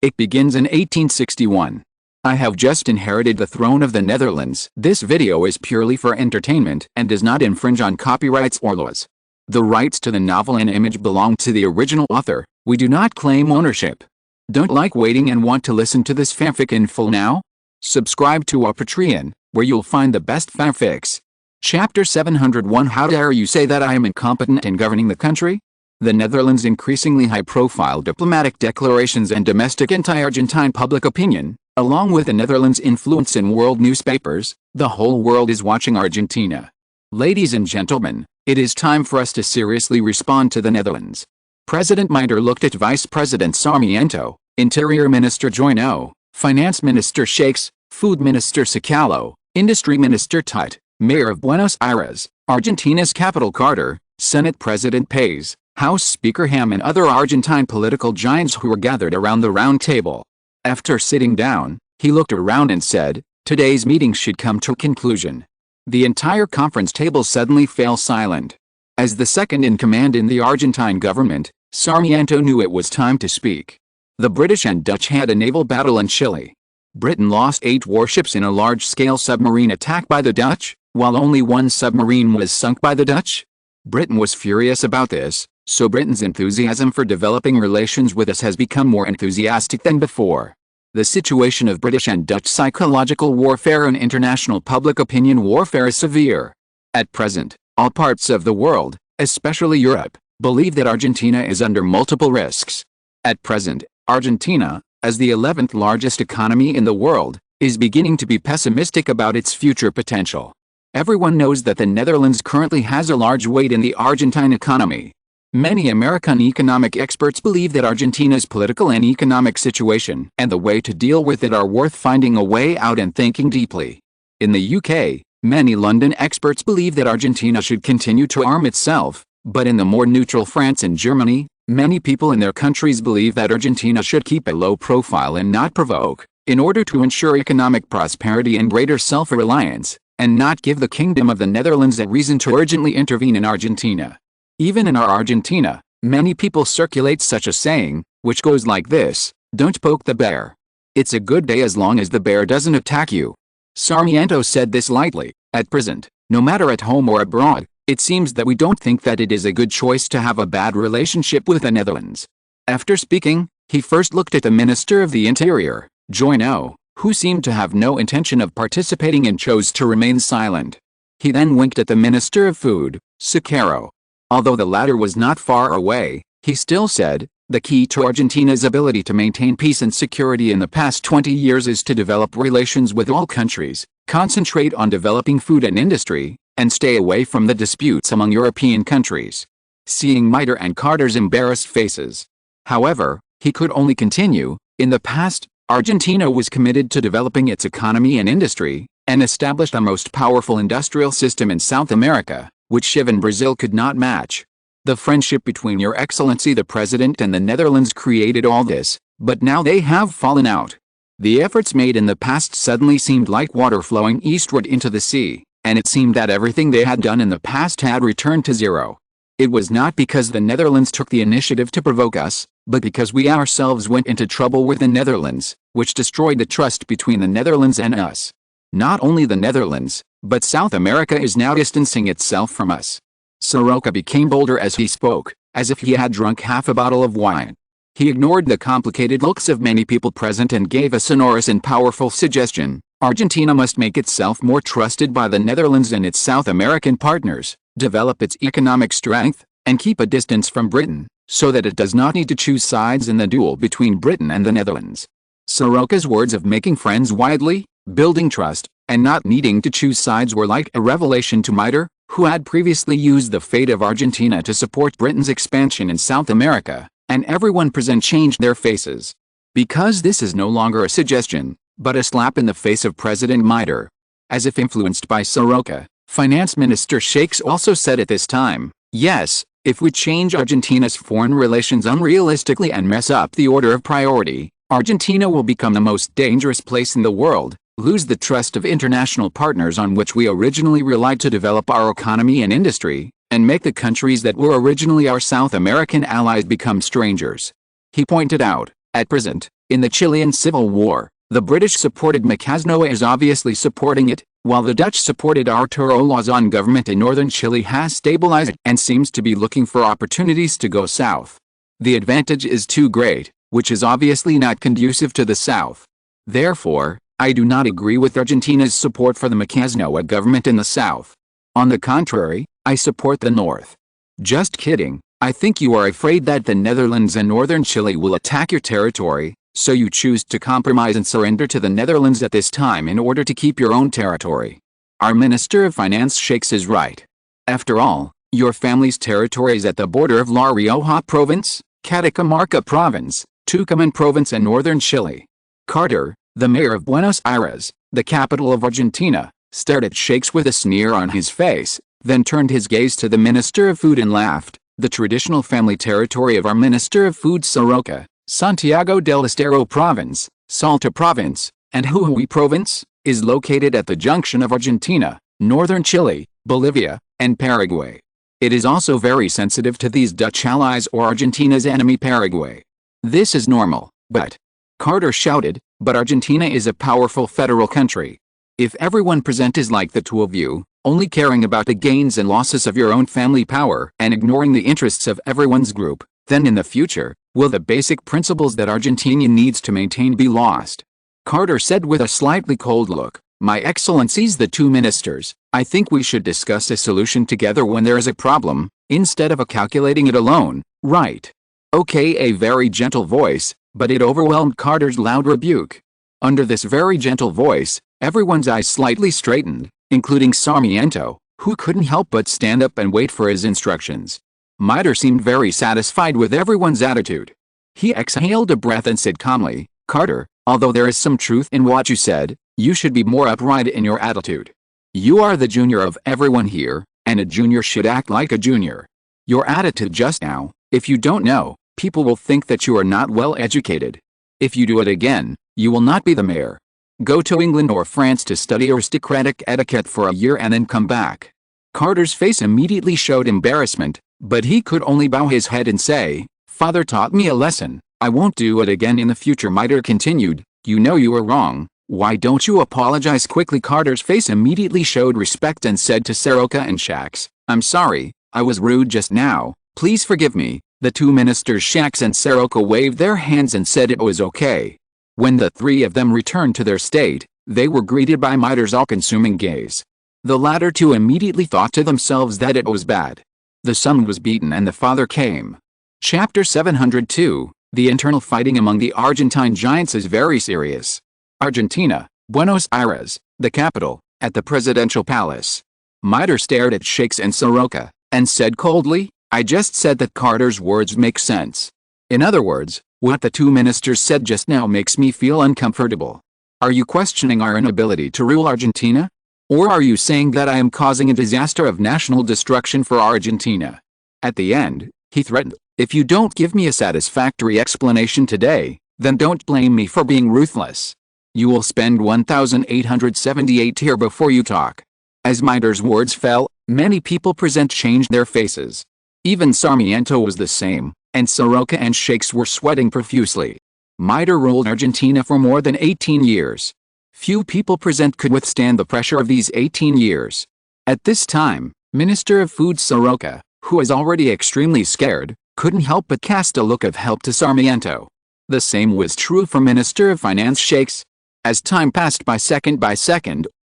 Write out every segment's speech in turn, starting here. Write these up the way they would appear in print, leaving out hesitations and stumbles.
It begins in 1861. I have just inherited the throne of the Netherlands. This video is purely for entertainment and does not infringe on copyrights or laws. The rights to the novel and image belong to the original author. We do not claim ownership. Don't like waiting and want to listen to this fanfic in full now? Subscribe to our Patreon, where you'll find the best fanfics. Chapter 701. How dare you say that I am incompetent in governing the country? The Netherlands' increasingly high-profile diplomatic declarations and domestic anti-Argentine public opinion, along with the Netherlands' influence in world newspapers, the whole world is watching Argentina. Ladies and gentlemen, it is time for us to seriously respond to the Netherlands. President Mitre looked at Vice President Sarmiento, Interior Minister Joyno, Finance Minister Shakes, Food Minister Sicalo, Industry Minister Tite, Mayor of Buenos Aires, Argentina's capital Carter, Senate President Paes, House Speaker Ham and other Argentine political giants who were gathered around the round table. After sitting down, he looked around and said, "Today's meeting should come to a conclusion." The entire conference table suddenly fell silent. As the second in command in the Argentine government, Sarmiento knew it was time to speak. The British and Dutch had a naval battle in Chile. Britain lost 8 warships in a large-scale submarine attack by the Dutch, while only 1 submarine was sunk by the Dutch. Britain was furious about this, so Britain's enthusiasm for developing relations with us has become more enthusiastic than before. The situation of British and Dutch psychological warfare and international public opinion warfare is severe. At present, all parts of the world, especially Europe, believe that Argentina is under multiple risks. At present, Argentina, as the 11th largest economy in the world, is beginning to be pessimistic about its future potential. Everyone knows that the Netherlands currently has a large weight in the Argentine economy. Many American economic experts believe that Argentina's political and economic situation and the way to deal with it are worth finding a way out and thinking deeply. In the UK, many London experts believe that Argentina should continue to arm itself, but in the more neutral France and Germany, many people in their countries believe that Argentina should keep a low profile and not provoke, in order to ensure economic prosperity and greater self-reliance, and not give the Kingdom of the Netherlands a reason to urgently intervene in Argentina. Even in our Argentina, many people circulate such a saying, which goes like this: "Don't poke the bear. It's a good day as long as the bear doesn't attack you." Sarmiento said this lightly. At present, no matter at home or abroad, it seems that we don't think that it is a good choice to have a bad relationship with the Netherlands. After speaking, he first looked at the Minister of the Interior, Joyno, who seemed to have no intention of participating and chose to remain silent. He then winked at the Minister of Food, Sicalo. Although the latter was not far away, he still said, "The key to Argentina's ability to maintain peace and security in the past 20 years is to develop relations with all countries, concentrate on developing food and industry, and stay away from the disputes among European countries." Seeing Mitre and Carter's embarrassed faces, however, he could only continue, "In the past, Argentina was committed to developing its economy and industry, and established a most powerful industrial system in South America, which Chile and Brazil could not match. The friendship between Your Excellency the President and the Netherlands created all this, but now they have fallen out. The efforts made in the past suddenly seemed like water flowing eastward into the sea, and it seemed that everything they had done in the past had returned to zero. It was not because the Netherlands took the initiative to provoke us, but because we ourselves went into trouble with the Netherlands, which destroyed the trust between the Netherlands and us. Not only the Netherlands, but South America is now distancing itself from us." Soroka became bolder as he spoke, as if he had drunk half a bottle of wine. He ignored the complicated looks of many people present and gave a sonorous and powerful suggestion: Argentina must make itself more trusted by the Netherlands and its South American partners, develop its economic strength, and keep a distance from Britain, so that it does not need to choose sides in the duel between Britain and the Netherlands. Soroka's words of making friends widely, building trust, and not needing to choose sides were like a revelation to Mitre, who had previously used the fate of Argentina to support Britain's expansion in South America, and everyone present changed their faces. Because this is no longer a suggestion, but a slap in the face of President Mitre. As if influenced by Soroka, Finance Minister Shakes also said at this time, "Yes, if we change Argentina's foreign relations unrealistically and mess up the order of priority, Argentina will become the most dangerous place in the world, lose the trust of international partners on which we originally relied to develop our economy and industry, and make the countries that were originally our South American allies become strangers." He pointed out, at present, In the Chilean Civil War, the British supported Macasnoa as obviously supporting it, while the Dutch supported Arturo Lozon government in northern Chile has stabilized and seems to be looking for opportunities to go south. The advantage is too great, which is obviously not conducive to the south. Therefore, I do not agree with Argentina's support for the Macasnoa government in the south. On the contrary, I support the north. Just kidding, I think you are afraid that the Netherlands and northern Chile will attack your territory, so you choose to compromise and surrender to the Netherlands at this time in order to keep your own territory. Our Minister of Finance Shakes is right. After all, your family's territory is at the border of La Rioja Province, Catacamarca Province, Tucumán Province and northern Chile. Carter, the mayor of Buenos Aires, the capital of Argentina, stared at Shakes with a sneer on his face, then turned his gaze to the Minister of Food and laughed. The traditional family territory of our Minister of Food Soroka, Santiago del Estero Province, Salta Province, and Jujuy Province, is located at the junction of Argentina, northern Chile, Bolivia, and Paraguay. It is also very sensitive to these Dutch allies or Argentina's enemy Paraguay. This is normal, but, Carter shouted, but Argentina is a powerful federal country. If everyone present is like the two of you, only caring about the gains and losses of your own family power and ignoring the interests of everyone's group, then in the future, will the basic principles that Argentina needs to maintain be lost? Carter said with a slightly cold look, My Excellencies the two ministers, I think we should discuss a solution together when there is a problem, instead of calculating it alone, right? Okay, a very gentle voice, but it overwhelmed Carter's loud rebuke. Under this very gentle voice, everyone's eyes slightly straightened, including Sarmiento, who couldn't help but stand up and wait for his instructions. Mitre seemed very satisfied with everyone's attitude. He exhaled a breath and said calmly, Carter, although there is some truth in what you said, you should be more upright in your attitude. You are the junior of everyone here, and a junior should act like a junior. Your attitude just now, if you don't know, people will think that you are not well educated. If you do it again, you will not be the mayor. Go to England or France to study aristocratic etiquette for a year and then come back. Carter's face immediately showed embarrassment, but he could only bow his head and say, Father taught me a lesson, I won't do it again in the future. Mitre continued, you know you were wrong, why don't you apologize quickly? Carter's face immediately showed respect and said to Soroka and Shakes, I'm sorry, I was rude just now, please forgive me. The two ministers Shakes and Soroka waved their hands and said it was okay. When the three of them returned to their state, they were greeted by Mitre's all-consuming gaze. The latter two immediately thought to themselves that it was bad. The son was beaten and the father came. Chapter 702, The internal fighting among the Argentine giants is very serious. Argentina, Buenos Aires, the capital, at the presidential palace. Mitre stared at Shakes and Soroka, and said coldly, I just said that Carter's words make sense. In other words, what the two ministers said just now makes me feel uncomfortable. Are you questioning our inability to rule Argentina? Or are you saying that I am causing a disaster of national destruction for Argentina? At the end, he threatened, if you don't give me a satisfactory explanation today, then don't blame me for being ruthless. You will spend 1,878 here before you talk. As Mitre's words fell, many people present changed their faces. Even Sarmiento was the same, and Soroka and Shakes were sweating profusely. Mitre ruled Argentina for more than 18 years. Few people present could withstand the pressure of these 18 years. At this time, Minister of Food Soroka, who was already extremely scared, couldn't help but cast a look of help to Sarmiento. The same was true for Minister of Finance Shakes. As time passed by second,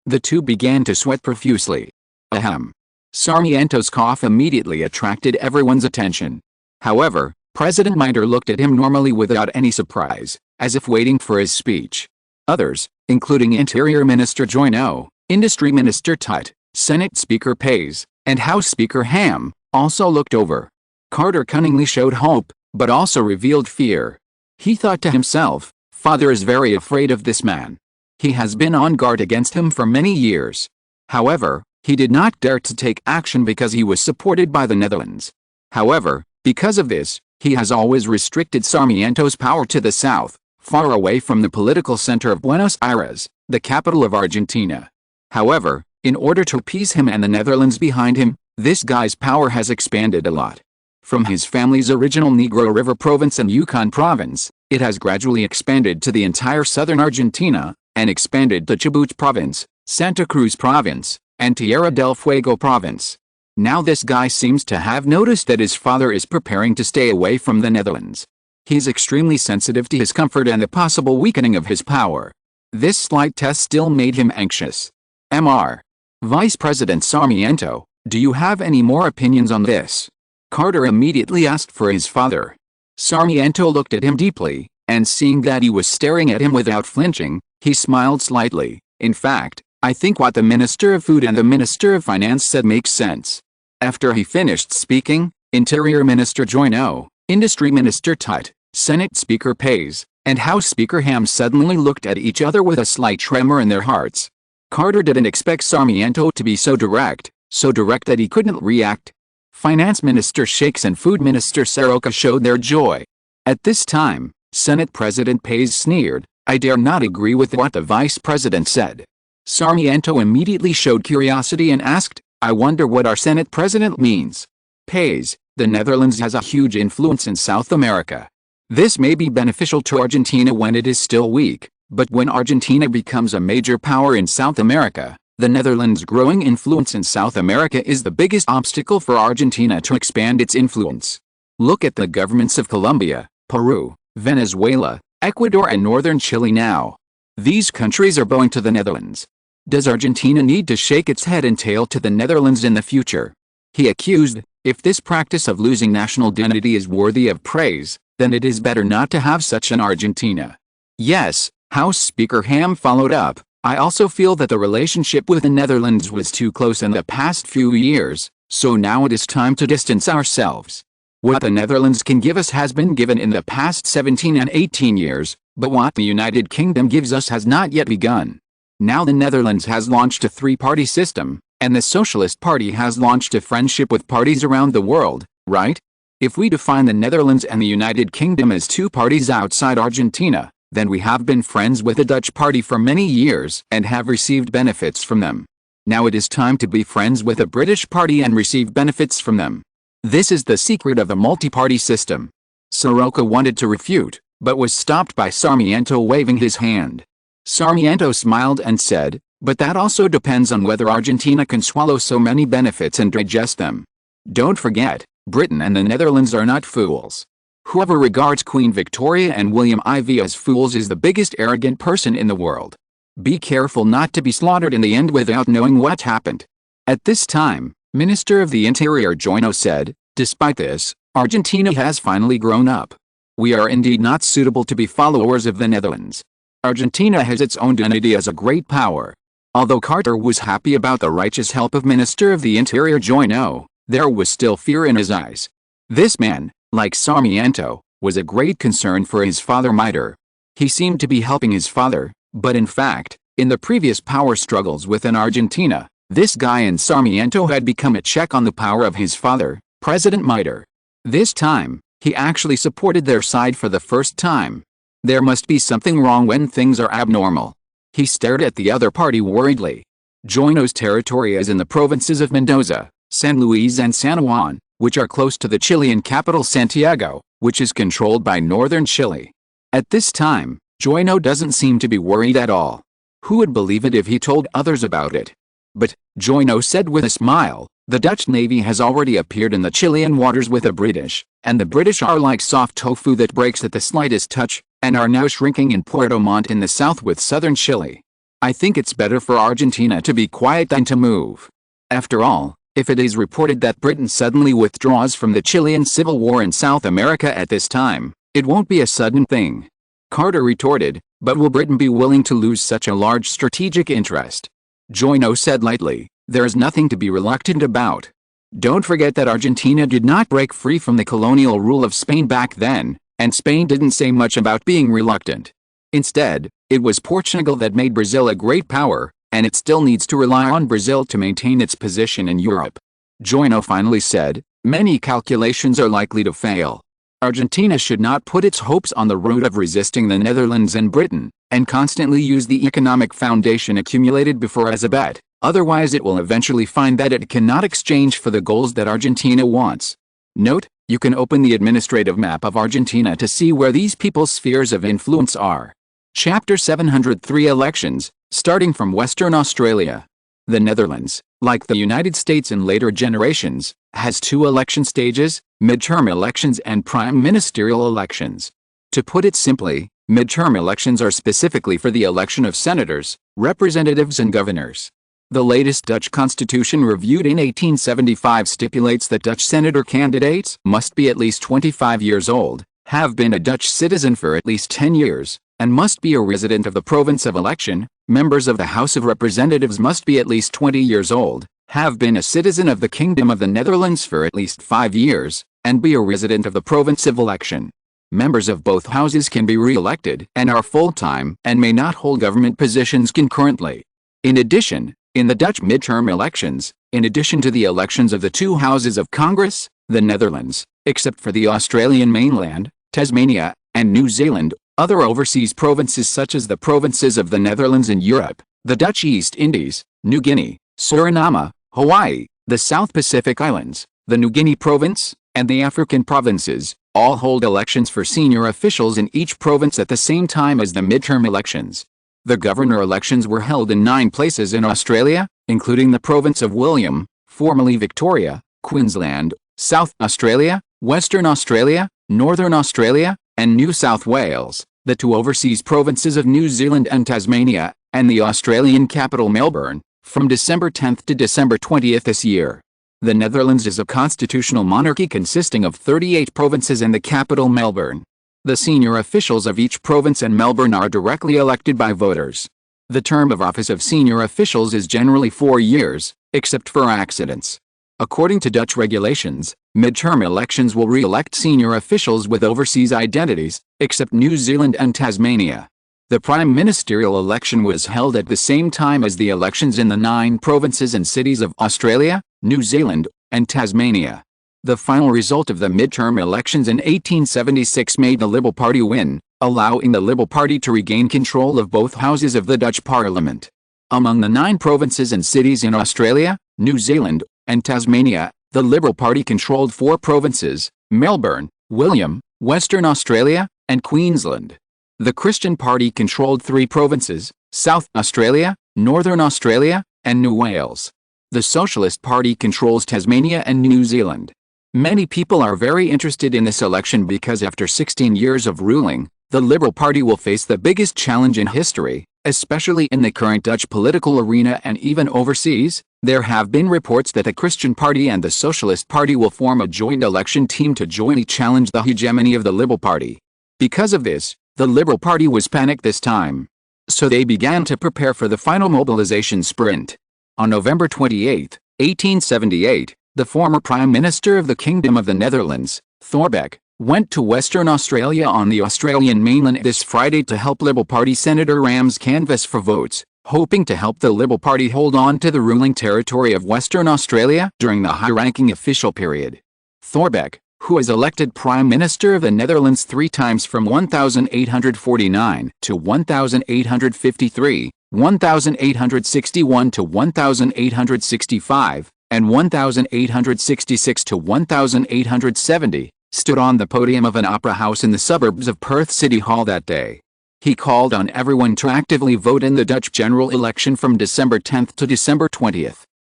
the two began to sweat profusely. Ahem. Sarmiento's cough immediately attracted everyone's attention. However, President Mitre looked at him normally without any surprise, as if waiting for his speech. Others, including Interior Minister Joyno, Industry Minister Tutt, Senate Speaker Pays, and House Speaker Ham, also looked over. Carter cunningly showed hope, but also revealed fear. He thought to himself, Father is very afraid of this man. He has been on guard against him for many years. However, he did not dare to take action because he was supported by the Netherlands. However, because of this, he has always restricted Sarmiento's power to the south, far away from the political center of Buenos Aires, the capital of Argentina. However, in order to appease him and the Netherlands behind him, this guy's power has expanded a lot. From his family's original Negro River province and Yukon province, It has gradually expanded to the entire southern Argentina, and expanded to Chubut Province, Santa Cruz Province, and Tierra del Fuego Province. Now this guy seems to have noticed that his father is preparing to stay away from the Netherlands. He's extremely sensitive to his comfort and the possible weakening of his power. This slight test still made him anxious. Mr. Vice President Sarmiento, do you have any more opinions on this? Carter immediately asked for his father. Sarmiento looked at him deeply, and seeing that he was staring at him without flinching, he smiled slightly. In fact, I think what the Minister of Food and the Minister of Finance said makes sense. After he finished speaking, Interior Minister Joino, Industry Minister Tut, Senate Speaker Pays, and House Speaker Ham suddenly looked at each other with a slight tremor in their hearts. Carter didn't expect Sarmiento to be so direct that he couldn't react. Finance Minister Shakes and Food Minister Saroca showed their joy. At this time, Senate President Pays sneered, "I dare not agree with what the Vice President said." Sarmiento immediately showed curiosity and asked, "I wonder what our Senate President means." Pays, "The Netherlands has a huge influence in South America. This may be beneficial to Argentina when it is still weak, but when Argentina becomes a major power in South America, the Netherlands' growing influence in South America is the biggest obstacle for Argentina to expand its influence. Look at the governments of Colombia, Peru, Venezuela, Ecuador and northern Chile now. These countries are bowing to the Netherlands. Does Argentina need to shake its head and tail to the Netherlands in the future?" He accused, "If this practice of losing national identity is worthy of praise, then it is better not to have such an Argentina." Yes, House Speaker Ham followed up, "I also feel that the relationship with the Netherlands was too close in the past few years, so now it is time to distance ourselves. What the Netherlands can give us has been given in the past 17 and 18 years, but what the United Kingdom gives us has not yet begun. Now the Netherlands has launched a three-party system, and the Socialist Party has launched a friendship with parties around the world, right? If we define the Netherlands and the United Kingdom as two parties outside Argentina, then we have been friends with the Dutch party for many years and have received benefits from them. Now it is time to be friends with the British party and receive benefits from them. This is the secret of a multi-party system." Saroca wanted to refute, but was stopped by Sarmiento waving his hand. Sarmiento smiled and said, "But that also depends on whether Argentina can swallow so many benefits and digest them. Don't forget, Britain and the Netherlands are not fools. Whoever regards Queen Victoria and William IV as fools is the biggest arrogant person in the world. Be careful not to be slaughtered in the end without knowing what happened." At this time, Minister of the Interior Joino said, "Despite this, Argentina has finally grown up. We are indeed not suitable to be followers of the Netherlands. Argentina has its own identity as a great power." Although Carter was happy about the righteous help of Minister of the Interior Joino, there was still fear in his eyes. This man, like Sarmiento, was a great concern for his father Mitre. He seemed to be helping his father, but in fact, in the previous power struggles within Argentina, this guy and Sarmiento had become a check on the power of his father, President Mitre. This time, he actually supported their side for the first time. There must be something wrong when things are abnormal. He stared at the other party worriedly. Joino's territory is in the provinces of Mendoza, San Luis and San Juan, which are close to the Chilean capital Santiago, which is controlled by northern Chile. At this time, Joino doesn't seem to be worried at all. Who would believe it if he told others about it? But, Joino said with a smile, the Dutch Navy has already appeared in the Chilean waters with the British, and the British are like soft tofu that breaks at the slightest touch, and are now shrinking in Puerto Montt in the south with southern Chile. I think it's better for Argentina to be quiet than to move. After all, if it is reported that Britain suddenly withdraws from the Chilean civil war in South America at this time, it won't be a sudden thing. Carter retorted, but will Britain be willing to lose such a large strategic interest? Joino said lightly, there is nothing to be reluctant about. Don't forget that Argentina did not break free from the colonial rule of Spain back then, and Spain didn't say much about being reluctant. Instead, it was Portugal that made Brazil a great power, and it still needs to rely on Brazil to maintain its position in Europe. Joino finally said, many calculations are likely to fail. Argentina should not put its hopes on the road of resisting the Netherlands and Britain, and constantly use the economic foundation accumulated before as a bet, otherwise it will eventually find that it cannot exchange for the goals that Argentina wants. Note, You can open the administrative map of Argentina to see where these people's spheres of influence are. Chapter 703 Elections, starting from Western Australia. The Netherlands, like the United States in later generations, has two election stages, midterm elections and prime ministerial elections. To put it simply, midterm elections are specifically for the election of senators, representatives and governors. The latest Dutch constitution reviewed in 1875 stipulates that Dutch senator candidates must be at least 25 years old, have been a Dutch citizen for at least 10 years, and must be a resident of the province of election. Members of the House of Representatives must be at least 20 years old, have been a citizen of the Kingdom of the Netherlands for at least 5 years, and be a resident of the province of election. Members of both houses can be re-elected and are full-time and may not hold government positions concurrently. In addition, in the Dutch midterm elections, in addition to the elections of the two houses of Congress, the Netherlands, except for the Australian mainland, Tasmania, and New Zealand, other overseas provinces such as the provinces of the Netherlands in Europe, the Dutch East Indies, New Guinea, Suriname, Hawaii, the South Pacific Islands, the New Guinea province, and the African provinces, all hold elections for senior officials in each province at the same time as the midterm elections. The governor elections were held in 9 places in Australia, including the province of William, formerly Victoria, Queensland, South Australia, Western Australia, Northern Australia, and New South Wales, the 2 overseas provinces of New Zealand and Tasmania, and the Australian capital Melbourne, from December 10 to December 20 this year. The Netherlands is a constitutional monarchy consisting of 38 provinces and the capital Melbourne. The senior officials of each province and Melbourne are directly elected by voters. The term of office of senior officials is generally 4 years, except for accidents. According to Dutch regulations, midterm elections will re-elect senior officials with overseas identities, except New Zealand and Tasmania. The prime ministerial election was held at the same time as the elections in the 9 provinces and cities of Australia, New Zealand, and Tasmania. The final result of the midterm elections in 1876 made the Liberal Party win, allowing the Liberal Party to regain control of both houses of the Dutch Parliament. Among the 9 provinces and cities in Australia, New Zealand, and Tasmania, the Liberal Party controlled 4 provinces: Melbourne, William, Western Australia, and Queensland. The Christian Party controlled 3 provinces: South Australia, Northern Australia, and New Wales. The Socialist Party controls Tasmania and New Zealand. Many people are very interested in this election because after 16 years of ruling, the Liberal Party will face the biggest challenge in history, especially in the current Dutch political arena and even overseas. There have been reports that the Christian Party and the Socialist Party will form a joint election team to jointly challenge the hegemony of the Liberal Party. Because of this, the Liberal Party was panicked this time. So they began to prepare for the final mobilization sprint. On November 28, 1878, the former Prime Minister of the Kingdom of the Netherlands, Thorbecke, went to Western Australia on the Australian mainland this Friday to help Liberal Party Senator Rams canvass for votes, hoping to help the Liberal Party hold on to the ruling territory of Western Australia during the high-ranking official period. Thorbecke, who was elected Prime Minister of the Netherlands 3 times from 1849 to 1853, 1861 to 1865, and 1866 to 1870, stood on the podium of an opera house in the suburbs of Perth City Hall that day. He called on everyone to actively vote in the Dutch general election from December 10 to December 20.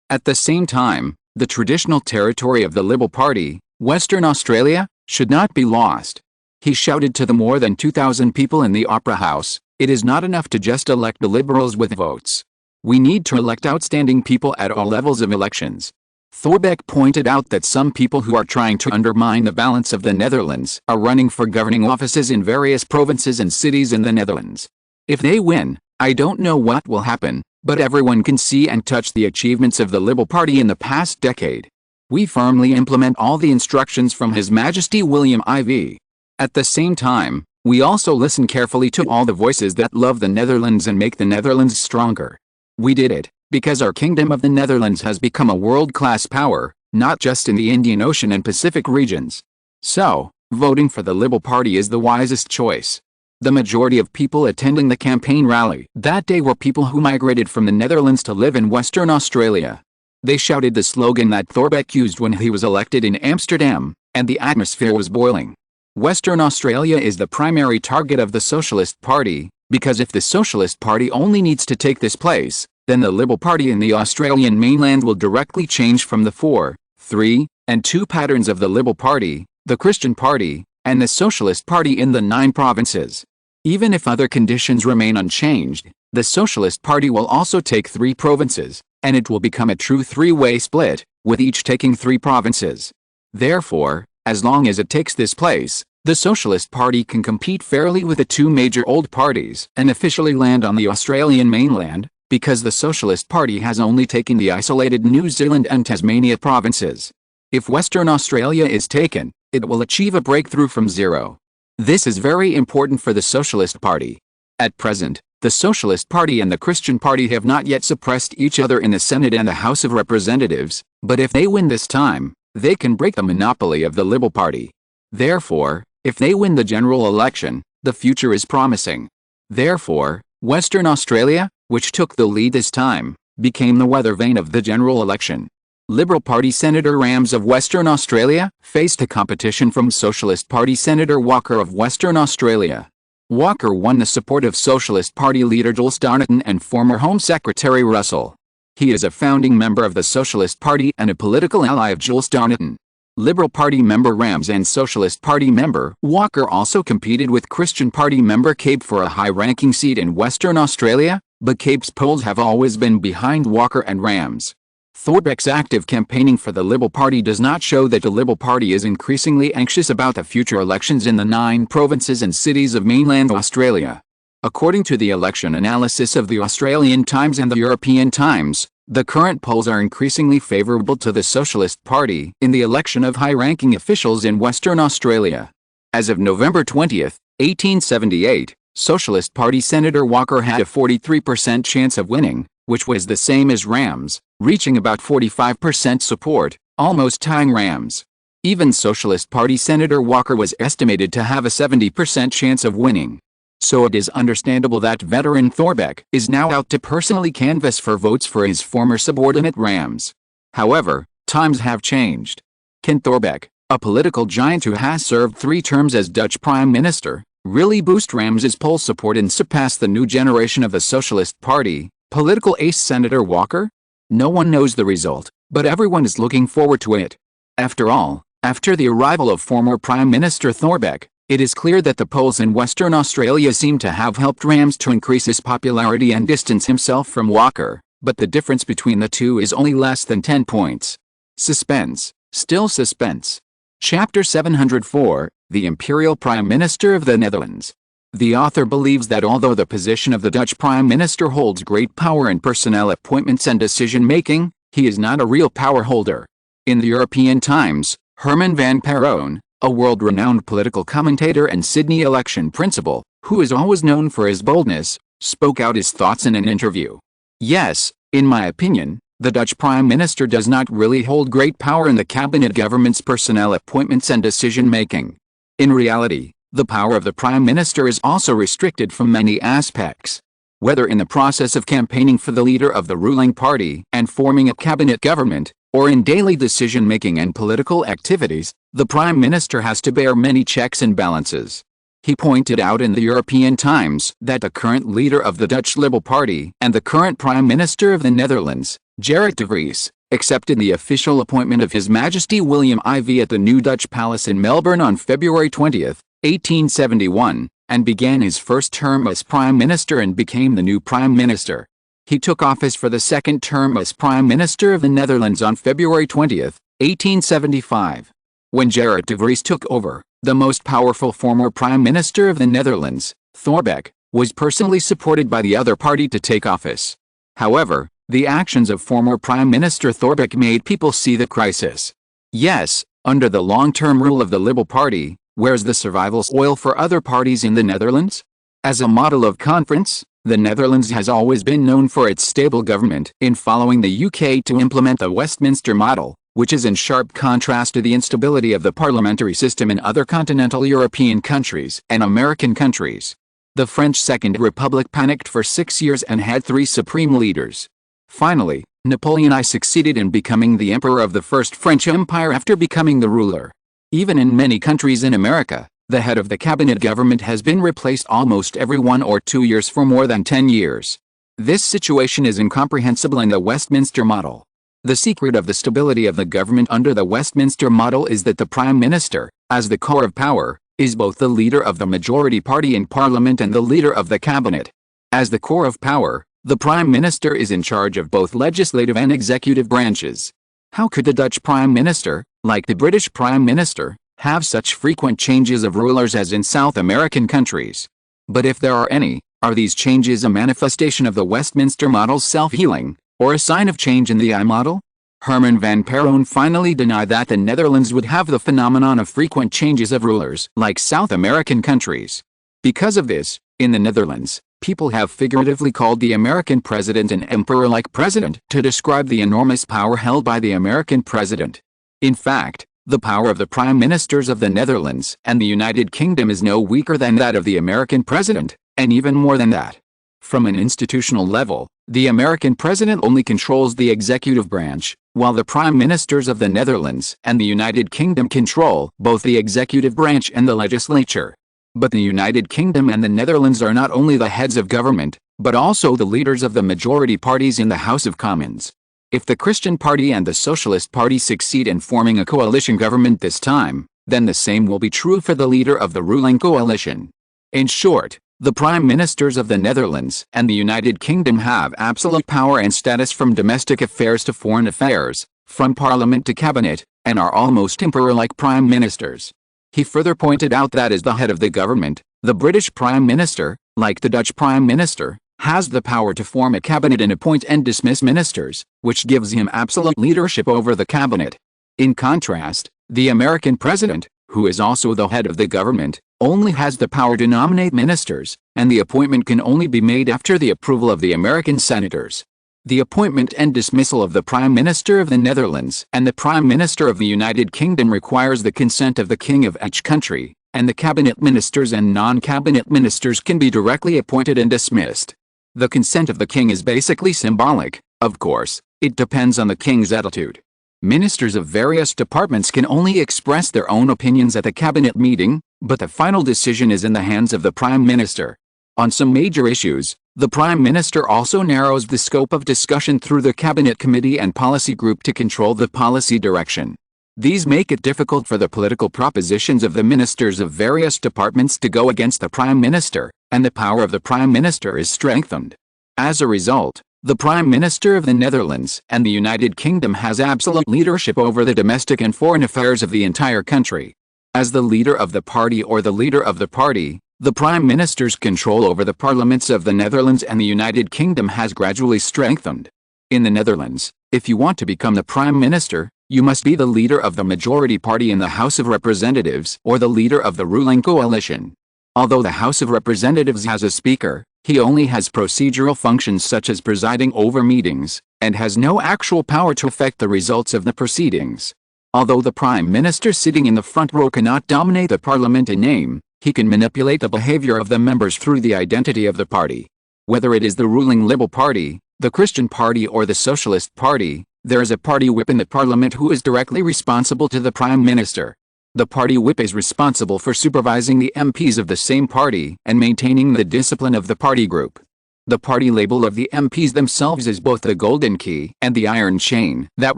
At the same time, the traditional territory of the Liberal Party, Western Australia, should not be lost. He shouted to the more than 2,000 people in the opera house, "It is not enough to just elect the Liberals with votes. We need to elect outstanding people at all levels of elections." Thorbecke pointed out that some people who are trying to undermine the balance of the Netherlands are running for governing offices in various provinces and cities in the Netherlands. If they win, I don't know what will happen, but everyone can see and touch the achievements of the Liberal Party in the past decade. We firmly implement all the instructions from His Majesty William IV. At the same time, we also listen carefully to all the voices that love the Netherlands and make the Netherlands stronger. We did it because our Kingdom of the Netherlands has become a world-class power, not just in the Indian Ocean and Pacific regions. So, voting for the Liberal Party is the wisest choice. The majority of people attending the campaign rally that day were people who migrated from the Netherlands to live in Western Australia. They shouted the slogan that Thorbecke used when he was elected in Amsterdam, and the atmosphere was boiling. Western Australia is the primary target of the Socialist Party, because if the Socialist Party only needs to take this place, then the Liberal Party in the Australian mainland will directly change from the 4, 3, and 2 patterns of the Liberal Party, the Christian Party, and the Socialist Party in the 9 provinces. Even if other conditions remain unchanged, the Socialist Party will also take 3 provinces, and it will become a true 3-way split, with each taking 3 provinces. Therefore, as long as it takes this place, the Socialist Party can compete fairly with the 2 major old parties and officially land on the Australian mainland, because the Socialist Party has only taken the isolated New Zealand and Tasmania provinces. If Western Australia is taken, it will achieve a breakthrough from 0. This is very important for the Socialist Party. At present, the Socialist Party and the Christian Party have not yet suppressed each other in the Senate and the House of Representatives, but if they win this time, they can break the monopoly of the Liberal Party. Therefore, if they win the general election, the future is promising. Therefore, Western Australia, which took the lead this time, became the weather vane of the general election. Liberal Party Senator Rams of Western Australia faced a competition from Socialist Party Senator Walker of Western Australia. Walker won the support of Socialist Party leader Jules Darnaton and former Home Secretary Russell. He is a founding member of the Socialist Party and a political ally of Jules Darnaton. Liberal Party member Rams and Socialist Party member Walker also competed with Christian Party member Cape for a high-ranking seat in Western Australia, but Cape's polls have always been behind Walker and Rams. Thorbecke's active campaigning for the Liberal Party does not show that the Liberal Party is increasingly anxious about the future elections in the 9 provinces and cities of mainland Australia. According to the election analysis of the Australian Times and the European Times, the current polls are increasingly favourable to the Socialist Party in the election of high-ranking officials in Western Australia. As of November 20, 1878, Socialist Party Senator Walker had a 43% chance of winning, which was the same as Rams, reaching about 45% support, almost tying Rams. Even Socialist Party Senator Walker was estimated to have a 70% chance of winning. So it is understandable that veteran Thorbecke is now out to personally canvass for votes for his former subordinate Rams. However, times have changed. Can Thorbecke, a political giant who has served 3 terms as Dutch Prime Minister, really boost Rams's poll support and surpass the new generation of the Socialist Party, political ace Senator Walker? No one knows the result, but everyone is looking forward to it. After all, after the arrival of former Prime Minister Thorbecke, it is clear that the polls in Western Australia seem to have helped Rams to increase his popularity and distance himself from Walker, but the difference between the two is only less than 10 points. Suspense, still suspense. Chapter 704, The Imperial Prime Minister of the Netherlands. The author believes that although the position of the Dutch Prime Minister holds great power in personnel appointments and decision-making, he is not a real power holder. In the European Times, Herman van Perron, a world-renowned political commentator and Sydney election principal, who is always known for his boldness, spoke out his thoughts in an interview. Yes, in my opinion, the Dutch Prime Minister does not really hold great power in the cabinet government's personnel appointments and decision-making. In reality, the power of the Prime Minister is also restricted from many aspects. Whether in the process of campaigning for the leader of the ruling party and forming a cabinet government, or in daily decision-making and political activities, the Prime Minister has to bear many checks and balances. He pointed out in the European Times that the current leader of the Dutch Liberal Party and the current Prime Minister of the Netherlands, Gerrit de Vries, accepted the official appointment of His Majesty William IV at the new Dutch Palace in Melbourne on February 20, 1871, and began his first term as Prime Minister and became the new Prime Minister. He took office for the second term as Prime Minister of the Netherlands on February 20, 1875. When Gerrit de Vries took over, the most powerful former Prime Minister of the Netherlands, Thorbecke, was personally supported by the other party to take office. However, the actions of former Prime Minister Thorbecke made people see the crisis. Yes, under the long-term rule of the Liberal Party, where's the survival oil for other parties in the Netherlands? As a model of conference, the Netherlands has always been known for its stable government in following the UK to implement the Westminster model, which is in sharp contrast to the instability of the parliamentary system in other continental European countries and American countries. The French Second Republic panicked for 6 years and had 3 supreme leaders. Finally, Napoleon I succeeded in becoming the emperor of the First French Empire after becoming the ruler. Even in many countries in America, the head of the cabinet government has been replaced almost every 1 or 2 years for more than 10 years. This situation is incomprehensible in the Westminster model. The secret of the stability of the government under the Westminster model is that the Prime Minister, as the core of power, is both the leader of the majority party in Parliament and the leader of the cabinet. As the core of power, the Prime Minister is in charge of both legislative and executive branches. How could the Dutch Prime Minister, like the British Prime Minister, have such frequent changes of rulers as in South American countries? But if there are any, are these changes a manifestation of the Westminster model's self-healing, or a sign of change in the I model? Herman van Perron finally denied that the Netherlands would have the phenomenon of frequent changes of rulers like South American countries. Because of this, in the Netherlands, people have figuratively called the American president an emperor-like president to describe the enormous power held by the American president. In fact, the power of the prime ministers of the Netherlands and the United Kingdom is no weaker than that of the American president, and even more than that. From an institutional level, the American president only controls the executive branch, while the prime ministers of the Netherlands and the United Kingdom control both the executive branch and the legislature. But the United Kingdom and the Netherlands are not only the heads of government, but also the leaders of the majority parties in the House of Commons. If the Christian Party and the Socialist Party succeed in forming a coalition government this time, then the same will be true for the leader of the ruling coalition. In short, the prime ministers of the Netherlands and the United Kingdom have absolute power and status from domestic affairs to foreign affairs, from parliament to cabinet, and are almost emperor-like prime ministers. He further pointed out that as the head of the government, the British Prime Minister, like the Dutch Prime Minister, has the power to form a cabinet and appoint and dismiss ministers, which gives him absolute leadership over the cabinet. In contrast, the American president, who is also the head of the government, only has the power to nominate ministers, and the appointment can only be made after the approval of the American senators. The appointment and dismissal of the Prime Minister of the Netherlands and the Prime Minister of the United Kingdom requires the consent of the king of each country, and the cabinet ministers and non-cabinet ministers can be directly appointed and dismissed. The consent of the king is basically symbolic, of course, it depends on the king's attitude. Ministers of various departments can only express their own opinions at the cabinet meeting, but the final decision is in the hands of the Prime Minister. On some major issues, the Prime Minister also narrows the scope of discussion through the Cabinet Committee and Policy Group to control the policy direction. These make it difficult for the political propositions of the ministers of various departments to go against the Prime Minister, and the power of the Prime Minister is strengthened. As a result, the Prime Minister of the Netherlands and the United Kingdom has absolute leadership over the domestic and foreign affairs of the entire country. As the leader of the party or the leader of the party, the Prime Minister's control over the parliaments of the Netherlands and the United Kingdom has gradually strengthened. In the Netherlands, if you want to become the Prime Minister, you must be the leader of the majority party in the House of Representatives or the leader of the ruling coalition. Although the House of Representatives has a speaker, he only has procedural functions such as presiding over meetings, and has no actual power to affect the results of the proceedings. Although the Prime Minister sitting in the front row cannot dominate the parliament in name, he can manipulate the behavior of the members through the identity of the party. Whether it is the ruling Liberal Party, the Christian Party or the Socialist Party, there is a party whip in the parliament who is directly responsible to the Prime Minister. The party whip is responsible for supervising the MPs of the same party and maintaining the discipline of the party group. The party label of the MPs themselves is both the golden key and the iron chain that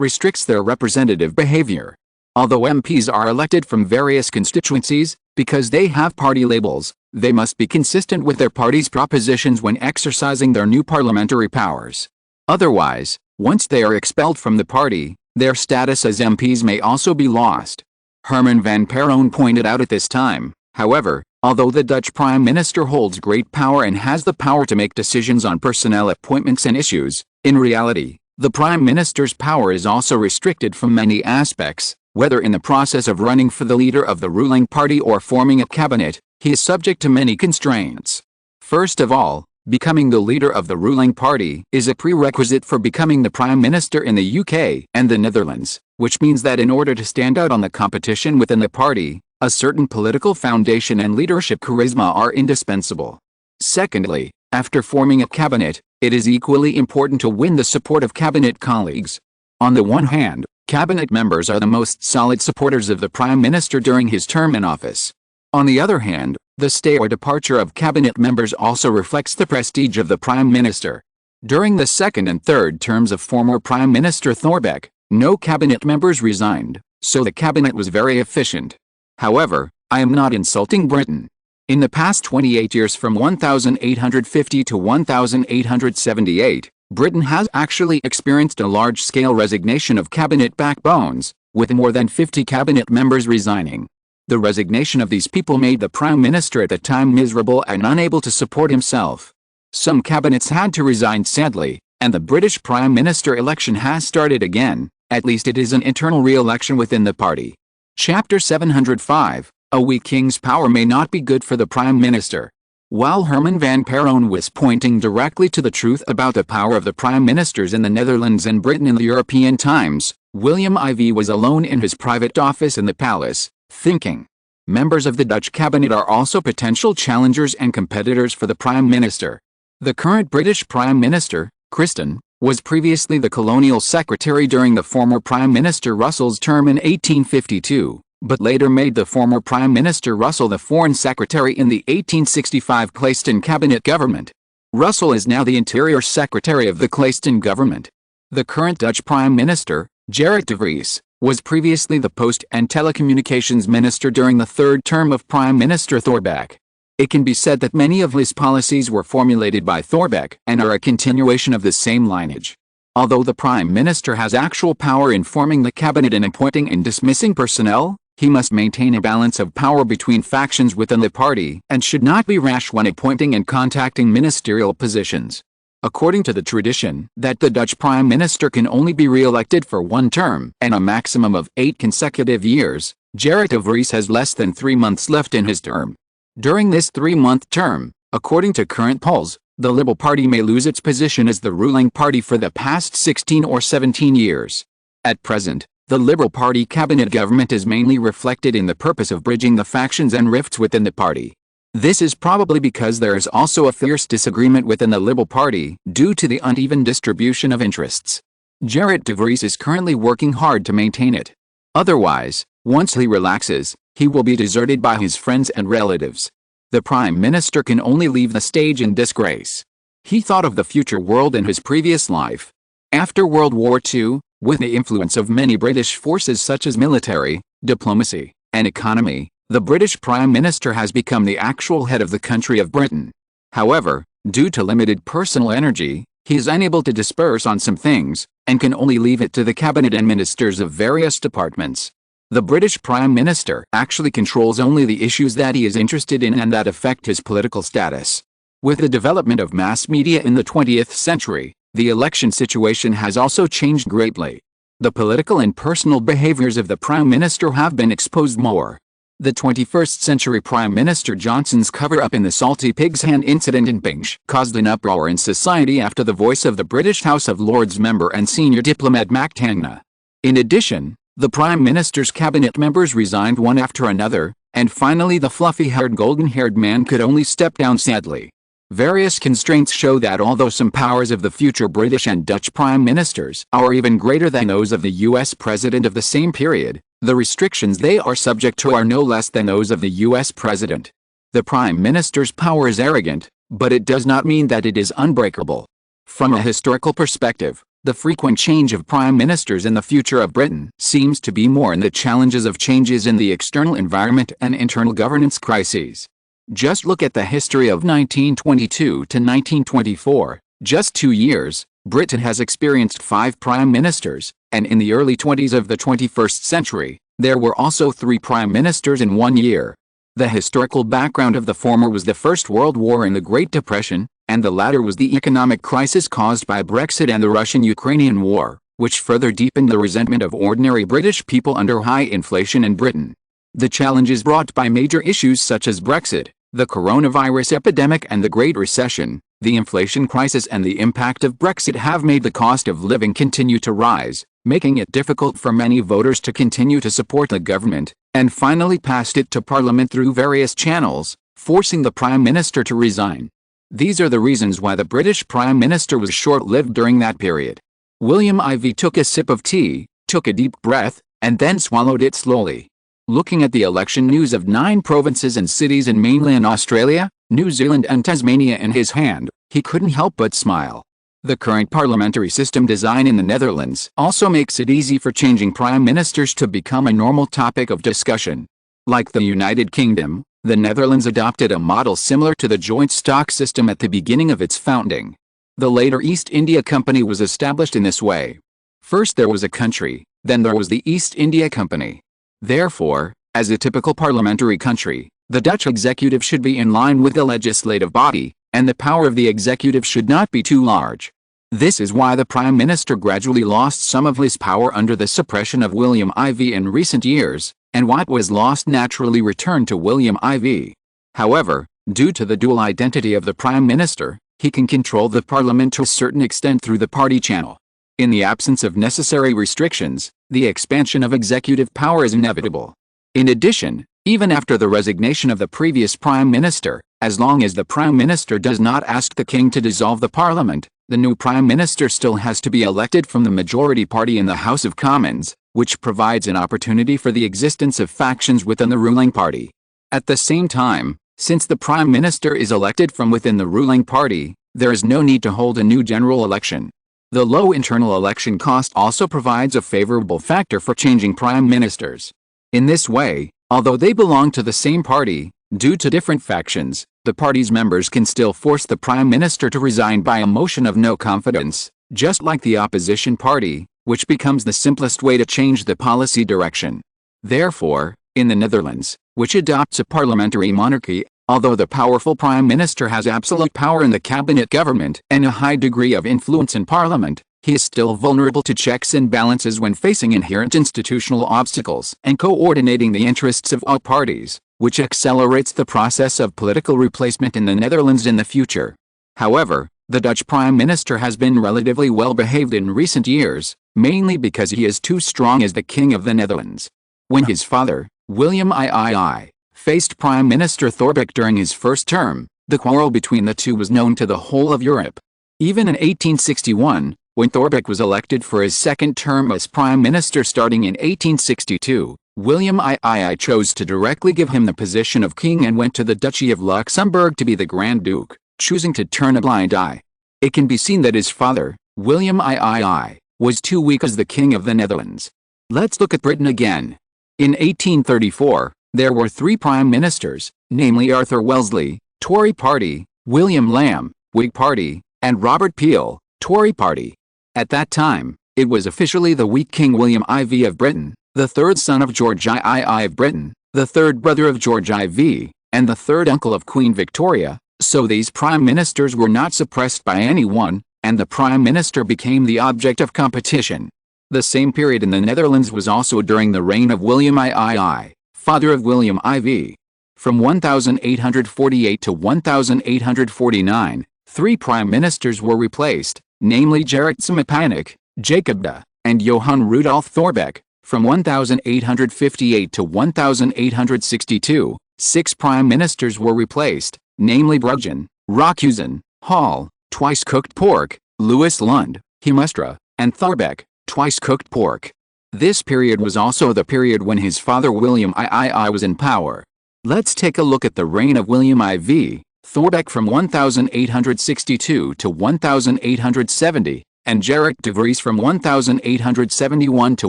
restricts their representative behavior. Although MPs are elected from various constituencies, because they have party labels, they must be consistent with their party's propositions when exercising their new parliamentary powers. Otherwise, once they are expelled from the party, their status as MPs may also be lost. Herman van Perron pointed out at this time, however, although the Dutch Prime Minister holds great power and has the power to make decisions on personnel appointments and issues, in reality, the Prime Minister's power is also restricted from many aspects. Whether in the process of running for the leader of the ruling party or forming a cabinet, he is subject to many constraints. First of all, becoming the leader of the ruling party is a prerequisite for becoming the Prime Minister in the UK and the Netherlands, which means that in order to stand out on the competition within the party, a certain political foundation and leadership charisma are indispensable. Secondly, After forming a cabinet, it is equally important to win the support of cabinet colleagues. On the one hand, cabinet members are the most solid supporters of the Prime Minister during his term in office. On the other hand, the stay or departure of cabinet members also reflects the prestige of the Prime Minister. During the second and third terms of former Prime Minister Thorbecke, no cabinet members resigned, so the cabinet was very efficient. However, I am not insulting Britain. In the past 28 years from 1850 to 1878, Britain has actually experienced a large-scale resignation of cabinet backbones, with more than 50 cabinet members resigning. The resignation of these people made the Prime Minister at the time miserable and unable to support himself. Some cabinets had to resign sadly, and the British Prime Minister election has started again, at least it is an internal re-election within the party. Chapter 705. A weak king's power may not be good for the Prime Minister. While Herman van Perron was pointing directly to the truth about the power of the Prime Ministers in the Netherlands and Britain in the European times, William IV was alone in his private office in the palace, thinking. Members of the Dutch cabinet are also potential challengers and competitors for the Prime Minister. The current British Prime Minister, Christen, was previously the colonial secretary during the former Prime Minister Russell's term in 1852. But later made the former Prime Minister Russell the Foreign Secretary in the 1865 Cleyston cabinet government. Russell is now the Interior Secretary of the Cleyston government. The current Dutch Prime Minister, Gerrit de Vries, was previously the Post and Telecommunications Minister during the third term of Prime Minister Thorbecke. It can be said that many of his policies were formulated by Thorbecke and are a continuation of the same lineage. Although the Prime Minister has actual power in forming the cabinet and appointing and dismissing personnel, he must maintain a balance of power between factions within the party and should not be rash when appointing and contacting ministerial positions. According to the tradition that the Dutch Prime Minister can only be re-elected for one term and a maximum of 8 consecutive years, Gerrit de Vries has less than 3 months left in his term. During this 3-month term, according to current polls, the Liberal Party may lose its position as the ruling party for the past 16 or 17 years. At present, the Liberal Party cabinet government is mainly reflected in the purpose of bridging the factions and rifts within the party. This is probably because there is also a fierce disagreement within the Liberal Party due to the uneven distribution of interests. Gerrit de Vries is currently working hard to maintain it. Otherwise, once he relaxes, he will be deserted by his friends and relatives. The Prime Minister can only leave the stage in disgrace. He thought of the future world in his previous life. After World War II, with the influence of many British forces such as military, diplomacy, and economy, the British Prime Minister has become the actual head of the country of Britain. However, due to limited personal energy, he is unable to disperse on some things, and can only leave it to the cabinet and ministers of various departments. The British Prime Minister actually controls only the issues that he is interested in and that affect his political status. With the development of mass media in the 20th century, the election situation has also changed greatly. The political and personal behaviors of the Prime Minister have been exposed more. The 21st century Prime Minister Johnson's cover-up in the salty pig's hand incident in Binge caused an uproar in society after the voice of the British House of Lords member and senior diplomat Mac Tangna. In addition, the Prime Minister's cabinet members resigned one after another, and finally the fluffy-haired golden-haired man could only step down sadly. Various constraints show that although some powers of the future British and Dutch Prime Ministers are even greater than those of the US President of the same period, the restrictions they are subject to are no less than those of the US President. The Prime Minister's power is arrogant, but it does not mean that it is unbreakable. From a historical perspective, the frequent change of prime ministers in the future of Britain seems to be more in the challenges of changes in the external environment and internal governance crises. Just look at the history of 1922 to 1924, just 2 years, Britain has experienced 5 prime ministers, and in the early 20s of the 21st century, there were also 3 prime ministers in 1 year. The historical background of the former was the First World War and the Great Depression, and the latter was the economic crisis caused by Brexit and the Russian-Ukrainian War, which further deepened the resentment of ordinary British people under high inflation in Britain. The challenges brought by major issues such as Brexit, the coronavirus epidemic and the Great Recession, the inflation crisis and the impact of Brexit have made the cost of living continue to rise, making it difficult for many voters to continue to support the government, and finally passed it to Parliament through various channels, forcing the Prime Minister to resign. These are the reasons why the British Prime Minister was short-lived during that period. William IV took a sip of tea, took a deep breath, and then swallowed it slowly. Looking at the election news of 9 provinces and cities in mainland Australia, New Zealand and Tasmania in his hand, he couldn't help but smile. The current parliamentary system design in the Netherlands also makes it easy for changing prime ministers to become a normal topic of discussion. Like the United Kingdom, the Netherlands adopted a model similar to the joint stock system at the beginning of its founding. The later East India Company was established in this way. First there was a country, then there was the East India Company. Therefore, as a typical parliamentary country, the Dutch executive should be in line with the legislative body, and the power of the executive should not be too large. This is why the Prime Minister gradually lost some of his power under the suppression of William IV in recent years, and what was lost naturally returned to William IV. However, due to the dual identity of the Prime Minister, he can control the Parliament to a certain extent through the party channel. In the absence of necessary restrictions, the expansion of executive power is inevitable. In addition, even after the resignation of the previous Prime Minister, as long as the Prime Minister does not ask the King to dissolve the Parliament, the new Prime Minister still has to be elected from the majority party in the House of Commons, which provides an opportunity for the existence of factions within the ruling party. At the same time, since the Prime Minister is elected from within the ruling party, there is no need to hold a new general election. The low internal election cost also provides a favorable factor for changing prime ministers. In this way, although they belong to the same party, due to different factions, the party's members can still force the prime minister to resign by a motion of no confidence, just like the opposition party, which becomes the simplest way to change the policy direction. Therefore, in the Netherlands, which adopts a parliamentary monarchy, although the powerful prime minister has absolute power in the cabinet government and a high degree of influence in parliament, he is still vulnerable to checks and balances when facing inherent institutional obstacles and coordinating the interests of all parties, which accelerates the process of political replacement in the Netherlands in the future. However, the Dutch prime minister has been relatively well behaved in recent years, mainly because he is too strong as the King of the Netherlands. When his father, William III, faced Prime Minister Thorbecke during his first term, the quarrel between the two was known to the whole of Europe. Even in 1861, when Thorbecke was elected for his second term as Prime Minister starting in 1862, William II chose to directly give him the position of king and went to the Duchy of Luxembourg to be the Grand Duke, choosing to turn a blind eye. It can be seen that his father, William III, was too weak as the King of the Netherlands. Let's look at Britain again. In 1834, there were 3 prime ministers, namely Arthur Wellesley, Tory party, William Lamb, Whig party, and Robert Peel, Tory party. At that time, it was officially the weak King William IV of Britain, the third son of George II of Britain, the third brother of George IV, and the third uncle of Queen Victoria, so these prime ministers were not suppressed by anyone, and the prime minister became the object of competition. The same period in the Netherlands was also during the reign of William II, father of William IV. From 1848 to 1849, 3 prime ministers were replaced, namely Gerrit Smepanek, Jacob de, and Johan Rudolf Thorbecke. From 1858 to 1862, 6 prime ministers were replaced, namely Bruggen, Rockhuizen, Hall, twice cooked pork, Louis Lund, Heemstra, and Thorbecke, twice cooked pork. This period was also the period when his father William III was in power. Let's take a look at the reign of William IV, Thorbecke from 1862 to 1870, and Gerrit de Vries from 1871 to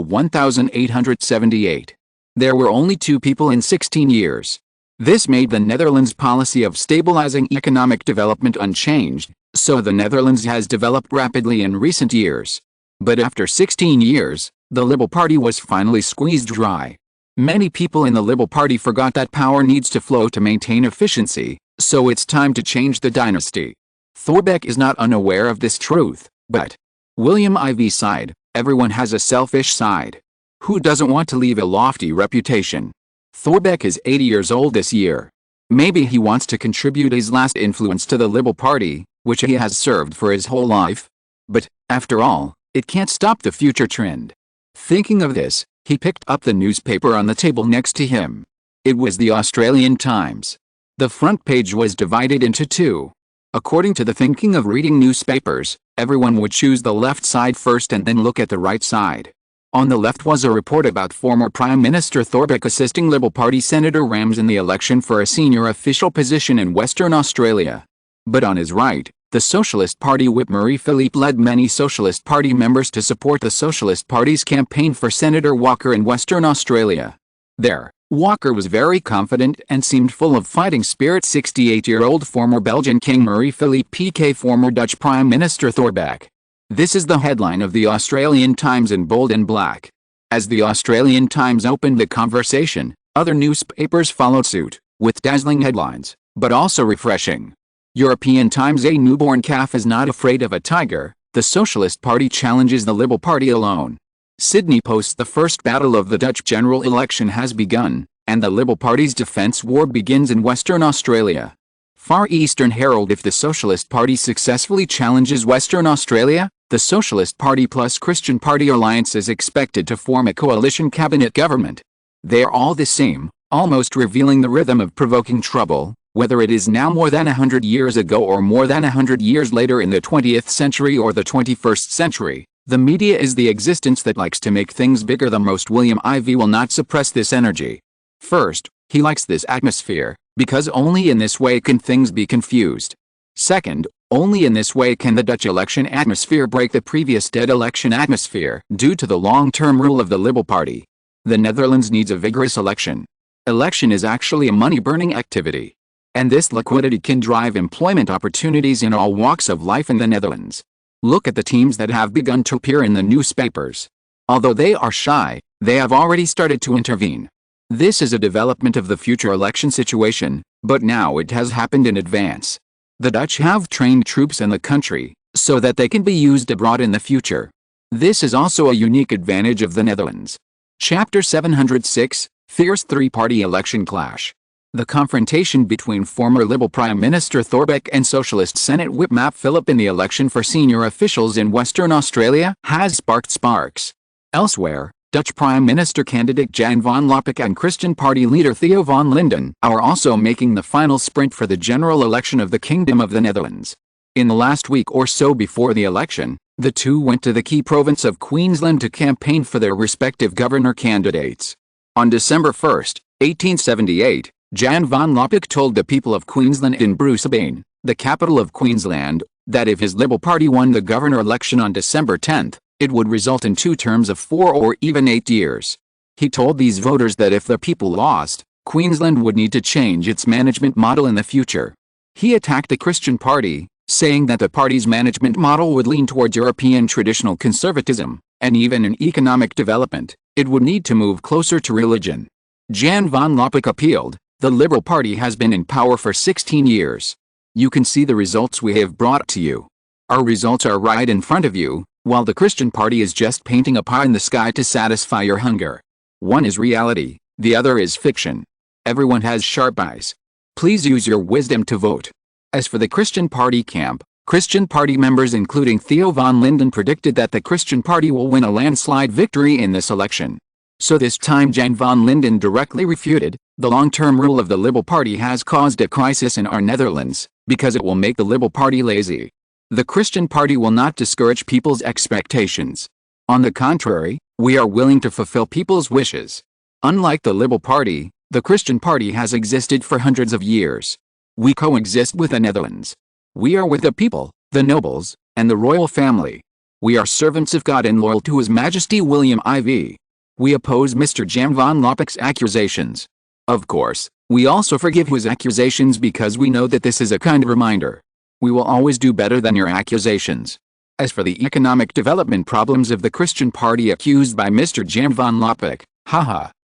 1878. There were only 2 people in 16 years. This made the Netherlands' policy of stabilizing economic development unchanged, so the Netherlands has developed rapidly in recent years. But after 16 years, the Liberal Party was finally squeezed dry. Many people in the Liberal Party forgot that power needs to flow to maintain efficiency, so it's time to change the dynasty. Thorbecke is not unaware of this truth, but William IV's side, everyone has a selfish side. Who doesn't want to leave a lofty reputation? Thorbecke is 80 years old this year. Maybe he wants to contribute his last influence to the Liberal Party, which he has served for his whole life. But, after all, it can't stop the future trend. Thinking of this, he picked up the newspaper on the table next to him. It was the Australian Times. The front page was divided into 2. According to the thinking of reading newspapers, everyone would choose the left side first and then look at the right side. On the left was a report about former Prime Minister Thorbecke assisting Liberal Party Senator Rams in the election for a senior official position in Western Australia. But on his right, the Socialist Party whip Marie-Philippe led many Socialist Party members to support the Socialist Party's campaign for Senator Walker in Western Australia. There, Walker was very confident and seemed full of fighting spirit. 68-year-old former Belgian King Marie-Philippe PK, former Dutch Prime Minister Thorbecke. This is the headline of the Australian Times in bold and black. As the Australian Times opened the conversation, other newspapers followed suit, with dazzling headlines, but also refreshing. European Times: a newborn calf is not afraid of a tiger, the Socialist Party challenges the Liberal Party alone. Sydney Post: the first battle of the Dutch general election has begun, and the Liberal Party's defence war begins in Western Australia. Far Eastern Herald: if the Socialist Party successfully challenges Western Australia, the Socialist Party plus Christian Party alliance is expected to form a coalition cabinet government. They are all the same, almost revealing the rhythm of provoking trouble, whether it is now more than 100 years ago or more than 100 years later in the 20th century or the 21st century. The media is the existence that likes to make things bigger than most. William Ivey will not suppress this energy. First, he likes this atmosphere, because only in this way can things be confused. Second, only in this way can the Dutch election atmosphere break the previous dead election atmosphere due to the long-term rule of the Liberal Party. The Netherlands needs a vigorous election. Election is actually a money-burning activity. And this liquidity can drive employment opportunities in all walks of life in the Netherlands. Look at the teams that have begun to appear in the newspapers. Although they are shy, they have already started to intervene. This is a development of the future election situation, but now it has happened in advance. The Dutch have trained troops in the country, so that they can be used abroad in the future. This is also a unique advantage of the Netherlands. Chapter 706, Fierce Three-Party Election Clash. The confrontation between former Liberal Prime Minister Thorbecke and Socialist Senate Whip Philip in the election for senior officials in Western Australia has sparked sparks. Elsewhere, Dutch Prime Minister candidate Jan van Lopik and Christian Party leader Theo van Linden are also making the final sprint for the general election of the Kingdom of the Netherlands. In the last week or so before the election, the two went to the key province of Queensland to campaign for their respective governor candidates. On December 1, 1878, Jan van Lopik told the people of Queensland in Brisbane, the capital of Queensland, that if his Liberal Party won the governor election on December 10, it would result in 2 terms of 4 or even 8 years. He told these voters that if the people lost, Queensland would need to change its management model in the future. He attacked the Christian Party, saying that the party's management model would lean towards European traditional conservatism, and even in economic development, it would need to move closer to religion. Jan van Lopik appealed, the Liberal Party has been in power for 16 years. You can see the results we have brought to you. Our results are right in front of you, while the Christian Party is just painting a pie in the sky to satisfy your hunger. One is reality, the other is fiction. Everyone has sharp eyes. Please use your wisdom to vote. As for the Christian Party camp, Christian Party members including Theo van Linden predicted that the Christian Party will win a landslide victory in this election. So this time Jan van Linden directly refuted, the long-term rule of the Liberal Party has caused a crisis in our Netherlands, because it will make the Liberal Party lazy. The Christian Party will not discourage people's expectations. On the contrary, we are willing to fulfill people's wishes. Unlike the Liberal Party, the Christian Party has existed for hundreds of years. We coexist with the Netherlands. We are with the people, the nobles, and the royal family. We are servants of God and loyal to His Majesty William IV. We oppose Mr. Jan van Lopik's accusations. Of course, we also forgive his accusations because we know that this is a kind reminder. We will always do better than your accusations. As for the economic development problems of the Christian Party accused by Mr. Jan van Lopik,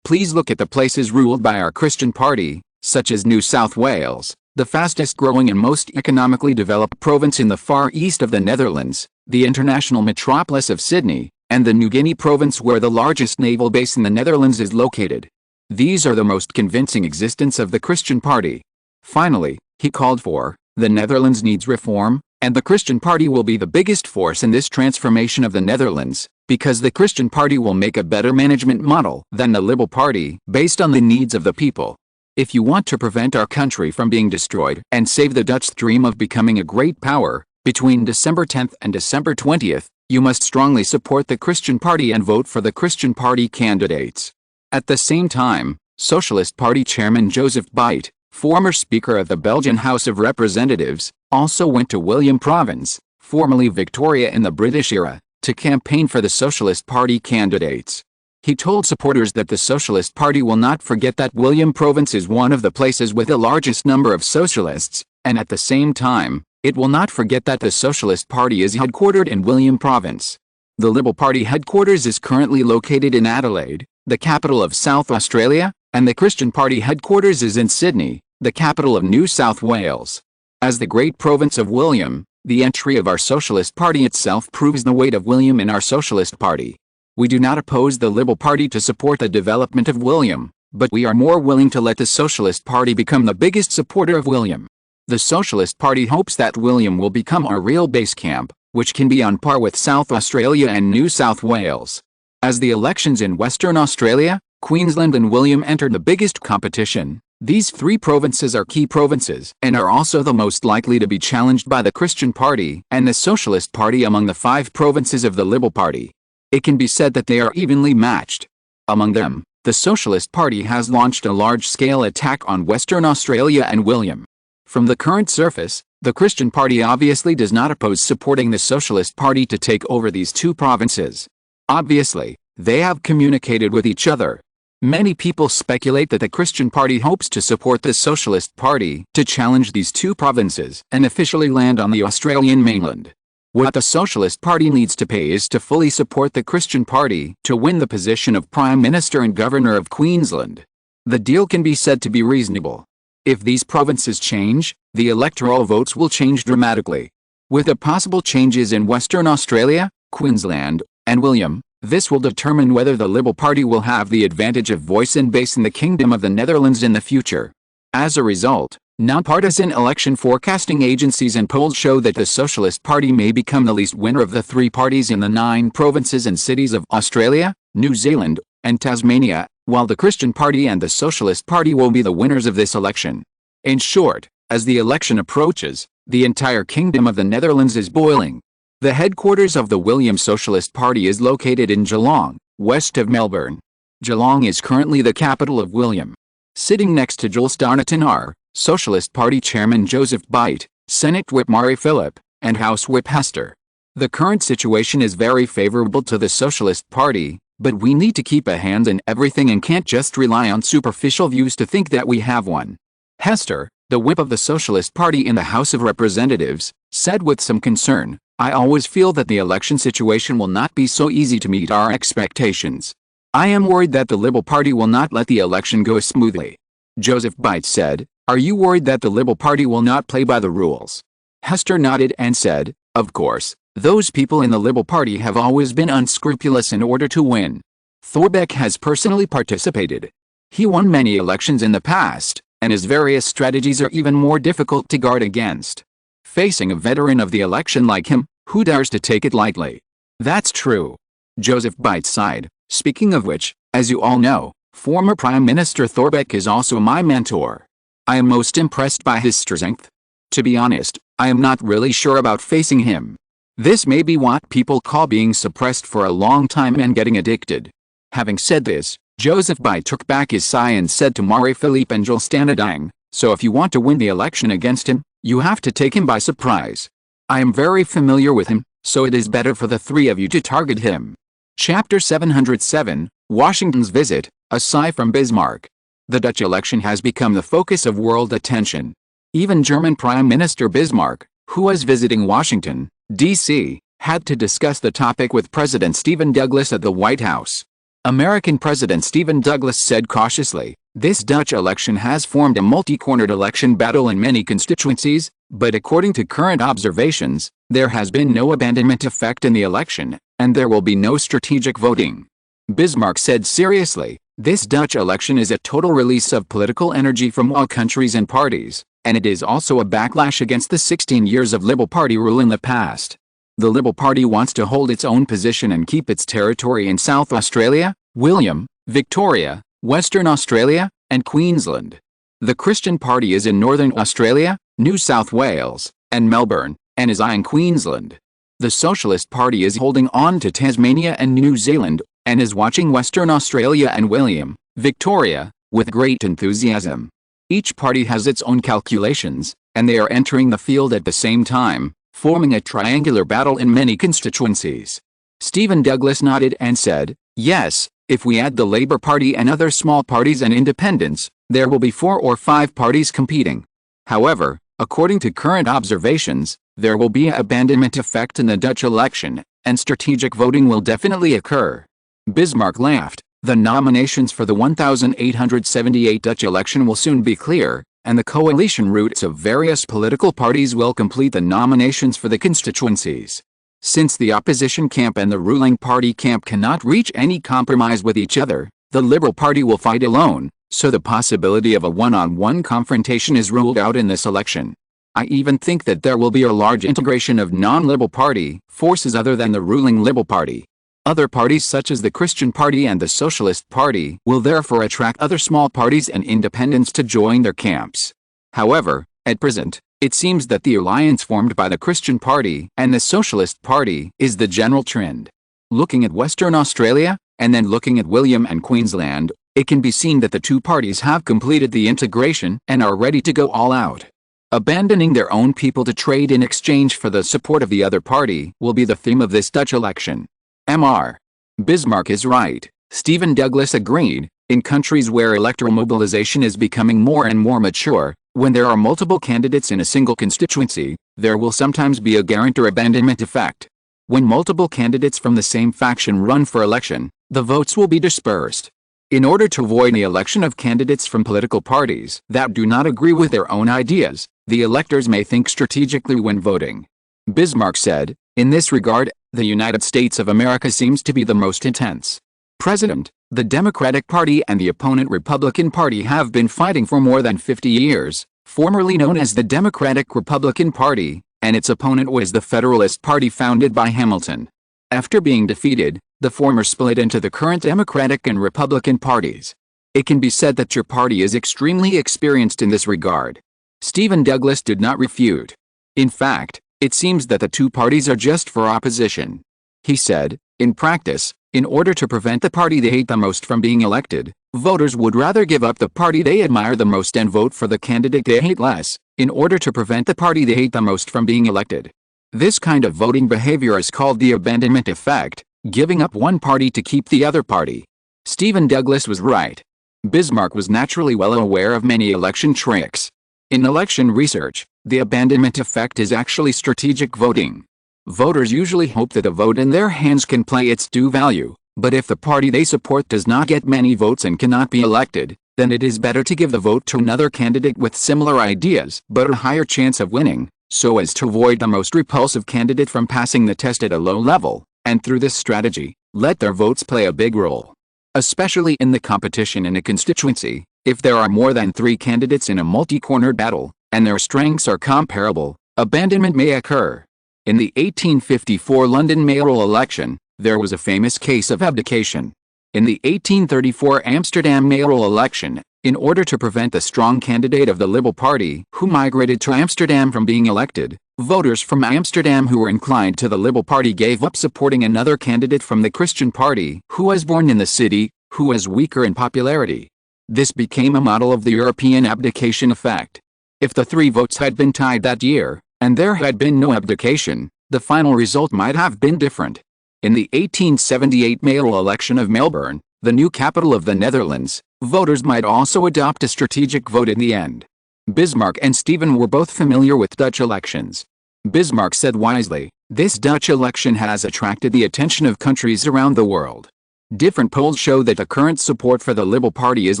please look at the places ruled by our Christian Party, such as New South Wales, the fastest growing and most economically developed province in the far east of the Netherlands, the international metropolis of Sydney, and the New Guinea province where the largest naval base in the Netherlands is located. These are the most convincing existence of the Christian Party. Finally, he called for, the Netherlands needs reform, and the Christian Party will be the biggest force in this transformation of the Netherlands, because the Christian Party will make a better management model than the Liberal Party based on the needs of the people. If you want to prevent our country from being destroyed and save the Dutch dream of becoming a great power, between December 10th and December 20th, you must strongly support the Christian Party and vote for the Christian Party candidates. At the same time, Socialist Party Chairman Joseph Beit, former Speaker of the Belgian House of Representatives, also went to William Province, formerly Victoria in the British era, to campaign for the Socialist Party candidates. He told supporters that the Socialist Party will not forget that William Province is one of the places with the largest number of socialists, and at the same time, it will not forget that the Socialist Party is headquartered in William Province. The Liberal Party headquarters is currently located in Adelaide, the capital of South Australia, and the Christian Party headquarters is in Sydney, the capital of New South Wales. As the great province of William, the entry of our Socialist Party itself proves the weight of William in our Socialist Party. We do not oppose the Liberal Party to support the development of William, but we are more willing to let the Socialist Party become the biggest supporter of William. The Socialist Party hopes that William will become our real base camp, which can be on par with South Australia and New South Wales. As the elections in Western Australia, Queensland and William entered the biggest competition, these three provinces are key provinces and are also the most likely to be challenged by the Christian Party and the Socialist Party among the 5 provinces of the Liberal Party. It can be said that they are evenly matched. Among them, the Socialist Party has launched a large-scale attack on Western Australia and William. From the current surface, the Christian Party obviously does not oppose supporting the Socialist Party to take over these 2 provinces. Obviously, they have communicated with each other. Many people speculate that the Christian Party hopes to support the Socialist Party to challenge these 2 provinces and officially land on the Australian mainland. What the Socialist Party needs to pay is to fully support the Christian Party to win the position of Prime Minister and Governor of Queensland. The deal can be said to be reasonable. If these provinces change, the electoral votes will change dramatically. With the possible changes in Western Australia, Queensland, and William, this will determine whether the Liberal Party will have the advantage of voice and base in the Kingdom of the Netherlands in the future. As a result, nonpartisan election forecasting agencies and polls show that the Socialist Party may become the least winner of the 3 parties in the 9 provinces and cities of Australia, New Zealand, and Tasmania, while the Christian Party and the Socialist Party will be the winners of this election. In short, as the election approaches, the entire Kingdom of the Netherlands is boiling. The headquarters of the William Socialist Party is located in Geelong, west of Melbourne. Geelong is currently the capital of William. Sitting next to Jules Darnaton are Socialist Party Chairman Joseph Beit, Senate Whip Murray Phillip, and House Whip Hester. The current situation is very favorable to the Socialist Party, but we need to keep a hand in everything and can't just rely on superficial views to think that we have one. Hester, the whip of the Socialist Party in the House of Representatives, said with some concern, "I always feel that the election situation will not be so easy to meet our expectations. I am worried that the Liberal Party will not let the election go smoothly." Joseph Beit said, "Are you worried that the Liberal Party will not play by the rules?" Hester nodded and said, "Of course, those people in the Liberal Party have always been unscrupulous in order to win. Thorbecke has personally participated. He won many elections in the past, and his various strategies are even more difficult to guard against. Facing a veteran of the election like him, who dares to take it lightly?" "That's true." Joseph Beit sighed. "Speaking of which, as you all know, former Prime Minister Thorbecke is also my mentor. I am most impressed by his strength. To be honest, I am not really sure about facing him. This may be what people call being suppressed for a long time and getting addicted." Having said this, Joseph Beit took back his sigh and said to Murray Phillip and Jules Darnaton, "So if you want to win the election against him, you have to take him by surprise. I am very familiar with him, so it is better for the 3 of you to target him." Chapter 707, Washington's Visit, a sigh from Bismarck. The Dutch election has become the focus of world attention. Even German Prime Minister Bismarck, who was visiting Washington, D.C., had to discuss the topic with President Stephen Douglas at the White House. American President Stephen Douglas said cautiously, "This Dutch election has formed a multi-cornered election battle in many constituencies, but according to current observations, there has been no abandonment effect in the election, and there will be no strategic voting." Bismarck said seriously, "This Dutch election is a total release of political energy from all countries and parties, and it is also a backlash against the 16 years of Liberal Party rule in the past. The Liberal Party wants to hold its own position and keep its territory in South Australia, William, Victoria, Western Australia, and Queensland. The Christian Party is in Northern Australia, New South Wales, and Melbourne, and is in Queensland. The Socialist Party is holding on to Tasmania and New Zealand, and is watching Western Australia and William, Victoria, with great enthusiasm. Each party has its own calculations, and they are entering the field at the same time, forming a triangular battle in many constituencies. Stephen Douglas nodded and said, "Yes, if we add the Labour Party and other small parties and independents, there will be 4 or 5 parties competing. However, according to current observations, there will be an abandonment effect in the Dutch election, and strategic voting will definitely occur." Bismarck laughed. The nominations for the 1878 Dutch election will soon be clear, and the coalition routes of various political parties will complete the nominations for the constituencies. Since the opposition camp and the ruling party camp cannot reach any compromise with each other, the Liberal Party will fight alone, so the possibility of a one-on-one confrontation is ruled out in this election. I even think that there will be a large integration of non-Liberal Party forces other than the ruling Liberal Party. Other parties such as the Christian Party and the Socialist Party will therefore attract other small parties and independents to join their camps. However, at present, it seems that the alliance formed by the Christian Party and the Socialist Party is the general trend. Looking at Western Australia, and then looking at William and Queensland, it can be seen that the two parties have completed the integration and are ready to go all out. Abandoning their own people to trade in exchange for the support of the other party will be the theme of this Dutch election. Mr. Bismarck is right, Stephen Douglas agreed. In countries where electoral mobilization is becoming more and more mature, when there are multiple candidates in a single constituency, there will sometimes be a guarantor abandonment effect. When multiple candidates from the same faction run for election, the votes will be dispersed. In order to avoid the election of candidates from political parties that do not agree with their own ideas, the electors may think strategically when voting. Bismarck said, "In this regard, the United States of America seems to be the most intense. President, the Democratic Party and the opponent Republican Party have been fighting for more than 50 years, formerly known as the Democratic-Republican Party, and its opponent was the Federalist Party founded by Hamilton. After being defeated, the former split into the current Democratic and Republican parties. It can be said that your party is extremely experienced in this regard." Stephen Douglas did not refute. In fact, it seems that the two parties are just for opposition. He said, "In practice, in order to prevent the party they hate the most from being elected, voters would rather give up the party they admire the most and vote for the candidate they hate less, in order to prevent the party they hate the most from being elected. This kind of voting behavior is called the abandonment effect, giving up one party to keep the other party." Stephen Douglas was right. Bismarck was naturally well aware of many election tricks. In election research, the abandonment effect is actually strategic voting. Voters usually hope that a vote in their hands can play its due value, but if the party they support does not get many votes and cannot be elected, then it is better to give the vote to another candidate with similar ideas but a higher chance of winning, so as to avoid the most repulsive candidate from passing the test at a low level, and through this strategy, let their votes play a big role. Especially in the competition in a constituency, if there are more than 3 candidates in a multi-cornered battle, and their strengths are comparable, abandonment may occur. In the 1854 London mayoral election, there was a famous case of abdication. In the 1834 Amsterdam mayoral election, in order to prevent the strong candidate of the Liberal Party who migrated to Amsterdam from being elected, voters from Amsterdam who were inclined to the Liberal Party gave up supporting another candidate from the Christian Party who was born in the city, who was weaker in popularity. This became a model of the European abdication effect. If the 3 votes had been tied that year, and there had been no abdication, the final result might have been different. In the 1878 mayoral election of Melbourne, the new capital of the Netherlands, voters might also adopt a strategic vote in the end. Bismarck and Stephen were both familiar with Dutch elections. Bismarck said wisely, "This Dutch election has attracted the attention of countries around the world. Different polls show that the current support for the Liberal Party is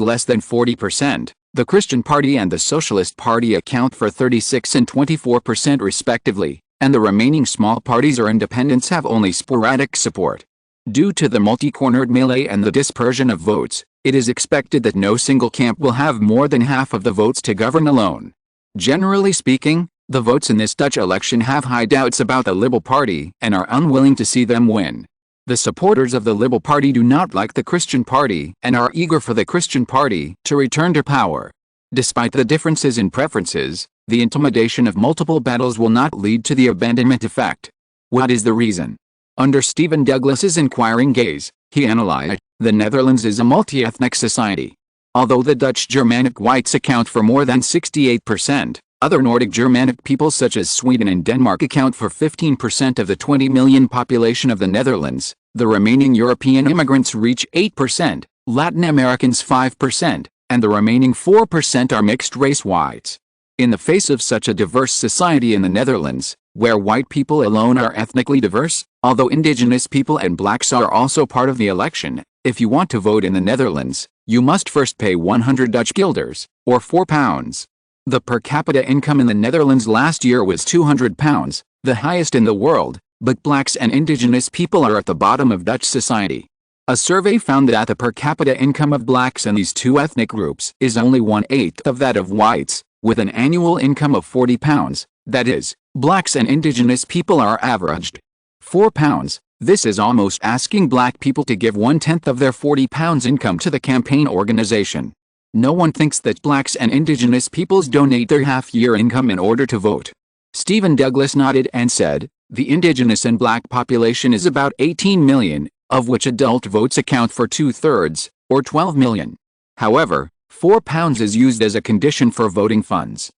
less than 40%. The Christian Party and the Socialist Party account for 36 and 24% respectively, and the remaining small parties or independents have only sporadic support. Due to the multi-cornered melee and the dispersion of votes, it is expected that no single camp will have more than half of the votes to govern alone. Generally speaking, the votes in this Dutch election have high doubts about the Liberal Party and are unwilling to see them win. The supporters of the Liberal Party do not like the Christian Party and are eager for the Christian Party to return to power. Despite the differences in preferences, the intimidation of multiple battles will not lead to the abandonment effect. What is the reason? Under Stephen Douglas's inquiring gaze, he analyzed, the Netherlands is a multi-ethnic society. Although the Dutch Germanic whites account for more than 68%, other Nordic Germanic peoples such as Sweden and Denmark account for 15% of the 20 million population of the Netherlands. The remaining European immigrants reach 8%, Latin Americans 5%, and the remaining 4% are mixed-race whites. In the face of such a diverse society in the Netherlands, where white people alone are ethnically diverse, although indigenous people and blacks are also part of the election, if you want to vote in the Netherlands, you must first pay 100 Dutch guilders, or £4. The per capita income in the Netherlands last year was £200, the highest in the world, but blacks and indigenous people are at the bottom of Dutch society. A survey found that the per capita income of blacks in these two ethnic groups is only 1/8 of that of whites, with an annual income of £40, that is, blacks and indigenous people are averaged £4. This is almost asking black people to give 1/10 of their £40 income to the campaign organization. No one thinks that blacks and indigenous peoples donate their half-year income in order to vote. Stephen Douglas nodded and said, the indigenous and black population is about 18 million, of which adult votes account for 2/3, or 12 million. However, £4 is used as a condition for voting funds.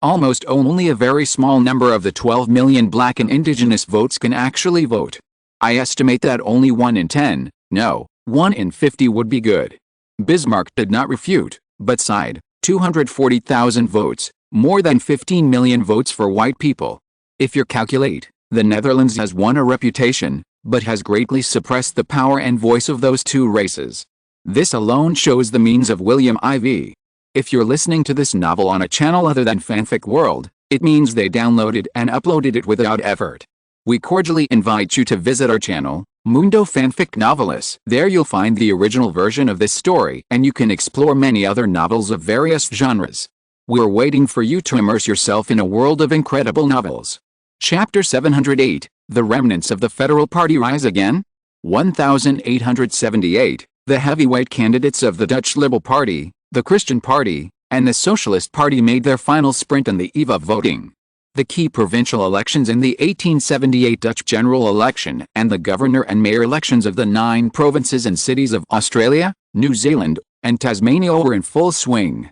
Almost only a very small number of the 12 million black and indigenous votes can actually vote. I estimate that only 1 in 10, no, 1 in 50 would be good. Bismarck did not refute, but sighed, 240,000 votes, more than 15 million votes for white people. If you calculate, the Netherlands has won a reputation, but has greatly suppressed the power and voice of those two races. This alone shows the means of William IV. If you're listening to this novel on a channel other than Fanfic World, it means they downloaded and uploaded it without effort. We cordially invite you to visit our channel, Mundo Fanfic Novelis. There you'll find the original version of this story and you can explore many other novels of various genres. We're waiting for you to immerse yourself in a world of incredible novels. Chapter 708, The Remnants of the Federal Party Rise Again? 1878, the heavyweight candidates of the Dutch Liberal Party, the Christian Party, and the Socialist Party made their final sprint on the eve of voting. The key provincial elections in the 1878 Dutch general election and the governor and mayor elections of the 9 provinces and cities of Australia, New Zealand, and Tasmania were in full swing.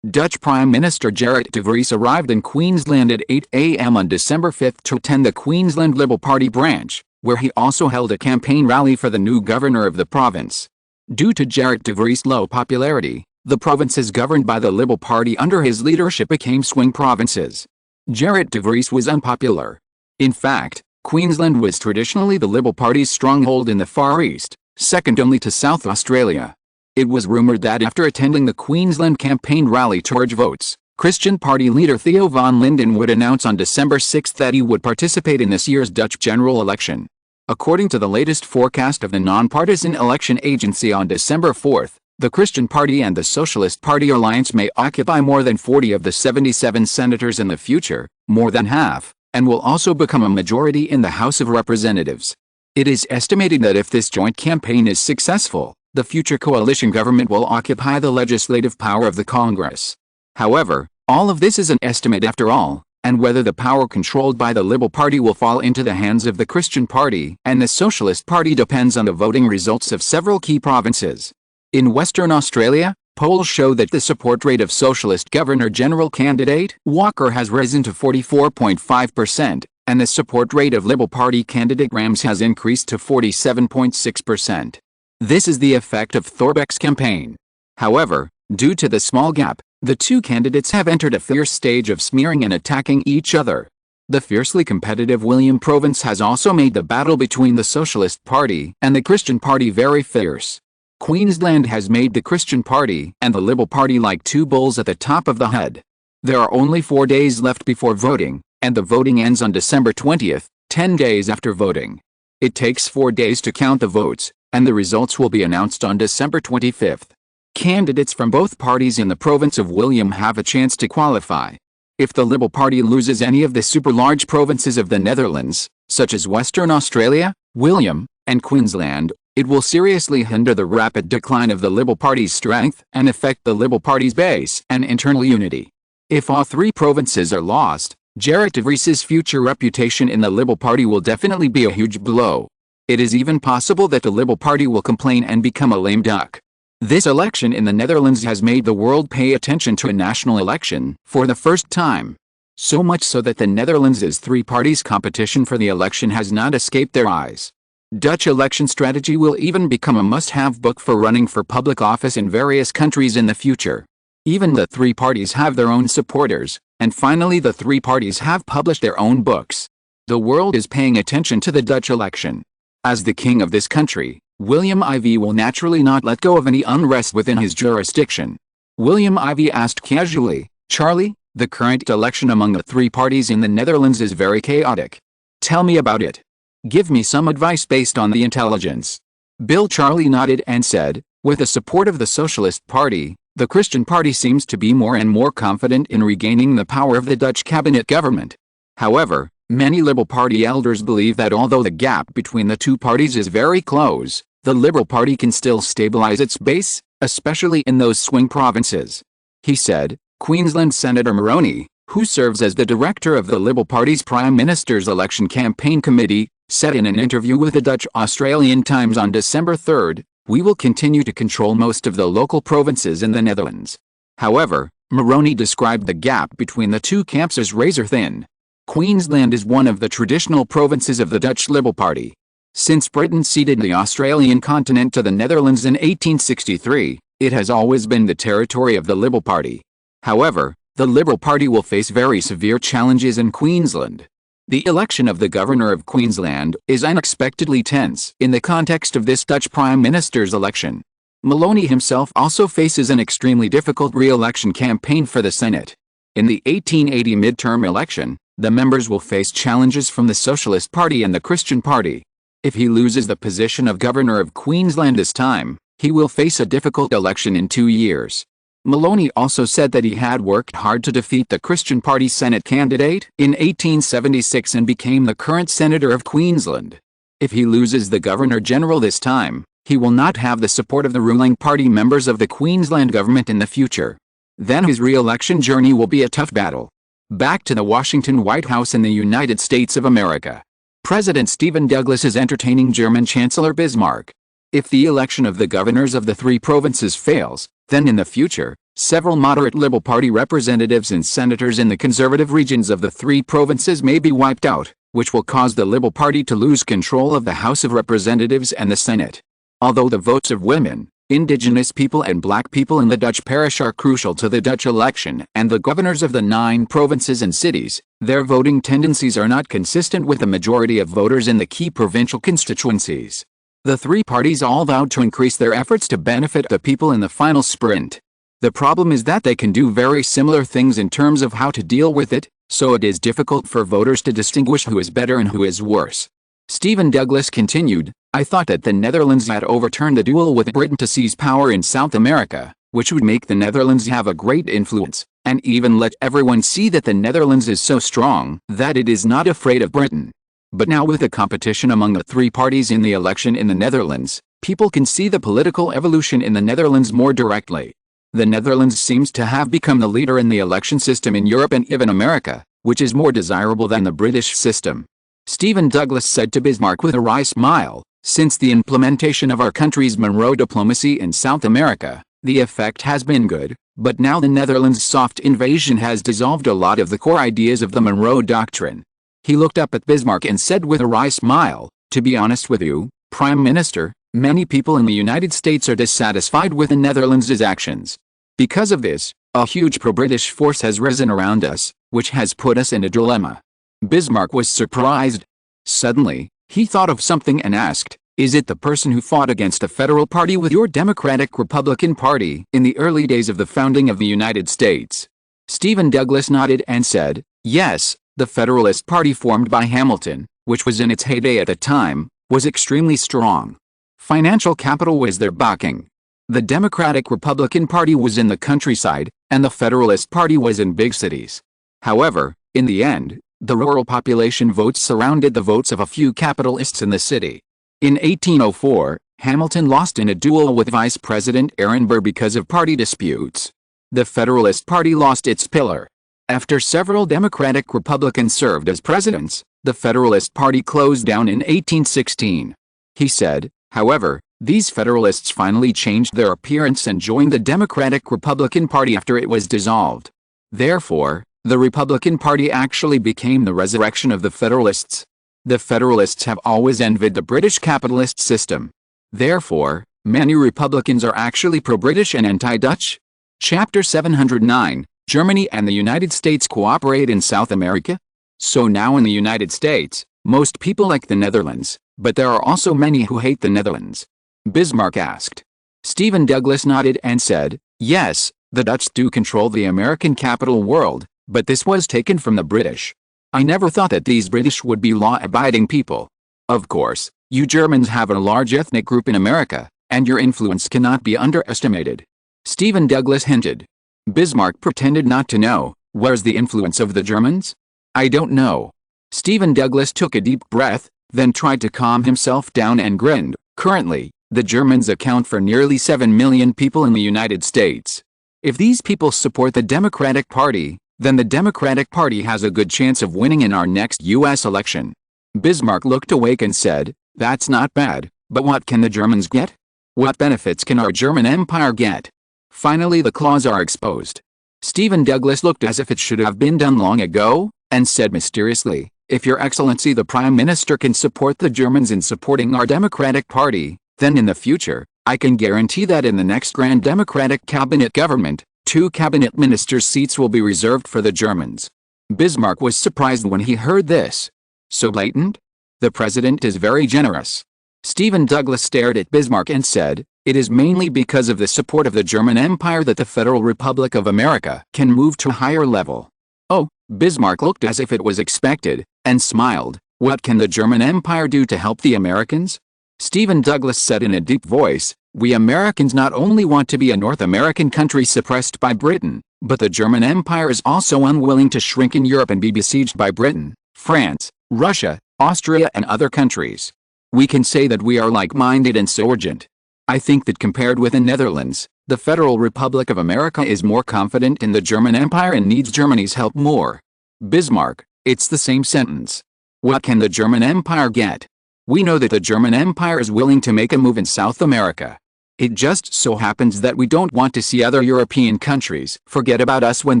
Dutch Prime Minister Gerrit de Vries arrived in Queensland at 8 a.m. on December 5 to attend the Queensland Liberal Party branch, where he also held a campaign rally for the new governor of the province. Due to Gerrit de Vries' low popularity, the provinces governed by the Liberal Party under his leadership became swing provinces. Gerrit de Vries was unpopular. In fact, Queensland was traditionally the Liberal Party's stronghold in the Far East, second only to South Australia. It was rumored that after attending the Queensland campaign rally to urge votes, Christian Party leader Theo van Linden would announce on December 6 that he would participate in this year's Dutch general election. According to the latest forecast of the nonpartisan election agency on December 4, the Christian Party and the Socialist Party alliance may occupy more than 40 of the 77 senators in the future, more than half, and will also become a majority in the House of Representatives. It is estimated that if this joint campaign is successful, the future coalition government will occupy the legislative power of the Congress. However, all of this is an estimate after all, and whether the power controlled by the Liberal Party will fall into the hands of the Christian Party and the Socialist Party depends on the voting results of several key provinces. In Western Australia, polls show that the support rate of Socialist Governor-General candidate Walker has risen to 44.5%, and the support rate of Liberal Party candidate Grams has increased to 47.6%. This is the effect of Thorbecke's campaign. However, due to the small gap, the two candidates have entered a fierce stage of smearing and attacking each other. The fiercely competitive William province has also made the battle between the Socialist Party and the Christian Party very fierce. Queensland has made the Christian Party and the Liberal Party like two bulls at the top of the head. There are only 4 days left before voting, and the voting ends on December 20th, 10 days after voting. It takes 4 days to count the votes, and the results will be announced on December 25th. Candidates from both parties in the province of William have a chance to qualify. If the Liberal Party loses any of the super-large provinces of the Netherlands, such as Western Australia, William, and Queensland, It will seriously hinder the rapid decline of the Liberal Party's strength and affect the Liberal Party's base and internal unity. If all three provinces are lost, Gerrit de Vries's future reputation in the Liberal Party will definitely be a huge blow. It is even possible that the Liberal Party will complain and become a lame duck. This election in the Netherlands has made the world pay attention to a national election for the first time. So much so that the Netherlands' three parties competition for the election has not escaped their eyes. Dutch election strategy will even become a must-have book for running for public office in various countries in the future. Even the three parties have their own supporters, and finally the three parties have published their own books. The world is paying attention to the Dutch election. As the king of this country, William IV will naturally not let go of any unrest within his jurisdiction. William IV asked casually, "Charlie, the current election among the three parties in the Netherlands is very chaotic. Tell me about it. Give me some advice based on the intelligence." Bill Charlie nodded and said, "With the support of the Socialist Party, the Christian Party seems to be more and more confident in regaining the power of the Dutch cabinet government. However, many Liberal Party elders believe that although the gap between the two parties is very close, the Liberal Party can still stabilize its base, especially in those swing provinces." He said. Queensland Senator Moroni, who serves as the director of the Liberal Party's Prime Minister's Election Campaign Committee, said in an interview with the Dutch Australian Times on December 3, "We will continue to control most of the local provinces in the Netherlands." However, Moroni described the gap between the two camps as razor-thin. Queensland is one of the traditional provinces of the Dutch Liberal Party. Since Britain ceded the Australian continent to the Netherlands in 1863, it has always been the territory of the Liberal Party. However, the Liberal Party will face very severe challenges in Queensland. The election of the Governor of Queensland is unexpectedly tense in the context of this Dutch Prime Minister's election. Maloney himself also faces an extremely difficult re-election campaign for the Senate. In the 1880 midterm election, the members will face challenges from the Socialist Party and the Christian Party. If he loses the position of Governor of Queensland this time, he will face a difficult election in 2 years. Maloney also said that he had worked hard to defeat the Christian Party Senate candidate in 1876 and became the current Senator of Queensland. If he loses the Governor-General this time, he will not have the support of the ruling party members of the Queensland government in the future. Then his re-election journey will be a tough battle. Back to the Washington White House in the United States of America. President Stephen Douglas is entertaining German Chancellor Bismarck. If the election of the governors of the three provinces fails, then in the future, several moderate Liberal Party representatives and senators in the conservative regions of the three provinces may be wiped out, which will cause the Liberal Party to lose control of the House of Representatives and the Senate. Although the votes of women, indigenous people and black people in the Dutch parish are crucial to the Dutch election and the governors of the 9 provinces and cities, their voting tendencies are not consistent with the majority of voters in the key provincial constituencies. The three parties all vowed to increase their efforts to benefit the people in the final sprint. The problem is that they can do very similar things in terms of how to deal with it, so it is difficult for voters to distinguish who is better and who is worse. Stephen Douglas continued, "I thought that the Netherlands had overturned the duel with Britain to seize power in South America, which would make the Netherlands have a great influence, and even let everyone see that the Netherlands is so strong that it is not afraid of Britain. But now with the competition among the three parties in the election in the Netherlands, people can see the political evolution in the Netherlands more directly. The Netherlands seems to have become the leader in the election system in Europe and even America, which is more desirable than the British system." Stephen Douglas said to Bismarck with a wry smile, "Since the implementation of our country's Monroe diplomacy in South America, the effect has been good, but now the Netherlands' soft invasion has dissolved a lot of the core ideas of the Monroe Doctrine." He looked up at Bismarck and said with a wry smile, "To be honest with you, Prime Minister, many people in the United States are dissatisfied with the Netherlands' actions. Because of this, a huge pro-British force has risen around us, which has put us in a dilemma." Bismarck was surprised. Suddenly, he thought of something and asked, "Is it the person who fought against the Federal Party with your Democratic Republican Party in the early days of the founding of the United States?" Stephen Douglas nodded and said, "Yes, the Federalist Party formed by Hamilton, which was in its heyday at the time, was extremely strong. Financial capital was their backing. The Democratic Republican Party was in the countryside, and the Federalist Party was in big cities. However, in the end, the rural population votes surrounded the votes of a few capitalists in the city. In 1804, Hamilton lost in a duel with Vice President Aaron Burr because of party disputes. The Federalist Party lost its pillar. After several Democratic Republicans served as presidents, the Federalist Party closed down in 1816. He said, however, these Federalists finally changed their appearance and joined the Democratic Republican Party after it was dissolved. Therefore, the Republican Party actually became the resurrection of the Federalists. The Federalists have always envied the British capitalist system. Therefore, many Republicans are actually pro-British and anti-Dutch. Chapter 709, Germany and the United States cooperate in South America? So now in the United States, most people like the Netherlands, but there are also many who hate the Netherlands. Bismarck asked. Stephen Douglas nodded and said, yes, the Dutch do control the American capital world, but this was taken from the British. I never thought that these British would be law-abiding people. Of course, you Germans have a large ethnic group in America, and your influence cannot be underestimated. Stephen Douglas hinted. Bismarck pretended not to know. Where's the influence of the Germans? I don't know. Stephen Douglas took a deep breath, then tried to calm himself down and grinned. Currently, the Germans account for nearly 7 million people in the United States. If these people support the Democratic Party, then the Democratic Party has a good chance of winning in our next U.S. election. Bismarck looked awake and said, that's not bad, but what can the Germans get? What benefits can our German Empire get? Finally the claws are exposed. Stephen Douglas looked as if it should have been done long ago, and said mysteriously, if Your Excellency the Prime Minister can support the Germans in supporting our Democratic Party, then in the future, I can guarantee that in the next Grand Democratic Cabinet government, 2 cabinet ministers' seats will be reserved for the Germans. Bismarck was surprised when he heard this. So blatant? The president is very generous. Stephen Douglas stared at Bismarck and said, it is mainly because of the support of the German Empire that the Federal Republic of America can move to a higher level. Oh, Bismarck looked as if it was expected, and smiled. What can the German Empire do to help the Americans? Stephen Douglas said in a deep voice, we Americans not only want to be a North American country suppressed by Britain, but the German Empire is also unwilling to shrink in Europe and be besieged by Britain, France, Russia, Austria and other countries. We can say that we are like-minded and so urgent. I think that compared with the Netherlands, the Federal Republic of America is more confident in the German Empire and needs Germany's help more. Bismarck, it's the same sentence. What can the German Empire get? We know that the German Empire is willing to make a move in South America. It just so happens that we don't want to see other European countries forget about us when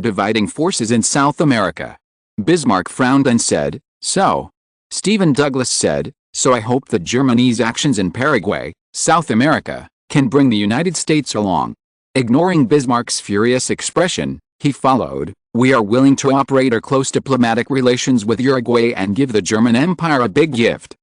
dividing forces in South America. Bismarck frowned and said, so? Stephen Douglas said, so I hope that Germany's actions in Paraguay, South America, can bring the United States along. Ignoring Bismarck's furious expression, he followed, we are willing to operate our close diplomatic relations with Uruguay and give the German Empire a big gift.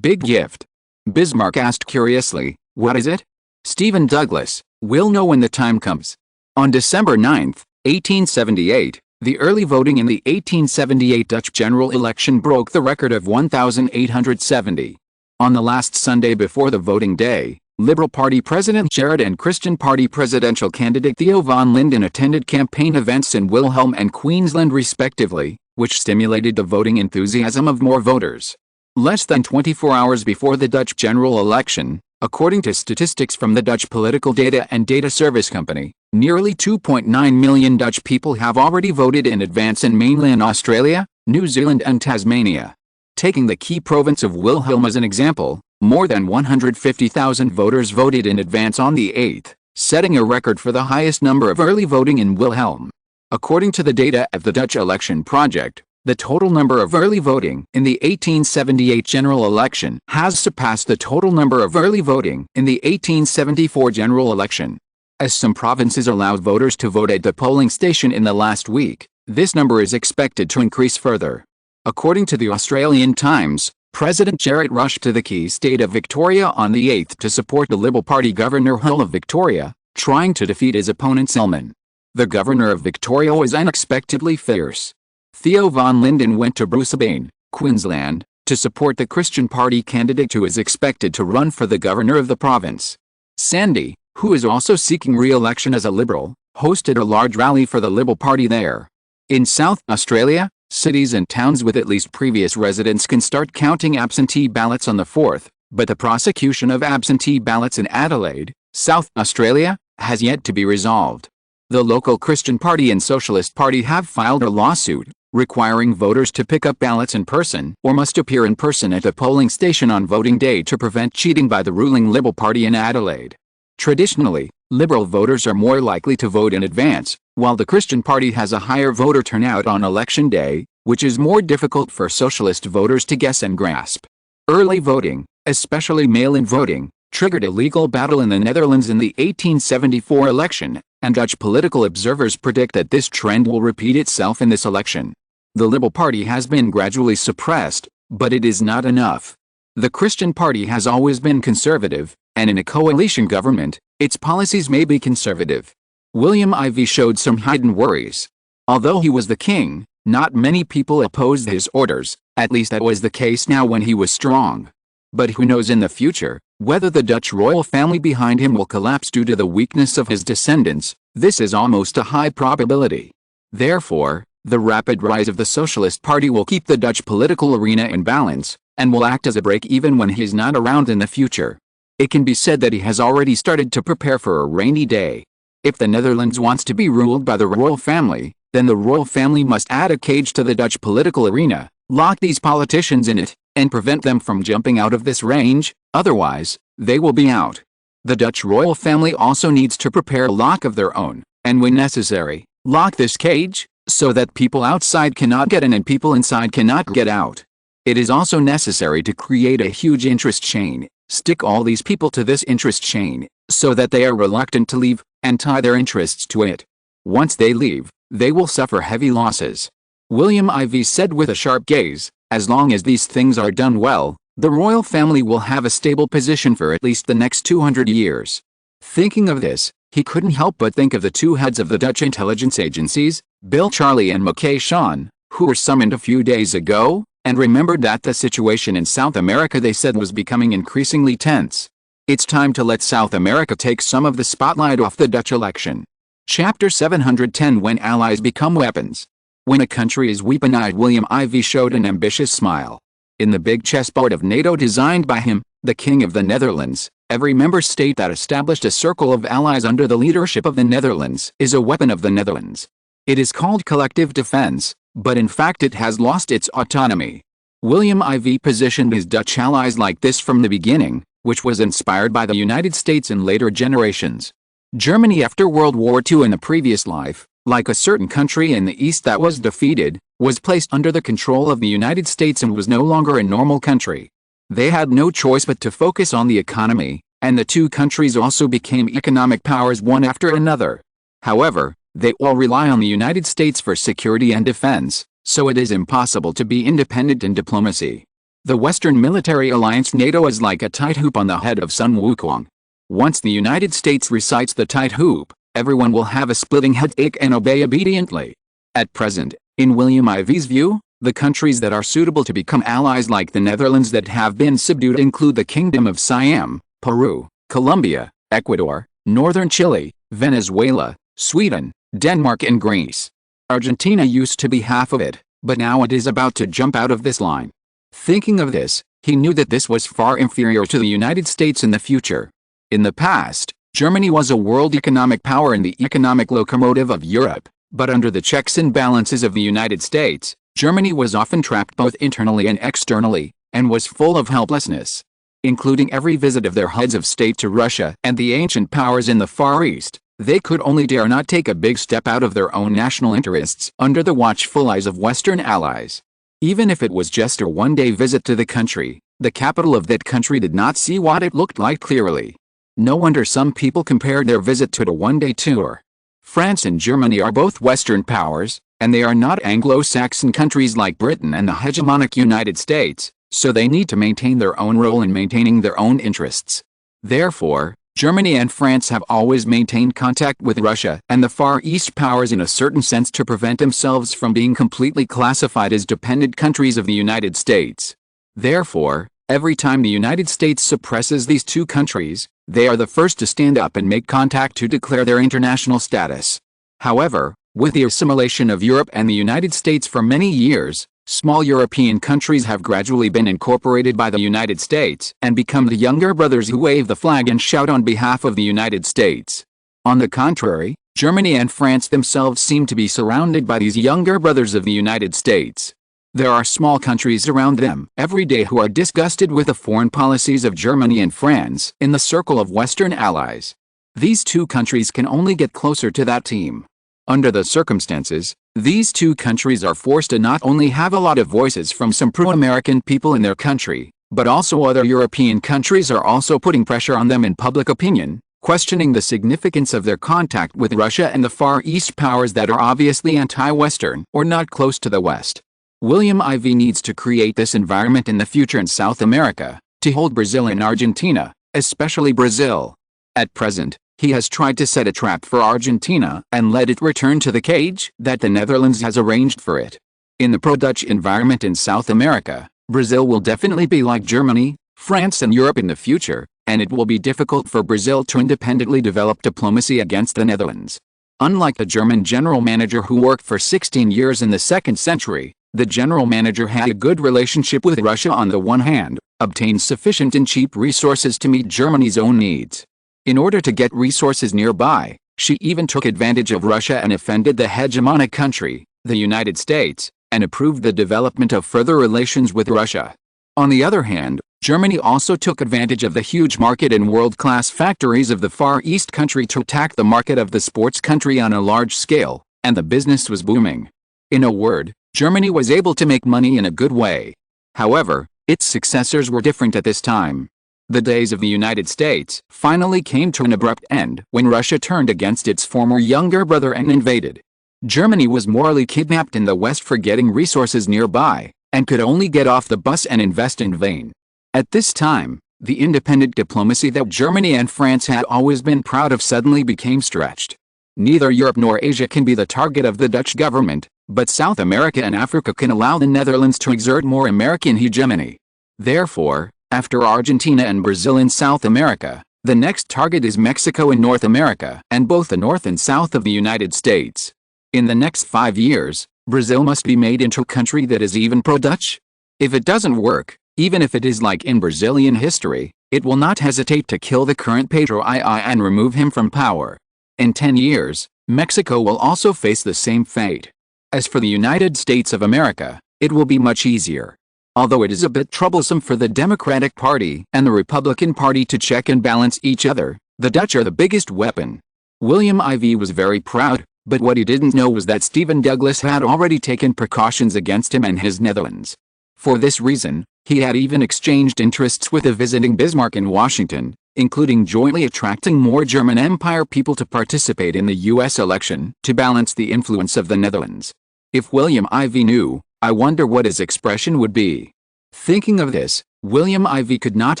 Big gift? Bismarck asked curiously, what is it? Stephen Douglas, we'll know when the time comes. On December 9, 1878, the early voting in the 1878 Dutch general election broke the record of 1,870. On the last Sunday before the voting day, Liberal Party President Gerrit and Christian Party presidential candidate Theo van Linden attended campaign events in Wilhelm and Queensland respectively, which stimulated the voting enthusiasm of more voters. Less than 24 hours before the Dutch general election, according to statistics from the Dutch Political Data and Data Service Company, nearly 2.9 million Dutch people have already voted in advance in mainland Australia, New Zealand and Tasmania. Taking the key province of Wilhelm as an example, more than 150,000 voters voted in advance on the 8th, setting a record for the highest number of early voting in Wilhelm. According to the data of the Dutch Election Project, the total number of early voting in the 1878 general election has surpassed the total number of early voting in the 1874 general election. As some provinces allowed voters to vote at the polling station in the last week, this number is expected to increase further. According to the Australian Times, President Gerrit rushed to the key state of Victoria on the 8th to support the Liberal Party Governor Hull of Victoria, trying to defeat his opponent Selman. The Governor of Victoria was unexpectedly fierce. Theo van Linden went to Brisbane, Queensland, to support the Christian Party candidate who is expected to run for the governor of the province. Sandy, who is also seeking re-election as a Liberal, hosted a large rally for the Liberal Party there. In South Australia, cities and towns with at least previous residents can start counting absentee ballots on the 4th, But the prosecution of absentee ballots in Adelaide, South Australia, has yet to be resolved. The local Christian Party and Socialist Party have filed a lawsuit, requiring voters to pick up ballots in person or must appear in person at the polling station on voting day to prevent cheating by the ruling Liberal Party in Adelaide. Traditionally, Liberal voters are more likely to vote in advance, while the Christian Party has a higher voter turnout on election day, which is more difficult for Socialist voters to guess and grasp. Early voting, especially mail-in voting, triggered a legal battle in the Netherlands in the 1874 election, and Dutch political observers predict that this trend will repeat itself in this election. The Liberal Party has been gradually suppressed, but it is not enough. The Christian Party has always been conservative, and in a coalition government, its policies may be conservative. William IV showed some hidden worries. Although he was the king, not many people opposed his orders, at least that was the case now when he was strong. But who knows in the future, whether the Dutch royal family behind him will collapse due to the weakness of his descendants. This is almost a high probability. Therefore, the rapid rise of the Socialist Party will keep the Dutch political arena in balance, and will act as a brake even when he's not around in the future. It can be said that he has already started to prepare for a rainy day. If the Netherlands wants to be ruled by the royal family, then the royal family must add a cage to the Dutch political arena, lock these politicians in it, and prevent them from jumping out of this range, otherwise, they will be out. The Dutch royal family also needs to prepare a lock of their own, and when necessary, lock this cage, so that people outside cannot get in and people inside cannot get out. It is also necessary to create a huge interest chain, stick all these people to this interest chain, so that they are reluctant to leave, and tie their interests to it. Once they leave, they will suffer heavy losses. William IV said with a sharp gaze, as long as these things are done well, the royal family will have a stable position for at least the next 200 years. Thinking of this, he couldn't help but think of the two heads of the Dutch intelligence agencies, Bill Charlie and Mackay Sean, who were summoned a few days ago, and remembered that the situation in South America they said was becoming increasingly tense. It's time to let South America take some of the spotlight off the Dutch election. Chapter 710 When Allies Become Weapons. When a country is weaponized, William IV showed an ambitious smile. In the big chessboard of NATO designed by him, the King of the Netherlands, every member state that established a circle of allies under the leadership of the Netherlands is a weapon of the Netherlands. It is called collective defense, but in fact it has lost its autonomy. William IV positioned his Dutch allies like this from the beginning, which was inspired by the United States in later generations. Germany after World War II in the previous life, like a certain country in the East that was defeated, was placed under the control of the United States and was no longer a normal country. They had no choice but to focus on the economy, and the two countries also became economic powers one after another. However, they all rely on the United States for security and defense, so it is impossible to be independent in diplomacy. The Western military alliance NATO is like a tight hoop on the head of Sun Wukong. Once the United States recites the tight hoop, everyone will have a splitting headache and obey obediently. At present, in William IV's view, the countries that are suitable to become allies like the Netherlands that have been subdued include the Kingdom of Siam, Peru, Colombia, Ecuador, Northern Chile, Venezuela, Sweden, Denmark and Greece. Argentina used to be half of it, but now it is about to jump out of this line. Thinking of this, he knew that this was far inferior to the United States in the future. In the past, Germany was a world economic power and the economic locomotive of Europe, but under the checks and balances of the United States, Germany was often trapped both internally and externally, and was full of helplessness. Including every visit of their heads of state to Russia and the ancient powers in the Far East, they could only dare not take a big step out of their own national interests under the watchful eyes of Western allies. Even if it was just a one-day visit to the country, the capital of that country did not see what it looked like clearly. No wonder some people compared their visit to a one-day tour. France and Germany are both Western powers, and they are not Anglo-Saxon countries like Britain and the hegemonic United States, so they need to maintain their own role in maintaining their own interests. Therefore, Germany and France have always maintained contact with Russia and the Far East powers in a certain sense to prevent themselves from being completely classified as dependent countries of the United States. Therefore, every time the United States suppresses these two countries, they are the first to stand up and make contact to declare their international status. However, with the assimilation of Europe and the United States for many years, Small European countries have gradually been incorporated by the United States and become the younger brothers who wave the flag and shout on behalf of the United States. On the contrary, Germany and France themselves seem to be surrounded by these younger brothers of the United States. There are small countries around them every day who are disgusted with the foreign policies of Germany and France in the circle of Western allies. These two countries can only get closer to that team. Under the circumstances, these two countries are forced to not only have a lot of voices from some pro-American people in their country, but also other European countries are also putting pressure on them in public opinion, questioning the significance of their contact with Russia and the Far East powers that are obviously anti-Western or not close to the West. William IV needs to create this environment in the future in South America, to hold Brazil and Argentina, especially Brazil. At present, he has tried to set a trap for Argentina and let it return to the cage that the Netherlands has arranged for it. In the pro-Dutch environment in South America, Brazil will definitely be like Germany, France and Europe in the future, and it will be difficult for Brazil to independently develop diplomacy against the Netherlands. Unlike the German general manager who worked for 16 years in the 2nd century, the general manager had a good relationship with Russia on the one hand, obtained sufficient and cheap resources to meet Germany's own needs. In order to get resources nearby, she even took advantage of Russia and offended the hegemonic country, the United States, and approved the development of further relations with Russia. On the other hand, Germany also took advantage of the huge market and world-class factories of the Far East country to attack the market of the sports country on a large scale, and the business was booming. In a word, Germany was able to make money in a good way. However, its successors were different at this time. The days of the United States finally came to an abrupt end when Russia turned against its former younger brother and invaded. Germany was morally kidnapped in the West for getting resources nearby, and could only get off the bus and invest in vain. At this time, the independent diplomacy that Germany and France had always been proud of suddenly became stretched. Neither Europe nor Asia can be the target of the Dutch government, but South America and Africa can allow the Netherlands to exert more American hegemony. Therefore, after Argentina and Brazil in South America, the next target is Mexico in North America and both the north and south of the United States. In the next 5 years, Brazil must be made into a country that is even pro-Dutch. If it doesn't work, even if it is like in Brazilian history, it will not hesitate to kill the current Pedro II and remove him from power. In 10 years, Mexico will also face the same fate. As for the United States of America, it will be much easier. Although it is a bit troublesome for the Democratic Party and the Republican Party to check and balance each other, the Dutch are the biggest weapon. William IV was very proud, but what he didn't know was that Stephen Douglas had already taken precautions against him and his Netherlands. For this reason, he had even exchanged interests with a visiting Bismarck in Washington, including jointly attracting more German Empire people to participate in the US election to balance the influence of the Netherlands. If William IV knew, I wonder what his expression would be. Thinking of this, William IV could not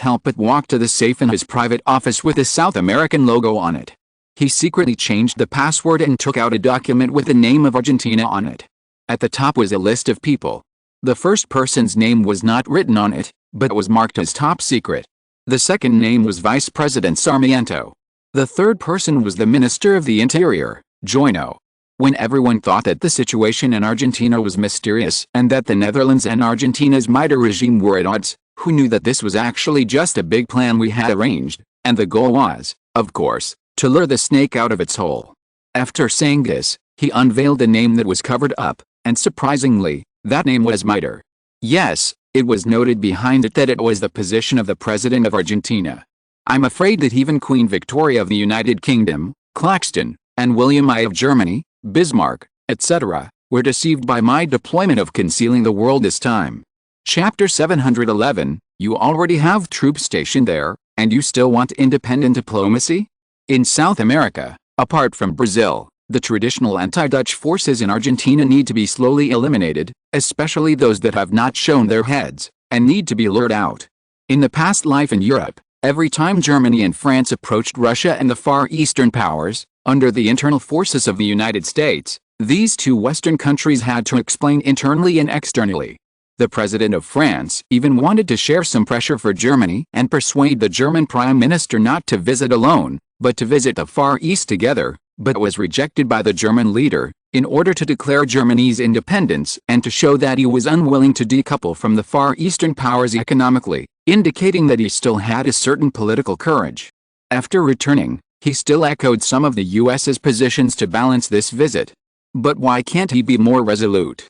help but walk to the safe in his private office with the South American logo on it. He secretly changed the password and took out a document with the name of Argentina on it. At the top was a list of people. The first person's name was not written on it, but was marked as top secret. The second name was Vice President Sarmiento. The third person was the Minister of the Interior, Joino. When everyone thought that the situation in Argentina was mysterious and that the Netherlands and Argentina's Mitre regime were at odds, who knew that this was actually just a big plan we had arranged, and the goal was, of course, to lure the snake out of its hole. After saying this, he unveiled a name that was covered up, and surprisingly, that name was Mitre. Yes, it was noted behind it that it was the position of the President of Argentina. I'm afraid that even Queen Victoria of the United Kingdom, Claxton, and William I of Germany, Bismarck, etc., were deceived by my deployment of concealing the world this time. Chapter 711, you already have troops stationed there, and you still want independent diplomacy? In South America, apart from Brazil, the traditional anti-Dutch forces in Argentina need to be slowly eliminated, especially those that have not shown their heads, and need to be lured out. In the past life in Europe, every time Germany and France approached Russia and the Far Eastern powers, under the internal forces of the United States, these two Western countries had to explain internally and externally. The President of France even wanted to share some pressure for Germany and persuade the German Prime Minister not to visit alone, but to visit the Far East together, but was rejected by the German leader, in order to declare Germany's independence and to show that he was unwilling to decouple from the Far Eastern powers economically, indicating that he still had a certain political courage. After returning, he still echoed some of the US's positions to balance this visit. But why can't he be more resolute?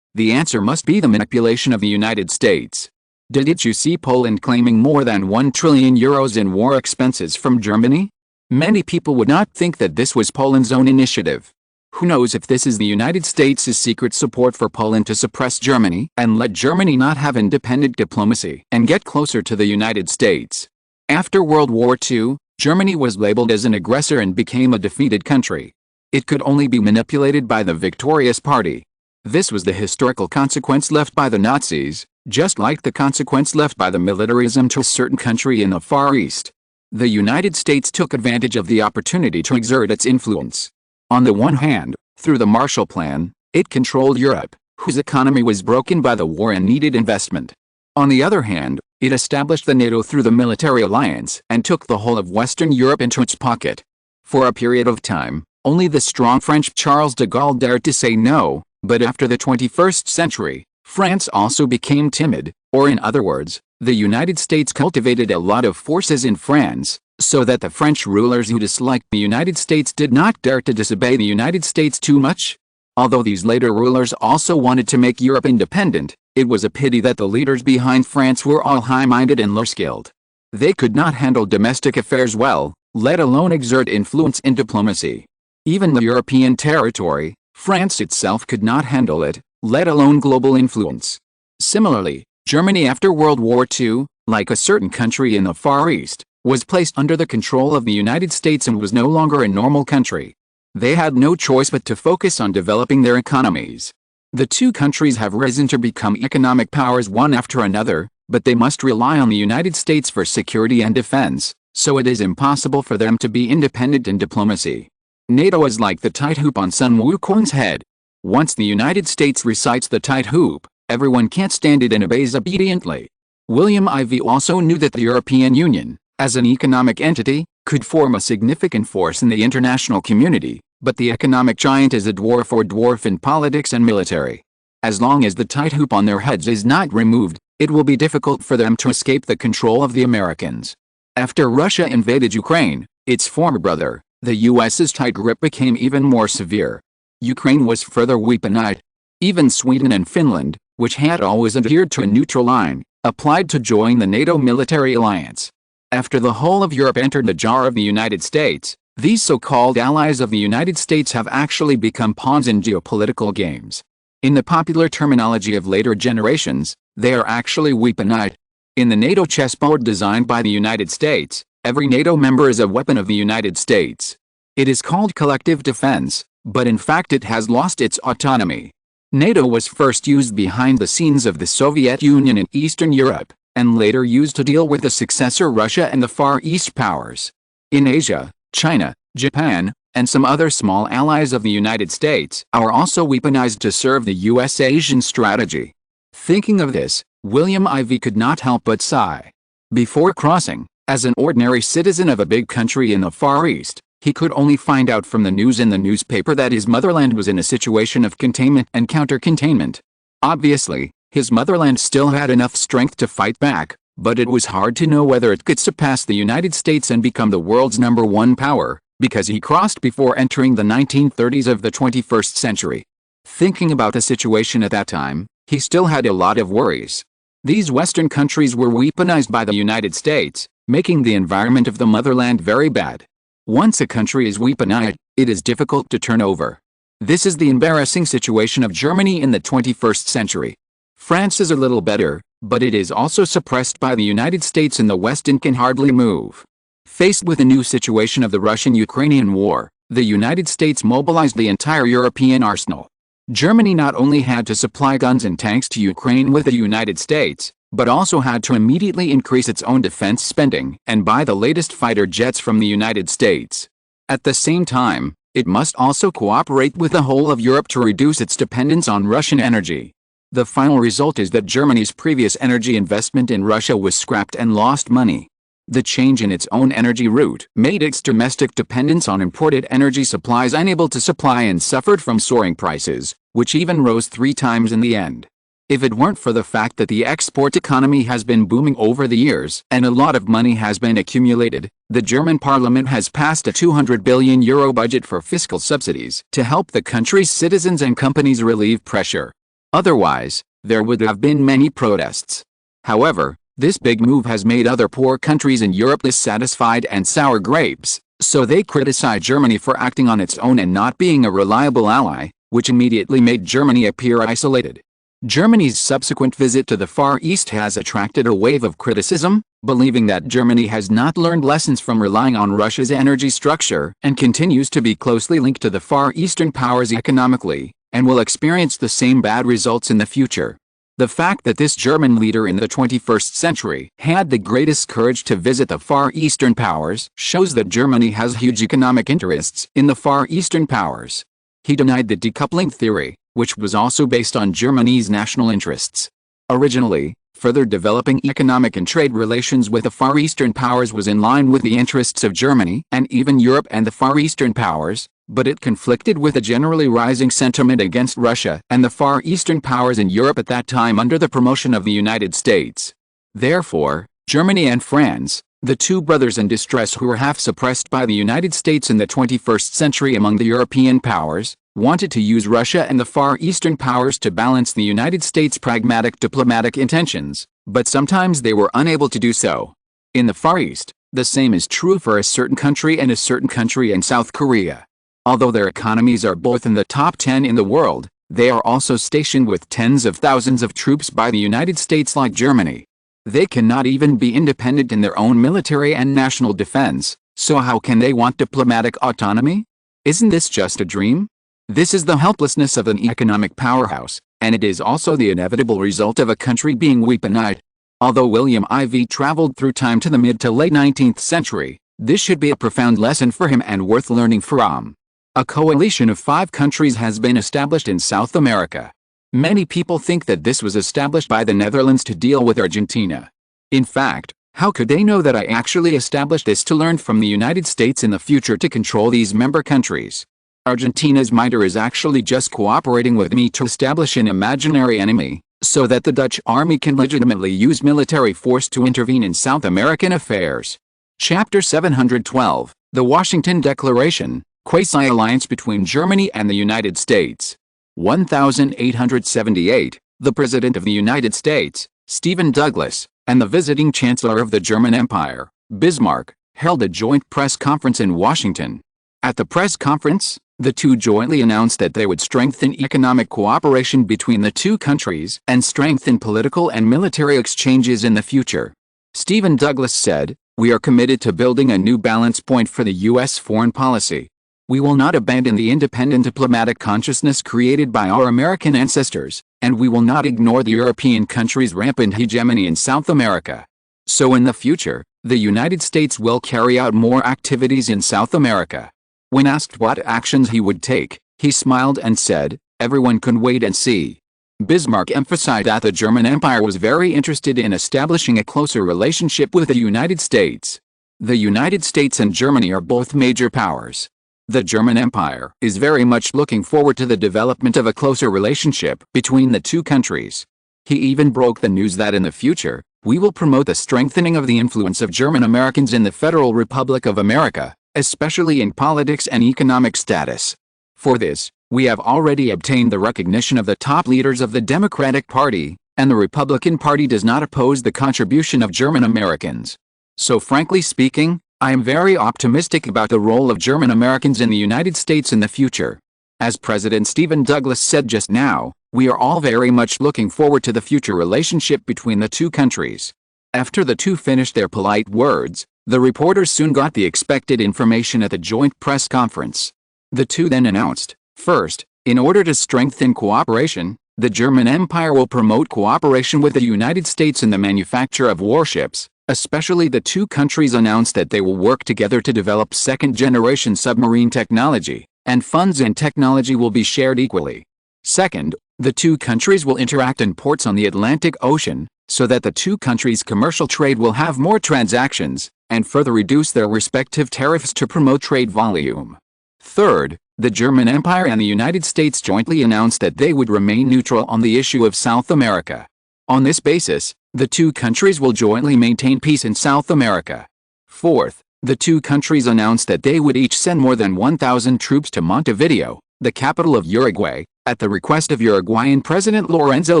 The answer must be the manipulation of the United States. Didn't you see Poland claiming more than 1 trillion euros in war expenses from Germany? Many people would not think that this was Poland's own initiative. Who knows if this is the United States' secret support for Poland to suppress Germany and let Germany not have independent diplomacy and get closer to the United States. After World War II, Germany was labeled as an aggressor and became a defeated country. It could only be manipulated by the victorious party. This was the historical consequence left by the Nazis, just like the consequence left by the militarism to a certain country in the Far East. The United States took advantage of the opportunity to exert its influence. On the one hand, through the Marshall Plan, it controlled Europe, whose economy was broken by the war and needed investment. On the other hand, it established the NATO through the military alliance and took the whole of Western Europe into its pocket. For a period of time, only the strong French Charles de Gaulle dared to say no, but after the 21st century, France also became timid, or in other words, the United States cultivated a lot of forces in France, so that the French rulers who disliked the United States did not dare to disobey the United States too much. Although these later rulers also wanted to make Europe independent, it was a pity that the leaders behind France were all high-minded and low-skilled. They could not handle domestic affairs well, let alone exert influence in diplomacy. Even the European territory, France itself could not handle it, let alone global influence. Similarly, Germany after World War II, like a certain country in the Far East, was placed under the control of the United States and was no longer a normal country. They had no choice but to focus on developing their economies. The two countries have risen to become economic powers one after another, but they must rely on the United States for security and defense, so it is impossible for them to be independent in diplomacy. NATO is like the tight hoop on Sun Wukong's head. Once the United States recites the tight hoop, everyone can't stand it and obeys obediently. William Ivey also knew that the European Union, as an economic entity, could form a significant force in the international community, but the economic giant is a dwarf or dwarf in politics and military. As long as the tight hoop on their heads is not removed, it will be difficult for them to escape the control of the Americans. After Russia invaded Ukraine, its former brother, the US's tight grip became even more severe. Ukraine was further weaponized. Even Sweden and Finland, which had always adhered to a neutral line, applied to join the NATO military alliance. After the whole of Europe entered the jar of the United States, these so-called allies of the United States have actually become pawns in geopolitical games. In the popular terminology of later generations, they are actually weaponized. In the NATO chessboard designed by the United States, every NATO member is a weapon of the United States. It is called collective defense, but in fact it has lost its autonomy. NATO was first used behind the scenes of the Soviet Union in Eastern Europe, and later used to deal with the successor Russia and the Far East powers. In Asia, China, Japan, and some other small allies of the United States are also weaponized to serve the US Asian strategy. Thinking of this, William Ivey could not help but sigh. Before crossing, as an ordinary citizen of a big country in the Far East, he could only find out from the news in the newspaper that his motherland was in a situation of containment and counter-containment. Obviously, his motherland still had enough strength to fight back, but it was hard to know whether it could surpass the United States and become the world's #1 power, because he crossed before entering the 1930s of the 21st century. Thinking about the situation at that time, he still had a lot of worries. These Western countries were weaponized by the United States, making the environment of the motherland very bad. Once a country is weaponized, it is difficult to turn over. This is the embarrassing situation of Germany in the 21st century. France is a little better, but it is also suppressed by the United States in the West and can hardly move. Faced with the new situation of the Russian-Ukrainian war, the United States mobilized the entire European arsenal. Germany not only had to supply guns and tanks to Ukraine with the United States, but also had to immediately increase its own defense spending and buy the latest fighter jets from the United States. At the same time, it must also cooperate with the whole of Europe to reduce its dependence on Russian energy. The final result is that Germany's previous energy investment in Russia was scrapped and lost money. The change in its own energy route made its domestic dependence on imported energy supplies unable to supply and suffered from soaring prices, which even rose 3 times in the end. If it weren't for the fact that the export economy has been booming over the years and a lot of money has been accumulated, the German parliament has passed a €200 billion budget for fiscal subsidies to help the country's citizens and companies relieve pressure. Otherwise, there would have been many protests. However, this big move has made other poor countries in Europe dissatisfied and sour grapes, so they criticize Germany for acting on its own and not being a reliable ally, which immediately made Germany appear isolated. Germany's subsequent visit to the Far East has attracted a wave of criticism, believing that Germany has not learned lessons from relying on Russia's energy structure and continues to be closely linked to the Far Eastern powers economically, and will experience the same bad results in the future. The fact that this German leader in the 21st century had the greatest courage to visit the Far Eastern powers shows that Germany has huge economic interests in the Far Eastern powers. He denied the decoupling theory, which was also based on Germany's national interests. Originally, further developing economic and trade relations with the Far Eastern powers was in line with the interests of Germany and even Europe and the Far Eastern powers, but it conflicted with a generally rising sentiment against Russia and the Far Eastern powers in Europe at that time under the promotion of the United States. Therefore, Germany and France, the two brothers in distress who were half suppressed by the United States in the 21st century among the European powers, wanted to use Russia and the Far Eastern powers to balance the United States' pragmatic diplomatic intentions, but sometimes they were unable to do so. In the Far East, the same is true for a certain country and a certain country in South Korea. Although their economies are both in the top 10 in the world, they are also stationed with tens of thousands of troops by the United States like Germany. They cannot even be independent in their own military and national defense, so how can they want diplomatic autonomy? Isn't this just a dream? This is the helplessness of an economic powerhouse, and it is also the inevitable result of a country being weaponized. Although William IV traveled through time to the mid to late 19th century, this should be a profound lesson for him and worth learning from. A coalition of 5 countries has been established in South America. Many people think that this was established by the Netherlands to deal with Argentina. In fact, how could they know that I actually established this to learn from the United States in the future to control these member countries? Argentina's mitre is actually just cooperating with me to establish an imaginary enemy, so that the Dutch army can legitimately use military force to intervene in South American affairs. Chapter 712, The Washington Declaration, Quasi-Alliance between Germany and the United States. 1878, the President of the United States, Stephen Douglas, and the visiting Chancellor of the German Empire, Bismarck, held a joint press conference in Washington. At the press conference, the two jointly announced that they would strengthen economic cooperation between the two countries and strengthen political and military exchanges in the future. Stephen Douglas said, "We are committed to building a new balance point for the U.S. foreign policy. We will not abandon the independent diplomatic consciousness created by our American ancestors, and we will not ignore the European countries' rampant hegemony in South America. So in the future, the United States will carry out more activities in South America." When asked what actions he would take, he smiled and said, "Everyone can wait and see." Bismarck emphasized that the German Empire was very interested in establishing a closer relationship with the United States. The United States and Germany are both major powers. The German Empire is very much looking forward to the development of a closer relationship between the two countries. He even broke the news that in the future, we will promote the strengthening of the influence of German Americans in the Federal Republic of America, especially in politics and economic status. For this, we have already obtained the recognition of the top leaders of the Democratic Party, and the Republican Party does not oppose the contribution of German Americans. So frankly speaking, I am very optimistic about the role of German Americans in the United States in the future. As President Stephen Douglas said just now, we are all very much looking forward to the future relationship between the two countries. After the two finished their polite words, the reporters soon got the expected information at the joint press conference. The two then announced, first, in order to strengthen cooperation, the German Empire will promote cooperation with the United States in the manufacture of warships. Especially the two countries announced that they will work together to develop second-generation submarine technology, and funds and technology will be shared equally. Second, the two countries will interact in ports on the Atlantic Ocean, so that the two countries' commercial trade will have more transactions, and further reduce their respective tariffs to promote trade volume. Third, the German Empire and the United States jointly announced that they would remain neutral on the issue of South America. On this basis, the two countries will jointly maintain peace in South America. Fourth, the two countries announced that they would each send more than 1,000 troops to Montevideo, the capital of Uruguay, at the request of Uruguayan President Lorenzo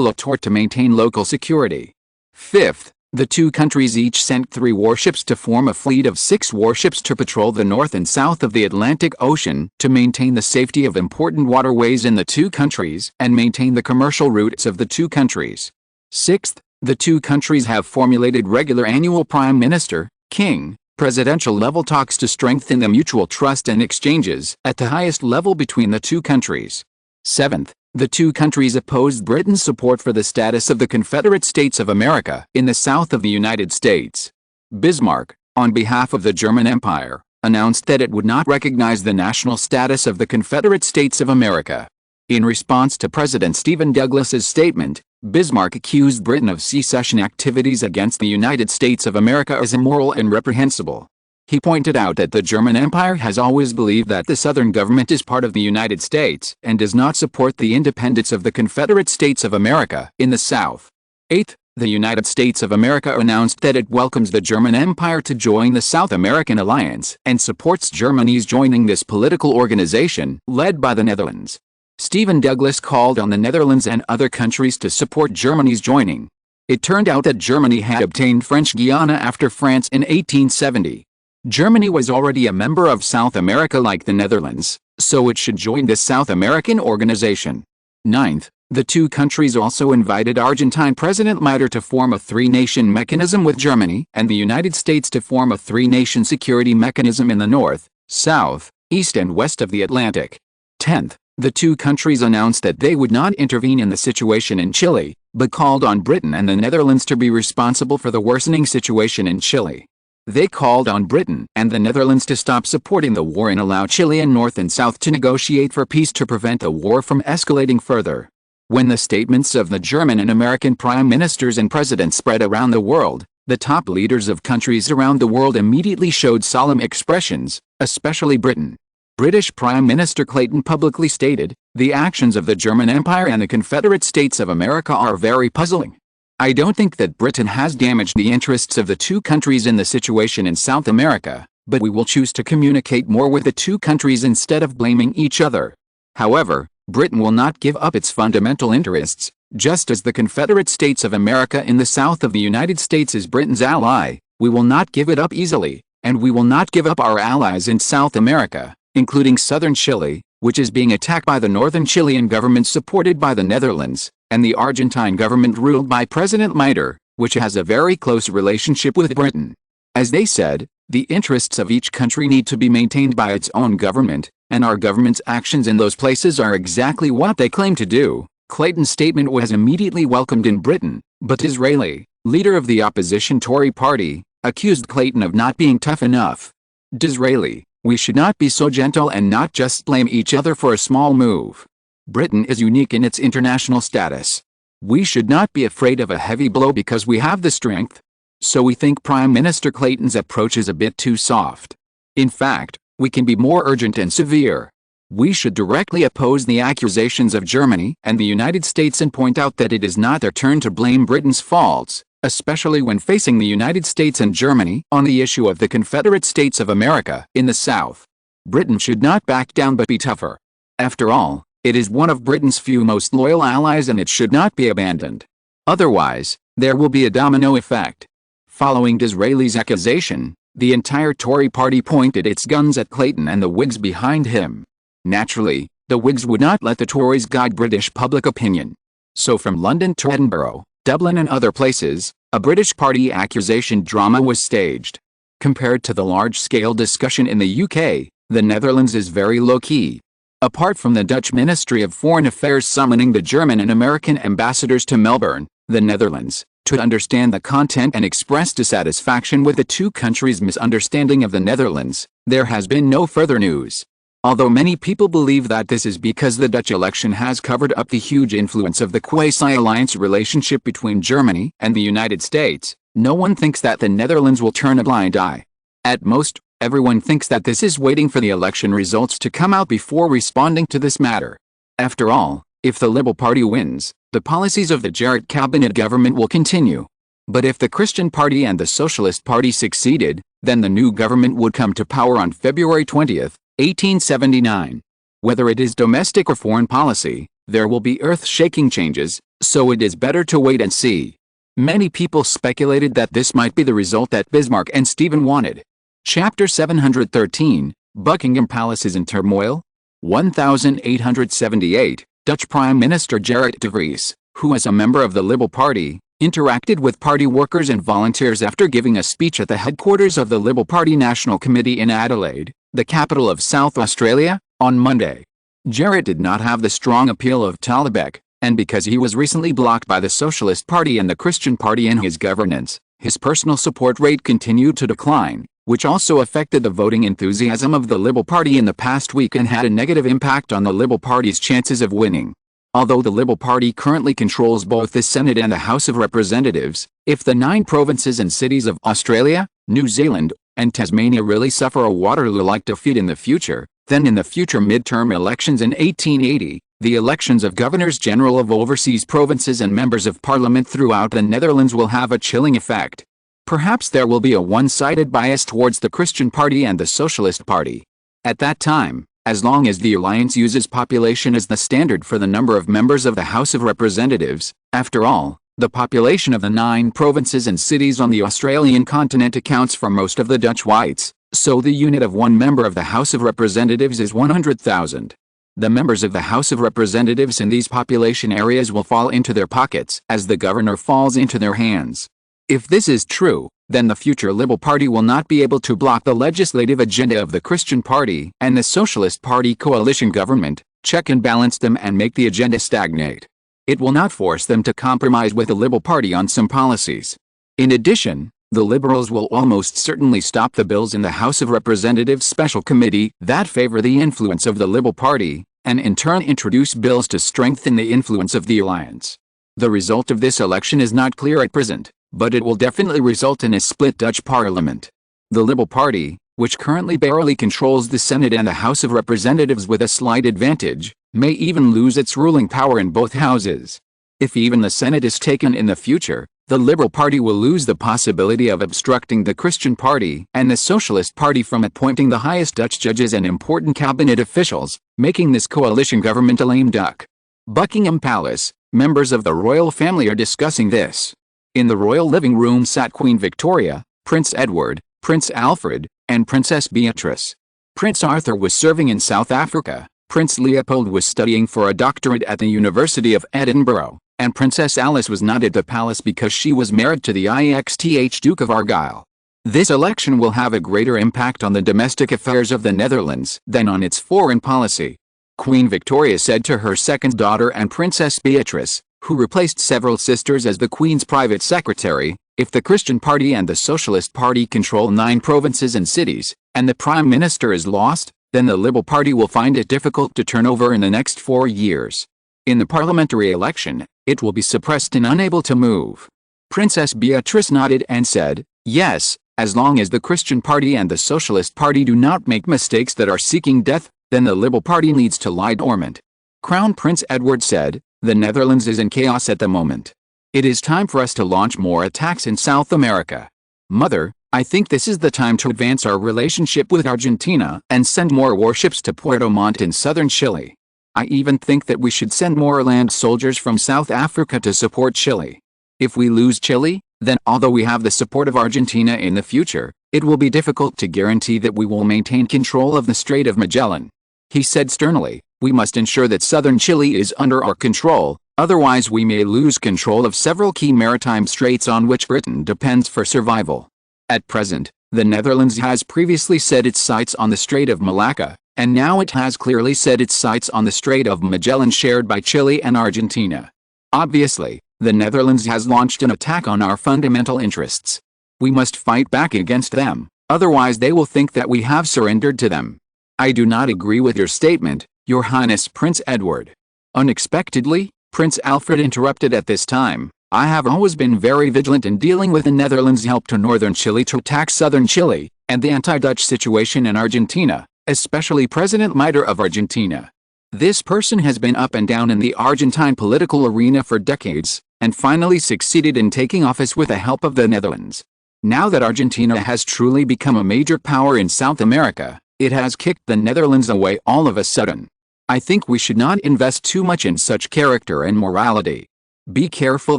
Latorre to maintain local security. Fifth, the two countries each sent 3 warships to form a fleet of 6 warships to patrol the north and south of the Atlantic Ocean to maintain the safety of important waterways in the two countries and maintain the commercial routes of the two countries. Sixth, the two countries have formulated regular annual Prime Minister, King, presidential-level talks to strengthen the mutual trust and exchanges at the highest level between the two countries. Seventh, the two countries opposed Britain's support for the status of the Confederate States of America in the south of the United States. Bismarck, on behalf of the German Empire, announced that it would not recognize the national status of the Confederate States of America. In response to President Stephen Douglas's statement, Bismarck accused Britain of secession activities against the United States of America as immoral and reprehensible. He pointed out that the German Empire has always believed that the Southern government is part of the United States and does not support the independence of the Confederate States of America in the South. Eighth, the United States of America announced that it welcomes the German Empire to join the South American Alliance and supports Germany's joining this political organization led by the Netherlands. Stephen Douglas called on the Netherlands and other countries to support Germany's joining. It turned out that Germany had obtained French Guiana after France in 1870. Germany was already a member of South America like the Netherlands, so it should join this South American organization. Ninth, the two countries also invited Argentine President Mitre to form a three-nation mechanism with Germany and the United States to form a three-nation security mechanism in the north, south, east and west of the Atlantic. 10th, the two countries announced that they would not intervene in the situation in Chile, but called on Britain and the Netherlands to be responsible for the worsening situation in Chile. They called on Britain and the Netherlands to stop supporting the war and allow Chilean North and South to negotiate for peace to prevent the war from escalating further. When the statements of the German and American prime ministers and presidents spread around the world, the top leaders of countries around the world immediately showed solemn expressions, especially Britain. British Prime Minister Clayton publicly stated, "The actions of the German Empire and the Confederate States of America are very puzzling. I don't think that Britain has damaged the interests of the two countries in the situation in South America, but we will choose to communicate more with the two countries instead of blaming each other. However, Britain will not give up its fundamental interests, just as the Confederate States of America in the south of the United States is Britain's ally. We will not give it up easily, and we will not give up our allies in South America, including southern Chile, which is being attacked by the northern Chilean government supported by the Netherlands, and the Argentine government ruled by President Mitre, which has a very close relationship with Britain." As they said, the interests of each country need to be maintained by its own government, and our government's actions in those places are exactly what they claim to do. Clayton's statement was immediately welcomed in Britain, but Disraeli, leader of the opposition Tory party, accused Clayton of not being tough enough. Disraeli, "We should not be so gentle and not just blame each other for a small move. Britain is unique in its international status. We should not be afraid of a heavy blow because we have the strength." So we think Prime Minister Clayton's approach is a bit too soft. In fact, we can be more urgent and severe. We should directly oppose the accusations of Germany and the United States and point out that it is not their turn to blame Britain's faults, especially when facing the United States and Germany on the issue of the Confederate States of America in the South. Britain should not back down but be tougher. After all, it is one of Britain's few most loyal allies and it should not be abandoned. Otherwise, there will be a domino effect. Following Disraeli's accusation, the entire Tory party pointed its guns at Clayton and the Whigs behind him. Naturally, the Whigs would not let the Tories guide British public opinion. So from London to Edinburgh, Dublin and other places, a British party accusation drama was staged. Compared to the large-scale discussion in the UK, the Netherlands is very low-key. Apart from the Dutch Ministry of Foreign Affairs summoning the German and American ambassadors to Melbourne, the Netherlands, to understand the content and express dissatisfaction with the two countries' misunderstanding of the Netherlands, there has been no further news. Although many people believe that this is because the Dutch election has covered up the huge influence of the quasi-alliance relationship between Germany and the United States, no one thinks that the Netherlands will turn a blind eye. At most, everyone thinks that this is waiting for the election results to come out before responding to this matter. After all, if the Liberal Party wins, the policies of the Gerrit cabinet government will continue. But if the Christian Party and the Socialist Party succeeded, then the new government would come to power on February 20, 1879. Whether it is domestic or foreign policy, there will be earth-shaking changes, so it is better to wait and see. Many people speculated that this might be the result that Bismarck and Stephen wanted. Chapter 713, Buckingham Palace is in turmoil? 1878, Dutch Prime Minister Gerrit de Vries, who is a member of the Liberal Party, interacted with party workers and volunteers after giving a speech at the headquarters of the Liberal Party National Committee in Adelaide, the capital of South Australia, on Monday. Gerrit did not have the strong appeal of Tallebeck, and because he was recently blocked by the Socialist Party and the Christian Party in his governance, his personal support rate continued to decline, which also affected the voting enthusiasm of the Liberal Party in the past week and had a negative impact on the Liberal Party's chances of winning. Although the Liberal Party currently controls both the Senate and the House of Representatives, if the 9 provinces and cities of Australia, New Zealand, and Tasmania really suffer a Waterloo-like defeat in the future, then in the future midterm elections in 1880, the elections of governors-general of overseas provinces and members of parliament throughout the Netherlands will have a chilling effect. Perhaps there will be a one-sided bias towards the Christian Party and the Socialist Party. At that time, as long as the alliance uses population as the standard for the number of members of the House of Representatives, after all, the population of the 9 provinces and cities on the Australian continent accounts for most of the Dutch whites, so the unit of one member of the House of Representatives is 100,000. The members of the House of Representatives in these population areas will fall into their pockets as the governor falls into their hands. If this is true, then the future Liberal Party will not be able to block the legislative agenda of the Christian Party and the Socialist Party coalition government, check and balance them and make the agenda stagnate. It will not force them to compromise with the Liberal Party on some policies. In addition, the Liberals will almost certainly stop the bills in the House of Representatives Special Committee that favor the influence of the Liberal Party, and in turn introduce bills to strengthen the influence of the alliance. The result of this election is not clear at present, but it will definitely result in a split Dutch parliament. The Liberal Party, which currently barely controls the Senate and the House of Representatives with a slight advantage, may even lose its ruling power in both houses. If even the Senate is taken in the future, the Liberal Party will lose the possibility of obstructing the Christian Party and the Socialist Party from appointing the highest Dutch judges and important cabinet officials, making this coalition government a lame duck. Buckingham Palace, members of the royal family are discussing this. In the royal living room sat Queen Victoria, Prince Edward, Prince Alfred, and Princess Beatrice. Prince Arthur was serving in South Africa, Prince Leopold was studying for a doctorate at the University of Edinburgh, and Princess Alice was not at the palace because she was married to the IXTH Duke of Argyll. This election will have a greater impact on the domestic affairs of the Netherlands than on its foreign policy. Queen Victoria said to her second daughter and Princess Beatrice, who replaced several sisters as the Queen's private secretary, if the Christian Party and the Socialist Party control 9 provinces and cities, and the Prime Minister is lost, then the Liberal Party will find it difficult to turn over in the next 4 years. In the parliamentary election, it will be suppressed and unable to move. Princess Beatrice nodded and said, yes, as long as the Christian Party and the Socialist Party do not make mistakes that are seeking death, then the Liberal Party needs to lie dormant. Crown Prince Edward said, the Netherlands is in chaos at the moment. It is time for us to launch more attacks in South America. Mother, I think this is the time to advance our relationship with Argentina and send more warships to Puerto Montt in southern Chile. I even think that we should send more land soldiers from South Africa to support Chile. If we lose Chile, then although we have the support of Argentina in the future, it will be difficult to guarantee that we will maintain control of the Strait of Magellan. He said sternly, we must ensure that southern Chile is under our control, otherwise we may lose control of several key maritime straits on which Britain depends for survival. At present, the Netherlands has previously set its sights on the Strait of Malacca, and now it has clearly set its sights on the Strait of Magellan shared by Chile and Argentina. Obviously, the Netherlands has launched an attack on our fundamental interests. We must fight back against them, otherwise they will think that we have surrendered to them. I do not agree with your statement, Your Highness Prince Edward. Unexpectedly, Prince Alfred interrupted at this time. I have always been very vigilant in dealing with the Netherlands' help to northern Chile to attack southern Chile, and the anti-Dutch situation in Argentina, especially President Mitre of Argentina. This person has been up and down in the Argentine political arena for decades, and finally succeeded in taking office with the help of the Netherlands. Now that Argentina has truly become a major power in South America, it has kicked the Netherlands away all of a sudden. I think we should not invest too much in such character and morality. Be careful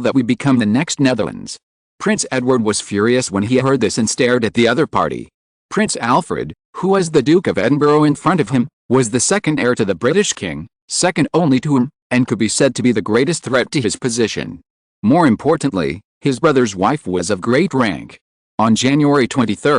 that we become the next Netherlands. Prince Edward was furious when he heard this and stared at the other party. Prince Alfred, who was the Duke of Edinburgh in front of him, was the second heir to the British king, second only to him, and could be said to be the greatest threat to his position. More importantly, his brother's wife was of great rank. On January 23,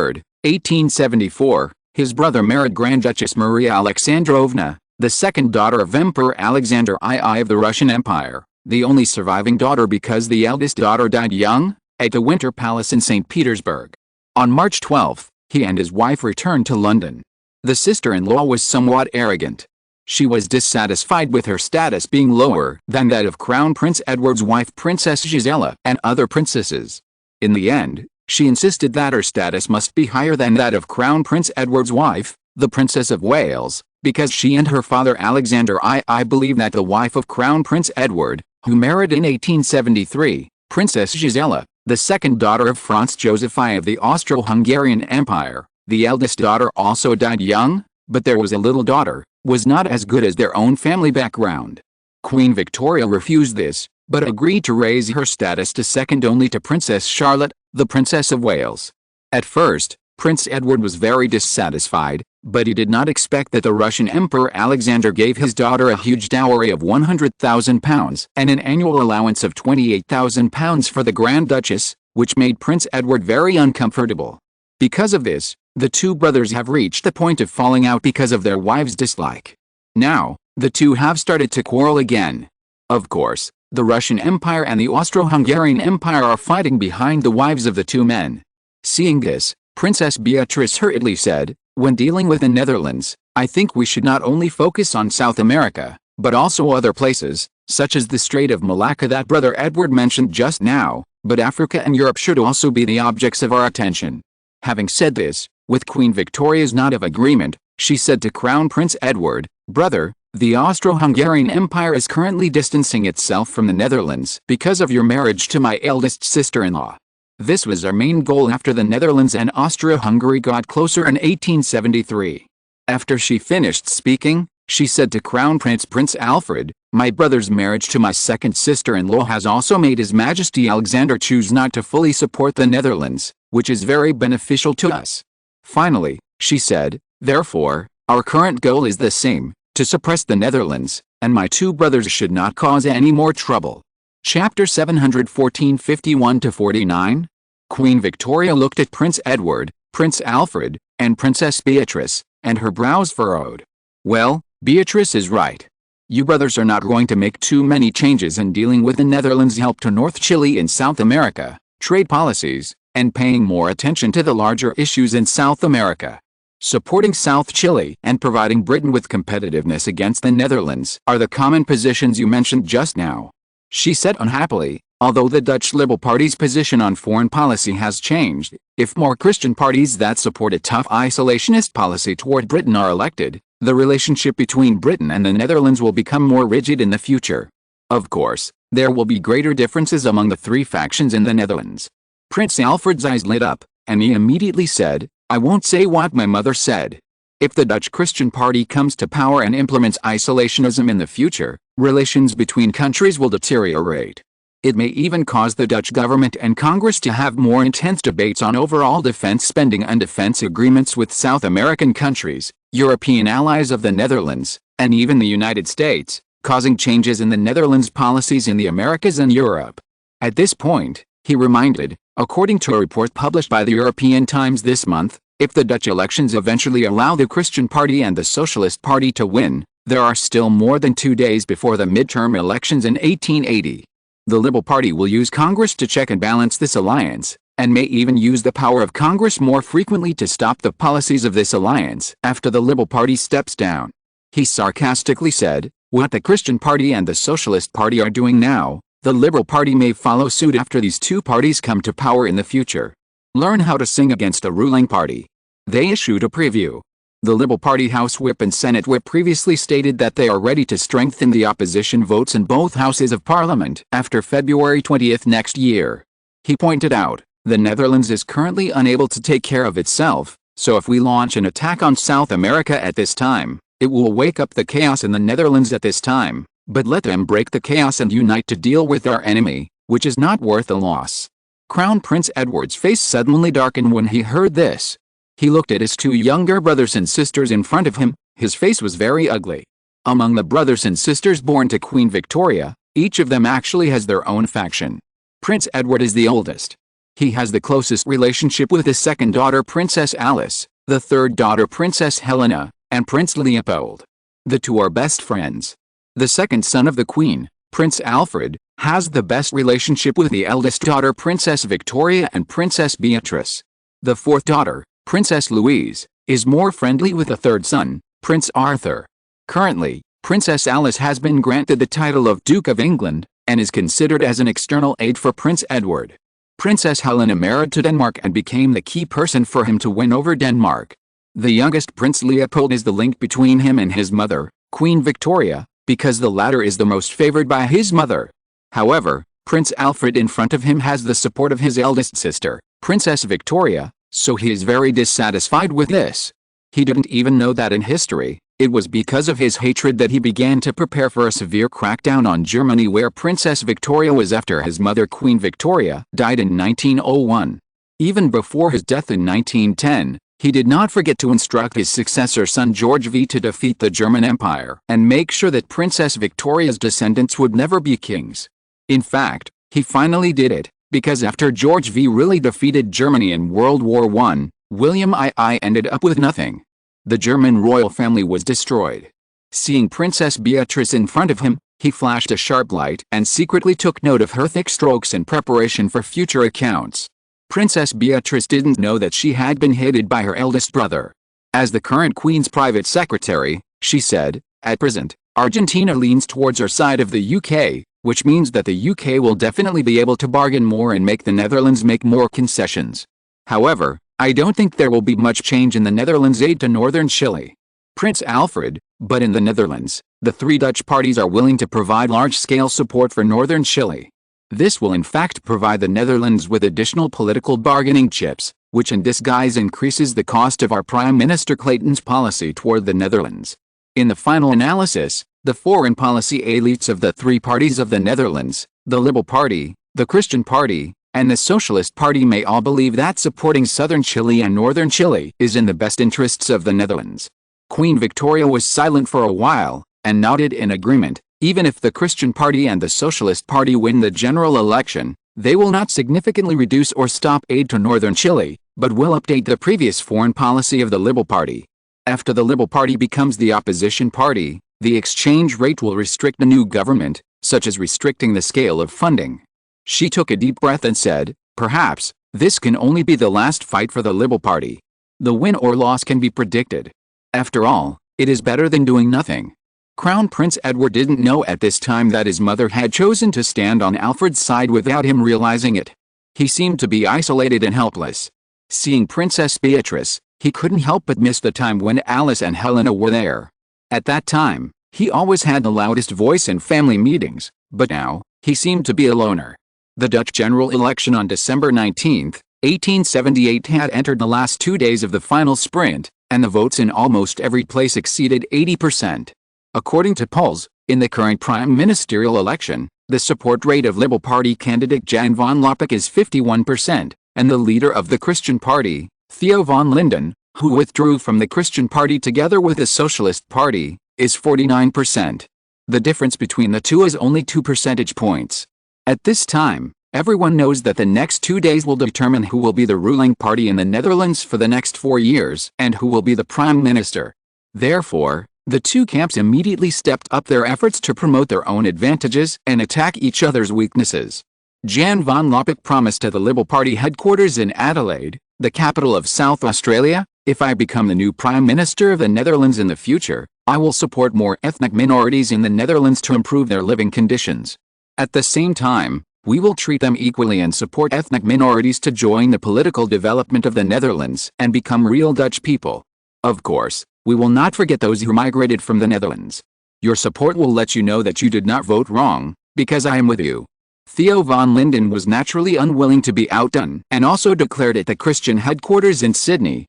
1874, his brother married Grand Duchess Maria Alexandrovna, the second daughter of Emperor Alexander II of the Russian Empire, the only surviving daughter because the eldest daughter died young, at the Winter Palace in St. Petersburg. On March 12, he and his wife returned to London. The sister-in-law was somewhat arrogant. She was dissatisfied with her status being lower than that of Crown Prince Edward's wife Princess Gisela and other princesses. In the end, she insisted that her status must be higher than that of Crown Prince Edward's wife, the Princess of Wales, because she and her father Alexander II believed that the wife of Crown Prince Edward, who married in 1873, Princess Gisela, the second daughter of Franz Joseph I of the Austro-Hungarian Empire, the eldest daughter also died young, but there was a little daughter, was not as good as their own family background. Queen Victoria refused this, but agreed to raise her status to second only to Princess Charlotte, the Princess of Wales. At first, Prince Edward was very dissatisfied, but he did not expect that the Russian Emperor Alexander gave his daughter a huge dowry of £100,000 and an annual allowance of £28,000 for the Grand Duchess, which made Prince Edward very uncomfortable. Because of this, the two brothers have reached the point of falling out because of their wives' dislike. Now, the two have started to quarrel again. Of course, the Russian Empire and the Austro-Hungarian Empire are fighting behind the wives of the two men. Seeing this, Princess Beatrice hurriedly said, "When dealing with the Netherlands, I think we should not only focus on South America, but also other places, such as the Strait of Malacca that Brother Edward mentioned just now, but Africa and Europe should also be the objects of our attention." Having said this, with Queen Victoria's nod of agreement, she said to Crown Prince Edward, "Brother, the Austro-Hungarian Empire is currently distancing itself from the Netherlands because of your marriage to my eldest sister-in-law. This was our main goal after the Netherlands and Austria-Hungary got closer in 1873. After she finished speaking, she said to Crown Prince Alfred, "My brother's marriage to my second sister-in-law has also made His Majesty Alexander choose not to fully support the Netherlands, which is very beneficial to us." Finally, she said, "Therefore, our current goal is the same, to suppress the Netherlands, and my two brothers should not cause any more trouble." Chapter 714 51-49. Queen Victoria looked at Prince Edward, Prince Alfred, and Princess Beatrice, and her brows furrowed. "Well, Beatrice is right. You brothers are not going to make too many changes in dealing with the Netherlands' help to North Chile in South America, trade policies, and paying more attention to the larger issues in South America. Supporting South Chile and providing Britain with competitiveness against the Netherlands are the common positions you mentioned just now." She said unhappily, although the Dutch Liberal Party's position on foreign policy has changed, if more Christian parties that support a tough isolationist policy toward Britain are elected, the relationship between Britain and the Netherlands will become more rigid in the future. Of course, there will be greater differences among the three factions in the Netherlands. Prince Alfred's eyes lit up, and he immediately said, "I won't say what my mother said. If the Dutch Christian Party comes to power and implements isolationism in the future, relations between countries will deteriorate. It may even cause the Dutch government and Congress to have more intense debates on overall defense spending and defense agreements with South American countries, European allies of the Netherlands, and even the United States, causing changes in the Netherlands' policies in the Americas and Europe." At this point, he reminded, according to a report published by the European Times this month, if the Dutch elections eventually allow the Christian Party and the Socialist Party to win, there are still more than 2 days before the midterm elections in 1880. The Liberal Party will use Congress to check and balance this alliance, and may even use the power of Congress more frequently to stop the policies of this alliance after the Liberal Party steps down. He sarcastically said, "What the Christian Party and the Socialist Party are doing now, the Liberal Party may follow suit after these two parties come to power in the future. Learn how to sing against a ruling party." They issued a preview. The Liberal Party House Whip and Senate Whip previously stated that they are ready to strengthen the opposition votes in both houses of Parliament after February 20 next year. He pointed out, "The Netherlands is currently unable to take care of itself, so if we launch an attack on South America at this time, it will wake up the chaos in the Netherlands at this time, but let them break the chaos and unite to deal with our enemy, which is not worth a loss." Crown Prince Edward's face suddenly darkened when he heard this. He looked at his two younger brothers and sisters in front of him. His face was very ugly. Among the brothers and sisters born to Queen Victoria, each of them actually has their own faction. Prince Edward is the oldest. He has the closest relationship with his second daughter Princess Alice, the third daughter Princess Helena, and Prince Leopold. The two are best friends. The second son of the Queen, Prince Alfred, has the best relationship with the eldest daughter Princess Victoria and Princess Beatrice. The fourth daughter, Princess Louise, is more friendly with the third son, Prince Arthur. Currently, Princess Alice has been granted the title of Duke of England, and is considered as an external aid for Prince Edward. Princess Helena married to Denmark and became the key person for him to win over Denmark. The youngest Prince Leopold is the link between him and his mother, Queen Victoria, because the latter is the most favored by his mother. However, Prince Alfred in front of him has the support of his eldest sister, Princess Victoria, so he is very dissatisfied with this. He didn't even know that in history, it was because of his hatred that he began to prepare for a severe crackdown on Germany, where Princess Victoria was after his mother Queen Victoria died in 1901. Even before his death in 1910, he did not forget to instruct his successor son George V to defeat the German Empire and make sure that Princess Victoria's descendants would never be kings. In fact, he finally did it, because after George V really defeated Germany in World War I, William II ended up with nothing. The German royal family was destroyed. Seeing Princess Beatrice in front of him, he flashed a sharp light and secretly took note of her thick strokes in preparation for future accounts. Princess Beatrice didn't know that she had been hated by her eldest brother. As the current Queen's private secretary, she said, "At present, Argentina leans towards our side of the UK, which means that the UK will definitely be able to bargain more and make the Netherlands make more concessions. However, I don't think there will be much change in the Netherlands' aid to northern Chile." Prince Alfred, but in the Netherlands, the three Dutch parties are willing to provide large-scale support for northern Chile. This will in fact provide the Netherlands with additional political bargaining chips, which in disguise increases the cost of our Prime Minister Clayton's policy toward the Netherlands. In the final analysis, the foreign policy elites of the three parties of the Netherlands, the Liberal Party, the Christian Party, and the Socialist Party may all believe that supporting southern Chile and northern Chile is in the best interests of the Netherlands. Queen Victoria was silent for a while, and nodded in agreement. Even if the Christian Party and the Socialist Party win the general election, they will not significantly reduce or stop aid to northern Chile, but will update the previous foreign policy of the Liberal Party. After the Liberal Party becomes the opposition party, the exchange rate will restrict the new government, such as restricting the scale of funding. She took a deep breath and said, "Perhaps, this can only be the last fight for the Liberal Party. The win or loss can be predicted. After all, it is better than doing nothing." Crown Prince Edward didn't know at this time that his mother had chosen to stand on Alfred's side without him realizing it. He seemed to be isolated and helpless. Seeing Princess Beatrice, he couldn't help but miss the time when Alice and Helena were there. At that time, he always had the loudest voice in family meetings, but now, he seemed to be a loner. The Dutch general election on December 19, 1878 had entered the last 2 days of the final sprint, and the votes in almost every place exceeded 80%. According to polls, in the current prime ministerial election, the support rate of Liberal Party candidate Jan van Lopik is 51%, and the leader of the Christian Party, Theo van Linden, who withdrew from the Christian Party together with the Socialist Party, is 49%. The difference between the two is only 2 percentage points. At this time, everyone knows that the next 2 days will determine who will be the ruling party in the Netherlands for the next 4 years and who will be the prime minister. Therefore, the two camps immediately stepped up their efforts to promote their own advantages and attack each other's weaknesses. Jan van Lopik promised at the Liberal Party headquarters in Adelaide, the capital of South Australia, "If I become the new Prime Minister of the Netherlands in the future, I will support more ethnic minorities in the Netherlands to improve their living conditions. At the same time, we will treat them equally and support ethnic minorities to join the political development of the Netherlands and become real Dutch people. Of course, we will not forget those who migrated from the Netherlands. Your support will let you know that you did not vote wrong, because I am with you." Theo van Linden was naturally unwilling to be outdone and also declared at the Christian headquarters in Sydney,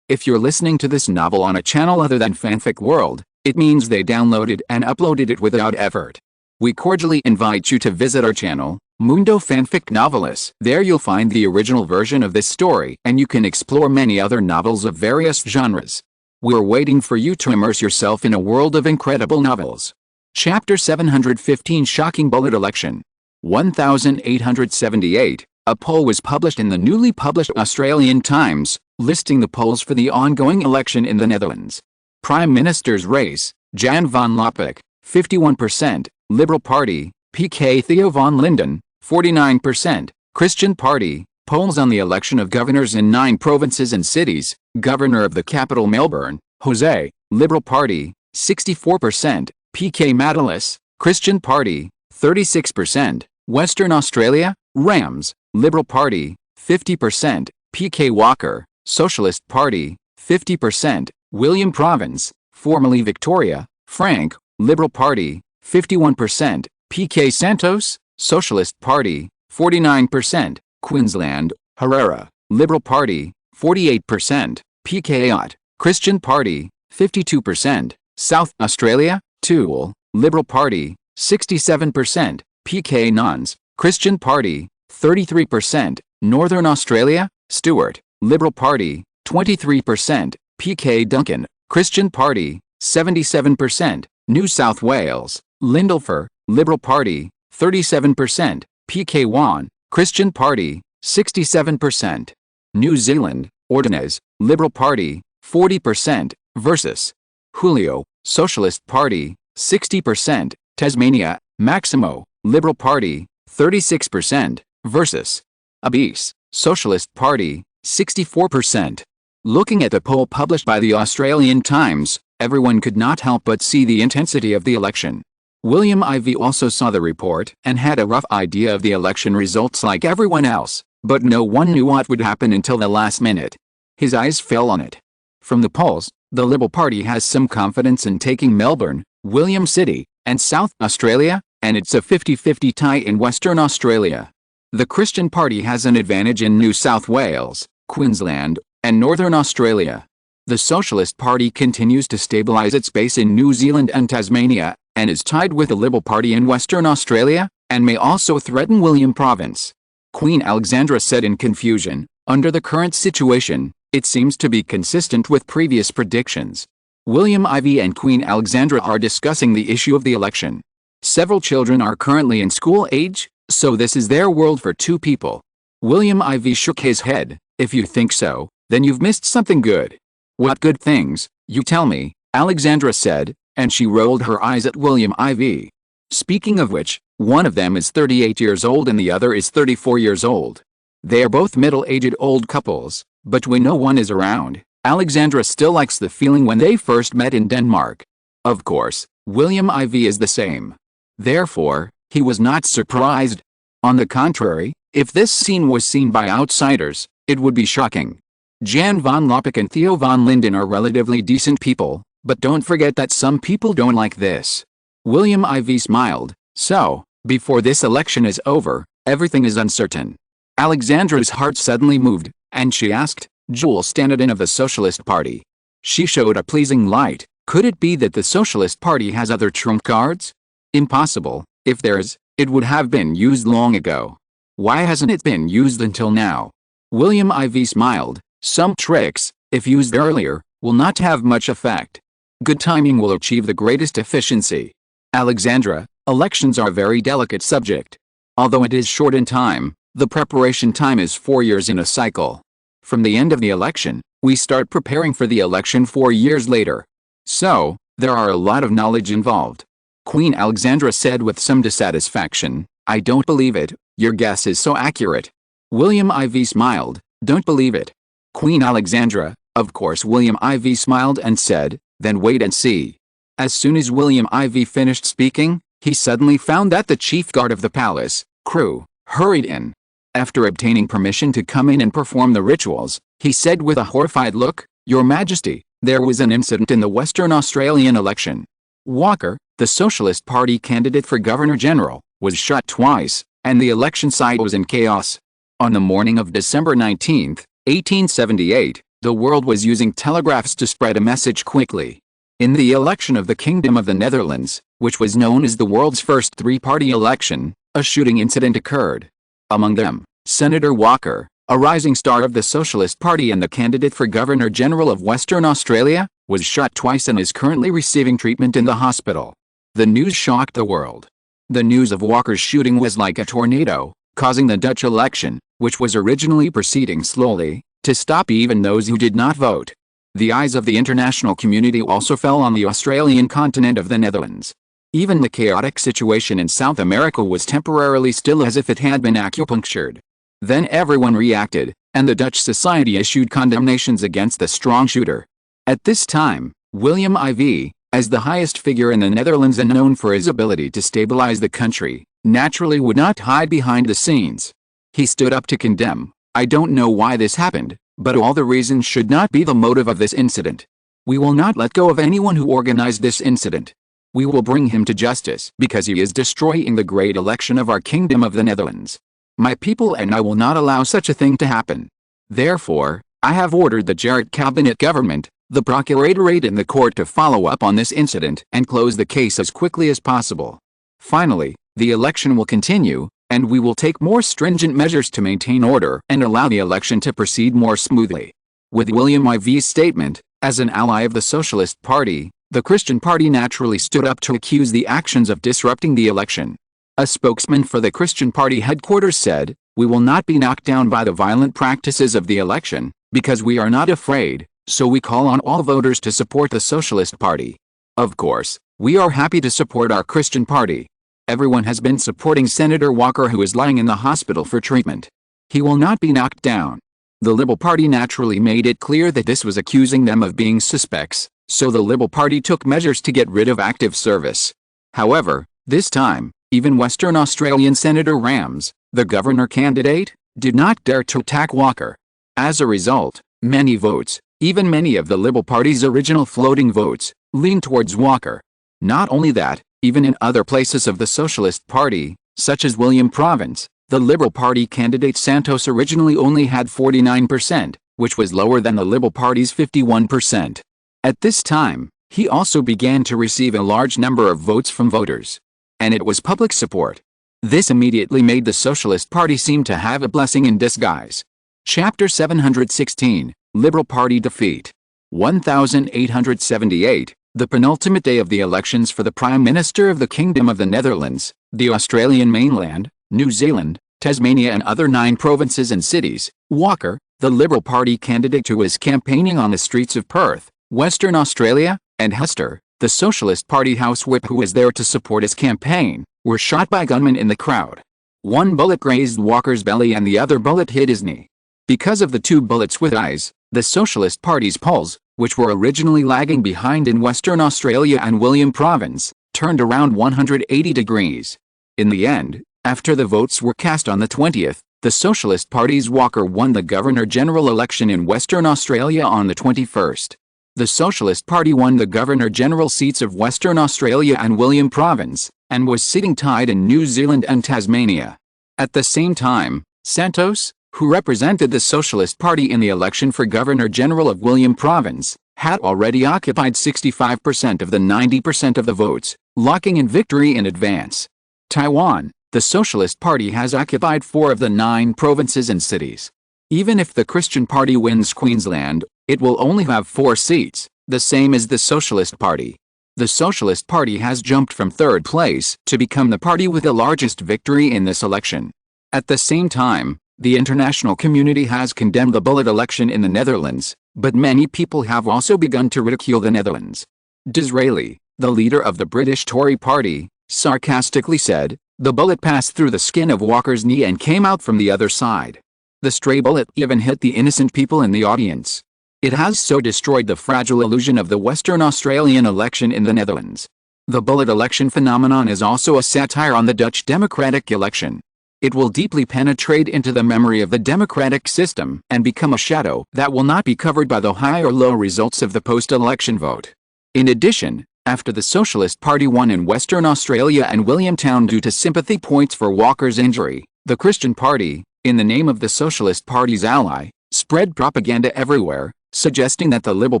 If you're listening to this novel on a channel other than Fanfic World, it means they downloaded and uploaded it without effort. We cordially invite you to visit our channel, Mundo Fanfic Novelis. There you'll find the original version of this story and you can explore many other novels of various genres. We're waiting for you to immerse yourself in a world of incredible novels. Chapter 715 Shocking Bullet Election 1878, a poll was published in the newly published Australian Times, listing the polls for the ongoing election in the Netherlands. Prime Minister's race, Jan van Lopik, 51%, Liberal Party, PK Theo van Linden, 49%, Christian Party, polls on the election of governors in 9 provinces and cities, Governor of the capital Melbourne, Jose, Liberal Party, 64%, PK Matalis, Christian Party, 36%, Western Australia, Rams, Liberal Party, 50%, PK Walker, Socialist Party, 50%, William Province, formerly Victoria, Frank, Liberal Party, 51%, PK Santos, Socialist Party, 49%, Queensland, Herrera, Liberal Party, 48%, PK Ott, Christian Party, 52%, South Australia, Toole, Liberal Party, 67%, PK Nons, Christian Party, 33%, Northern Australia, Stewart, Liberal Party, 23%, PK Duncan, Christian Party, 77%, New South Wales, Lyndalfer, Liberal Party, 37%, PK Wan, Christian Party, 67%. New Zealand, Ordonez, Liberal Party, 40%, versus Julio, Socialist Party, 60%, Tasmania, Maximo, Liberal Party, 36%, versus Abyss, Socialist Party, 64%. Looking at the poll published by the Australian Times, everyone could not help but see the intensity of the election. William Ivey also saw the report and had a rough idea of the election results like everyone else, but no one knew what would happen until the last minute. His eyes fell on it. From the polls, the Liberal Party has some confidence in taking Melbourne, William City, and South Australia, and it's a 50-50 tie in Western Australia. The Christian Party has an advantage in New South Wales, Queensland, and Northern Australia. The Socialist Party continues to stabilise its base in New Zealand and Tasmania, and is tied with the Liberal Party in Western Australia, and may also threaten William Province. Queen Alexandra said in confusion, "Under the current situation, it seems to be consistent with previous predictions." William Ivey and Queen Alexandra are discussing the issue of the election. Several children are currently in school age, so this is their world for 2 people. William Ivey shook his head. "If you think so, then you've missed something good." "What good things, you tell me," Alexandra said, and she rolled her eyes at William Ivey. "Speaking of which, one of them is 38 years old and the other is 34 years old. They are both middle-aged old couples, but when no one is around, Alexandra still likes the feeling when they first met in Denmark." Of course, William Ivey is the same. Therefore, he was not surprised. On the contrary, if this scene was seen by outsiders, it would be shocking. Jan van Lopik and Theo van Linden are relatively decent people, but don't forget that some people don't like this. William Ivey smiled. "So, before this election is over, everything is uncertain." Alexandra's heart suddenly moved, and she asked, "Jules Stanton of the Socialist Party." She showed a pleasing light. Could it be that the Socialist Party has other trump cards? Impossible. If there is, it would have been used long ago. Why hasn't it been used until now? William Ivey smiled. "Some tricks, if used earlier, will not have much effect. Good timing will achieve the greatest efficiency." Alexandra, elections are a very delicate subject. Although it is short in time, the preparation time is 4 years in a cycle. From the end of the election, we start preparing for the election 4 years later. So, there are a lot of knowledge involved. Queen Alexandra said with some dissatisfaction, I don't believe it. Your guess is so accurate. William IV smiled. Don't believe it. Queen Alexandra. Of course William IV smiled and said, then wait and see. As soon as William IV finished speaking, he suddenly found that the chief guard of the palace, crew, hurried in. After obtaining permission to come in and perform the rituals, he said with a horrified look, Your Majesty, there was an incident in the Western Australian election. Walker, the Socialist Party candidate for Governor-General, was shot twice, and the election site was in chaos. On the morning of December 19, 1878, the world was using telegraphs to spread a message quickly. In the election of the Kingdom of the Netherlands, which was known as the world's first three-party election, a shooting incident occurred. Among them, Senator Walker, a rising star of the Socialist Party and the candidate for Governor-General of Western Australia, was shot twice and is currently receiving treatment in the hospital. The news shocked the world. The news of Walker's shooting was like a tornado, causing the Dutch election, which was originally proceeding slowly, to stop even those who did not vote. The eyes of the international community also fell on the Australian continent of the Netherlands. Even the chaotic situation in South America was temporarily still as if it had been acupunctured. Then everyone reacted, and the Dutch society issued condemnations against the strong shooter. At this time, William IV, as the highest figure in the Netherlands and known for his ability to stabilize the country, naturally would not hide behind the scenes. He stood up to condemn. I don't know why this happened, but all the reasons should not be the motive of this incident. We will not let go of anyone who organized this incident. We will bring him to justice because he is destroying the great election of our Kingdom of the Netherlands. My people and I will not allow such a thing to happen. Therefore, I have ordered the Jarrett cabinet government, the procuratorate and the court to follow up on this incident and close the case as quickly as possible. Finally, the election will continue, and we will take more stringent measures to maintain order and allow the election to proceed more smoothly. With William IV's statement, as an ally of the Socialist Party, the Christian Party naturally stood up to accuse the actions of disrupting the election. A spokesman for the Christian Party headquarters said, We will not be knocked down by the violent practices of the election, because we are not afraid, so we call on all voters to support the Socialist Party. Of course, we are happy to support our Christian Party. Everyone has been supporting Senator Walker, who is lying in the hospital for treatment. He will not be knocked down. The Liberal Party naturally made it clear that this was accusing them of being suspects, so the Liberal Party took measures to get rid of active service. However, this time, even Western Australian Senator Rams, the governor candidate, did not dare to attack Walker. As a result, many votes, even many of the Liberal Party's original floating votes, leaned towards Walker. Not only that, even in other places of the Socialist Party, such as William Province, the Liberal Party candidate Santos originally only had 49%, which was lower than the Liberal Party's 51%. At this time, he also began to receive a large number of votes from voters. And it was public support. This immediately made the Socialist Party seem to have a blessing in disguise. Chapter 716, Liberal Party Defeat. 1878, the penultimate day of the elections for the Prime Minister of the Kingdom of the Netherlands, the Australian mainland, New Zealand, Tasmania and other 9 provinces and cities, Walker, the Liberal Party candidate who was campaigning on the streets of Perth, Western Australia, and Hester, the Socialist Party House Whip who was there to support his campaign, were shot by gunmen in the crowd. One bullet grazed Walker's belly and the other bullet hit his knee. Because of the 2 bullets with eyes, the Socialist Party's polls, which were originally lagging behind in Western Australia and William Province, turned around 180 degrees. In the end, after the votes were cast on the 20th, the Socialist Party's Walker won the Governor-General election in Western Australia on the 21st. The Socialist Party won the Governor-General seats of Western Australia and William Province, and was sitting tied in New Zealand and Tasmania. At the same time, Santos, who represented the Socialist Party in the election for Governor-General of William Province, had already occupied 65% of the 90% of the votes, locking in victory in advance. Taiwan, the Socialist Party has occupied 4 of the 9 provinces and cities. Even if the Christian Party wins Queensland, it will only have 4 seats, the same as the Socialist Party. The Socialist Party has jumped from 3rd place to become the party with the largest victory in this election. At the same time, the international community has condemned the bullet election in the Netherlands, but many people have also begun to ridicule the Netherlands. Disraeli, the leader of the British Tory party, sarcastically said, The bullet passed through the skin of Walker's knee and came out from the other side. The stray bullet even hit the innocent people in the audience. It has so destroyed the fragile illusion of the Western Australian election in the Netherlands. The bullet election phenomenon is also a satire on the Dutch democratic election. It will deeply penetrate into the memory of the democratic system and become a shadow that will not be covered by the high or low results of the post-election vote. In addition, after the Socialist Party won in Western Australia and Williamtown due to sympathy points for Walker's injury, the Christian Party, in the name of the Socialist Party's ally, spread propaganda everywhere, suggesting that the Liberal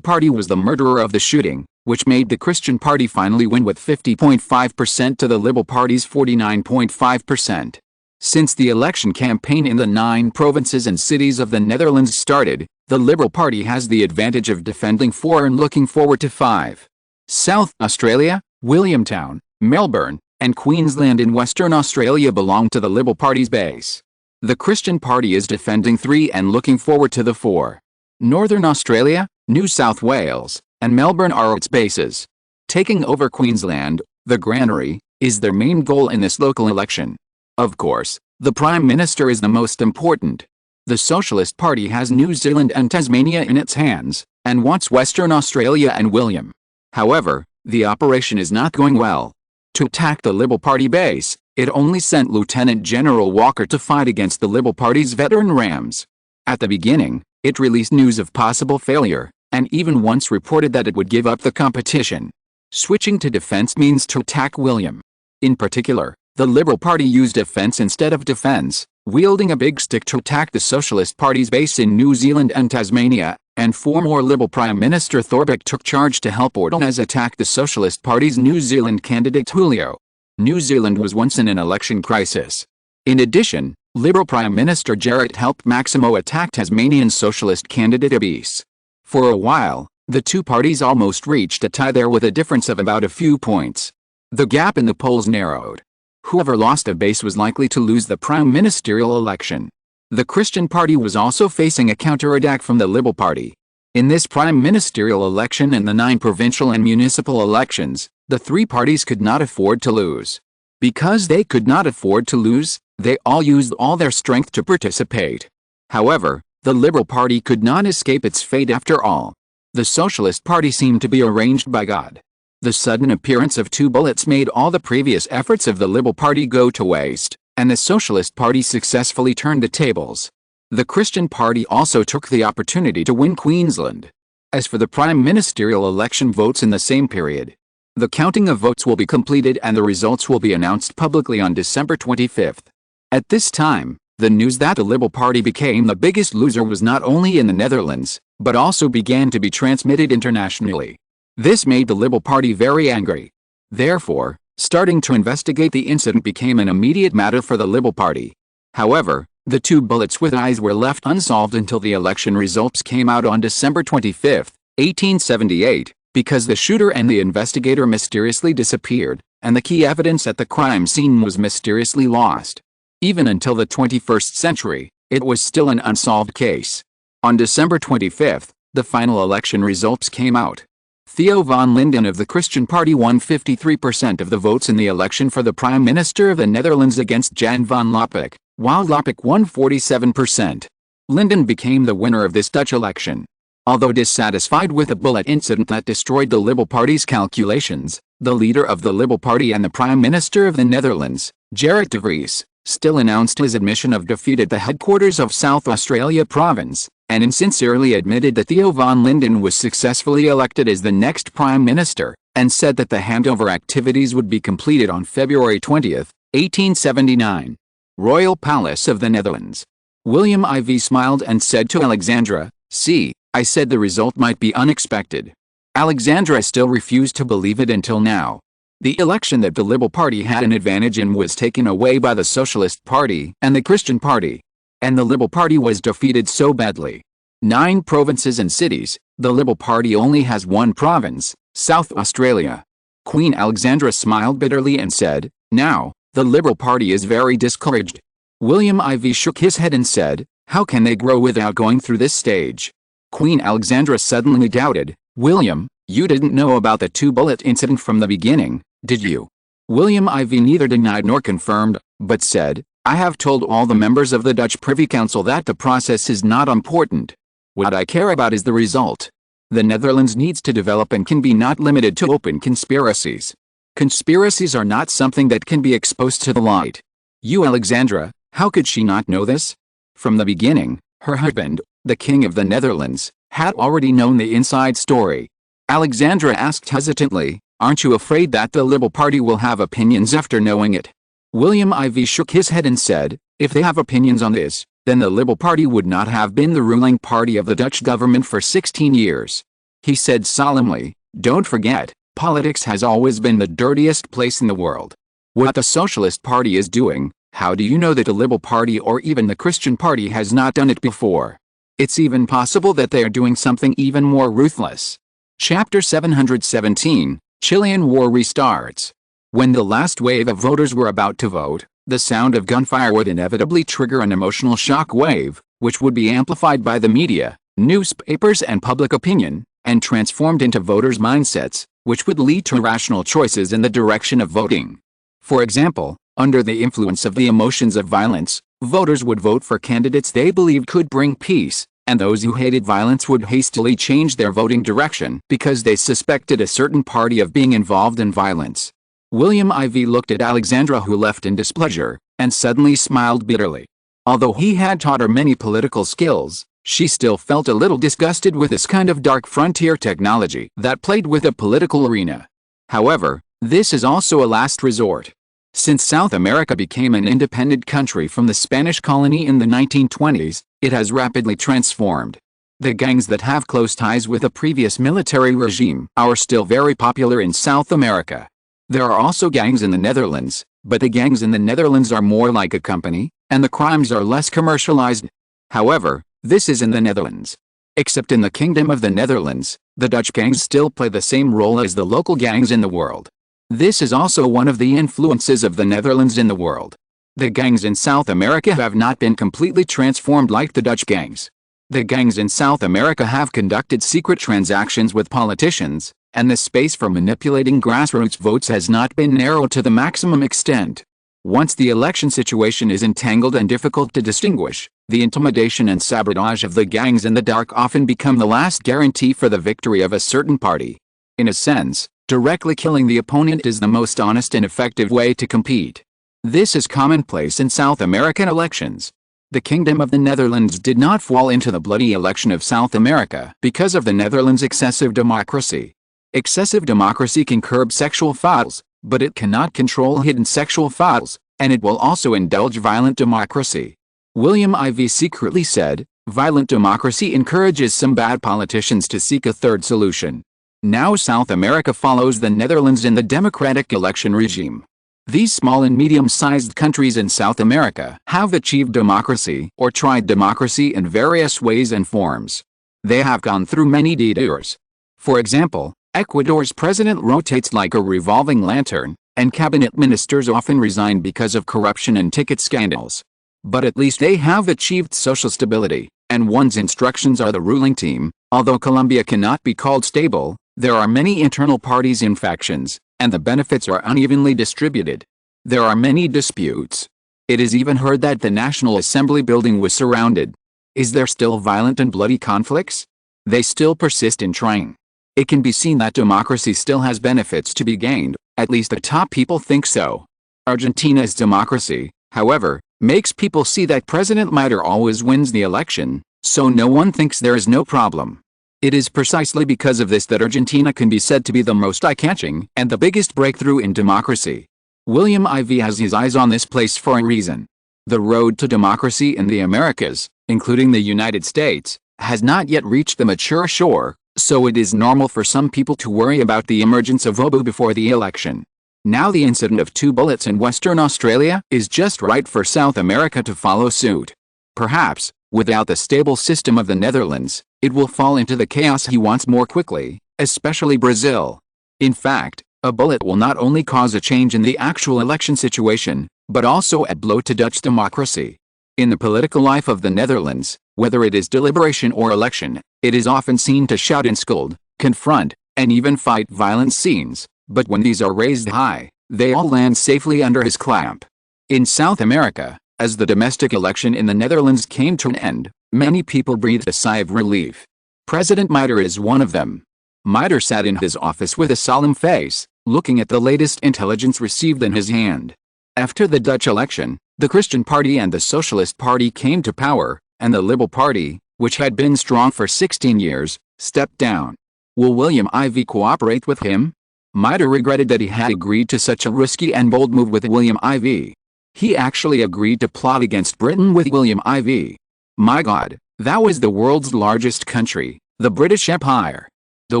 Party was the murderer of the shooting, which made the Christian Party finally win with 50.5% to the Liberal Party's 49.5%. Since the election campaign in the 9 provinces and cities of the Netherlands started, the Liberal Party has the advantage of defending 4 and looking forward to 5. South Australia, Williamtown, Melbourne, and Queensland in Western Australia belong to the Liberal Party's base. The Christian Party is defending 3 and looking forward to the 4. Northern Australia, New South Wales, and Melbourne are its bases. Taking over Queensland, the granary, is their main goal in this local election. Of course, the Prime Minister is the most important. The Socialist Party has New Zealand and Tasmania in its hands, and wants Western Australia and William. However, the operation is not going well. To attack the Liberal Party base, it only sent Lieutenant General Walker to fight against the Liberal Party's veteran rams. At the beginning, it released news of possible failure, and even once reported that it would give up the competition. Switching to defense means to attack William. In particular, the Liberal Party used offense instead of defense, wielding a big stick to attack the Socialist Party's base in New Zealand and Tasmania, and former Liberal Prime Minister Thorbeck took charge to help organize attack the Socialist Party's New Zealand candidate Julio. New Zealand was once in an election crisis. In addition, Liberal Prime Minister Jarrett helped Maximo attack Tasmanian Socialist candidate Abis. For a while, the two parties almost reached a tie there with a difference of about a few points. The gap in the polls narrowed. Whoever lost a base was likely to lose the prime ministerial election. The Christian Party was also facing a counterattack from the Liberal Party. In this prime ministerial election and the 9 provincial and municipal elections, the 3 parties could not afford to lose. Because they could not afford to lose, they all used all their strength to participate. However, the Liberal Party could not escape its fate after all. The Socialist Party seemed to be arranged by God. The sudden appearance of 2 bullets made all the previous efforts of the Liberal Party go to waste, and the Socialist Party successfully turned the tables. The Christian Party also took the opportunity to win Queensland. As for the prime ministerial election votes in the same period, the counting of votes will be completed and the results will be announced publicly on December 25th. At this time, the news that the Liberal Party became the biggest loser was not only in the Netherlands, but also began to be transmitted internationally. This made the Liberal Party very angry. Therefore, starting to investigate the incident became an immediate matter for the Liberal Party. However, the 2 bullets with eyes were left unsolved until the election results came out on December 25, 1878, because the shooter and the investigator mysteriously disappeared, and the key evidence at the crime scene was mysteriously lost. Even until the 21st century, it was still an unsolved case. On December 25, the final election results came out. Theo van Linden of the Christian Party won 53% of the votes in the election for the Prime Minister of the Netherlands against Jan van Lopik, while Lopik won 47%. Linden became the winner of this Dutch election. Although dissatisfied with the bullet incident that destroyed the Liberal Party's calculations, the leader of the Liberal Party and the Prime Minister of the Netherlands, Gerrit de Vries, still announced his admission of defeat at the headquarters of South Australia Province, and insincerely admitted that Theo van Linden was successfully elected as the next Prime Minister, and said that the handover activities would be completed on February 20, 1879. Royal Palace of the Netherlands. William IV smiled and said to Alexandra, "See, I said the result might be unexpected." Alexandra still refused to believe it until now. The election that the Liberal Party had an advantage in was taken away by the Socialist Party and the Christian Party. And the Liberal Party was defeated so badly. 9 provinces and cities, the Liberal Party only has 1 province, South Australia. Queen Alexandra smiled bitterly and said, "Now, the Liberal Party is very discouraged." William IV shook his head and said, "How can they grow without going through this stage?" Queen Alexandra suddenly doubted, "William, you didn't know about the 2 bullet incident from the beginning, did you?" William IV neither denied nor confirmed, but said, "I have told all the members of the Dutch Privy Council that the process is not important. What I care about is the result. The Netherlands needs to develop and can be not limited to open conspiracies. Conspiracies are not something that can be exposed to the light." You Alexandra, how could she not know this? From the beginning, her husband, the King of the Netherlands, had already known the inside story. Alexandra asked hesitantly, "Aren't you afraid that the Liberal Party will have opinions after knowing it?" William IV shook his head and said, "If they have opinions on this, then the Liberal Party would not have been the ruling party of the Dutch government for 16 years. He said solemnly, "Don't forget, politics has always been the dirtiest place in the world. What the Socialist Party is doing, how do you know that the Liberal Party or even the Christian Party has not done it before? It's even possible that they are doing something even more ruthless." Chapter 717, Chilean War restarts. When the last wave of voters were about to vote, the sound of gunfire would inevitably trigger an emotional shock wave, which would be amplified by the media, newspapers and public opinion, and transformed into voters' mindsets, which would lead to rational choices in the direction of voting. For example, under the influence of the emotions of violence, voters would vote for candidates they believed could bring peace, and those who hated violence would hastily change their voting direction because they suspected a certain party of being involved in violence. William IV looked at Alexandra, who left in displeasure, and suddenly smiled bitterly. Although he had taught her many political skills, she still felt a little disgusted with this kind of dark frontier technology that played with the political arena. However, this is also a last resort. Since South America became an independent country from the Spanish colony in the 1920s, it has rapidly transformed. The gangs that have close ties with the previous military regime are still very popular in South America. There are also gangs in the Netherlands, but the gangs in the Netherlands are more like a company, and the crimes are less commercialized. However, this is in the Netherlands. Except in the Kingdom of the Netherlands, the Dutch gangs still play the same role as the local gangs in the world. This is also one of the influences of the Netherlands in the world. The gangs in South America have not been completely transformed like the Dutch gangs. The gangs in South America have conducted secret transactions with politicians, and the space for manipulating grassroots votes has not been narrowed to the maximum extent. Once the election situation is entangled and difficult to distinguish, the intimidation and sabotage of the gangs in the dark often become the last guarantee for the victory of a certain party. In a sense, directly killing the opponent is the most honest and effective way to compete. This is commonplace in South American elections. The Kingdom of the Netherlands did not fall into the bloody election of South America because of the Netherlands' excessive democracy. Excessive democracy can curb sexual files, but it cannot control hidden sexual files, and it will also indulge violent democracy. William IV secretly said, "Violent democracy encourages some bad politicians to seek a third solution." Now South America follows the Netherlands in the democratic election regime. These small and medium-sized countries in South America have achieved democracy or tried democracy in various ways and forms. They have gone through many detours. For example, Ecuador's president rotates like a revolving lantern, and cabinet ministers often resign because of corruption and ticket scandals. But at least they have achieved social stability, and one's instructions are the ruling team. Although Colombia cannot be called stable, there are many internal parties and factions, and the benefits are unevenly distributed. There are many disputes. It is even heard that the National Assembly building was surrounded. Is there still violent and bloody conflicts? They still persist in trying. It can be seen that democracy still has benefits to be gained, at least the top people think so. Argentina's democracy, however, makes people see that President Mitre always wins the election, so no one thinks there is no problem. It is precisely because of this that Argentina can be said to be the most eye-catching and the biggest breakthrough in democracy. William IV has his eyes on this place for a reason. The road to democracy in the Americas, including the United States, has not yet reached the mature shore, so it is normal for some people to worry about the emergence of Obu before the election. Now the incident of 2 bullets in Western Australia is just right for South America to follow suit. Perhaps, without the stable system of the Netherlands, it will fall into the chaos he wants more quickly, especially Brazil. In fact, a bullet will not only cause a change in the actual election situation, but also a blow to Dutch democracy. In the political life of the Netherlands, whether it is deliberation or election, it is often seen to shout and scold, confront, and even fight violent scenes, but when these are raised high, They all land safely under his clamp. In South America, as the domestic election in the Netherlands came to an end, many people breathed a sigh of relief. President Meijer is one of them. Meijer sat in his office with a solemn face, looking at the latest intelligence received in his hand. After the Dutch election, the Christian Party and the Socialist Party came to power, and the Liberal Party, which had been strong for 16 years, stepped down. Will William IV cooperate with him? Meijer regretted that he had agreed to such a risky and bold move with William IV. He actually agreed to plot against Britain with William IV. My God, that was the world's largest country, the British Empire. The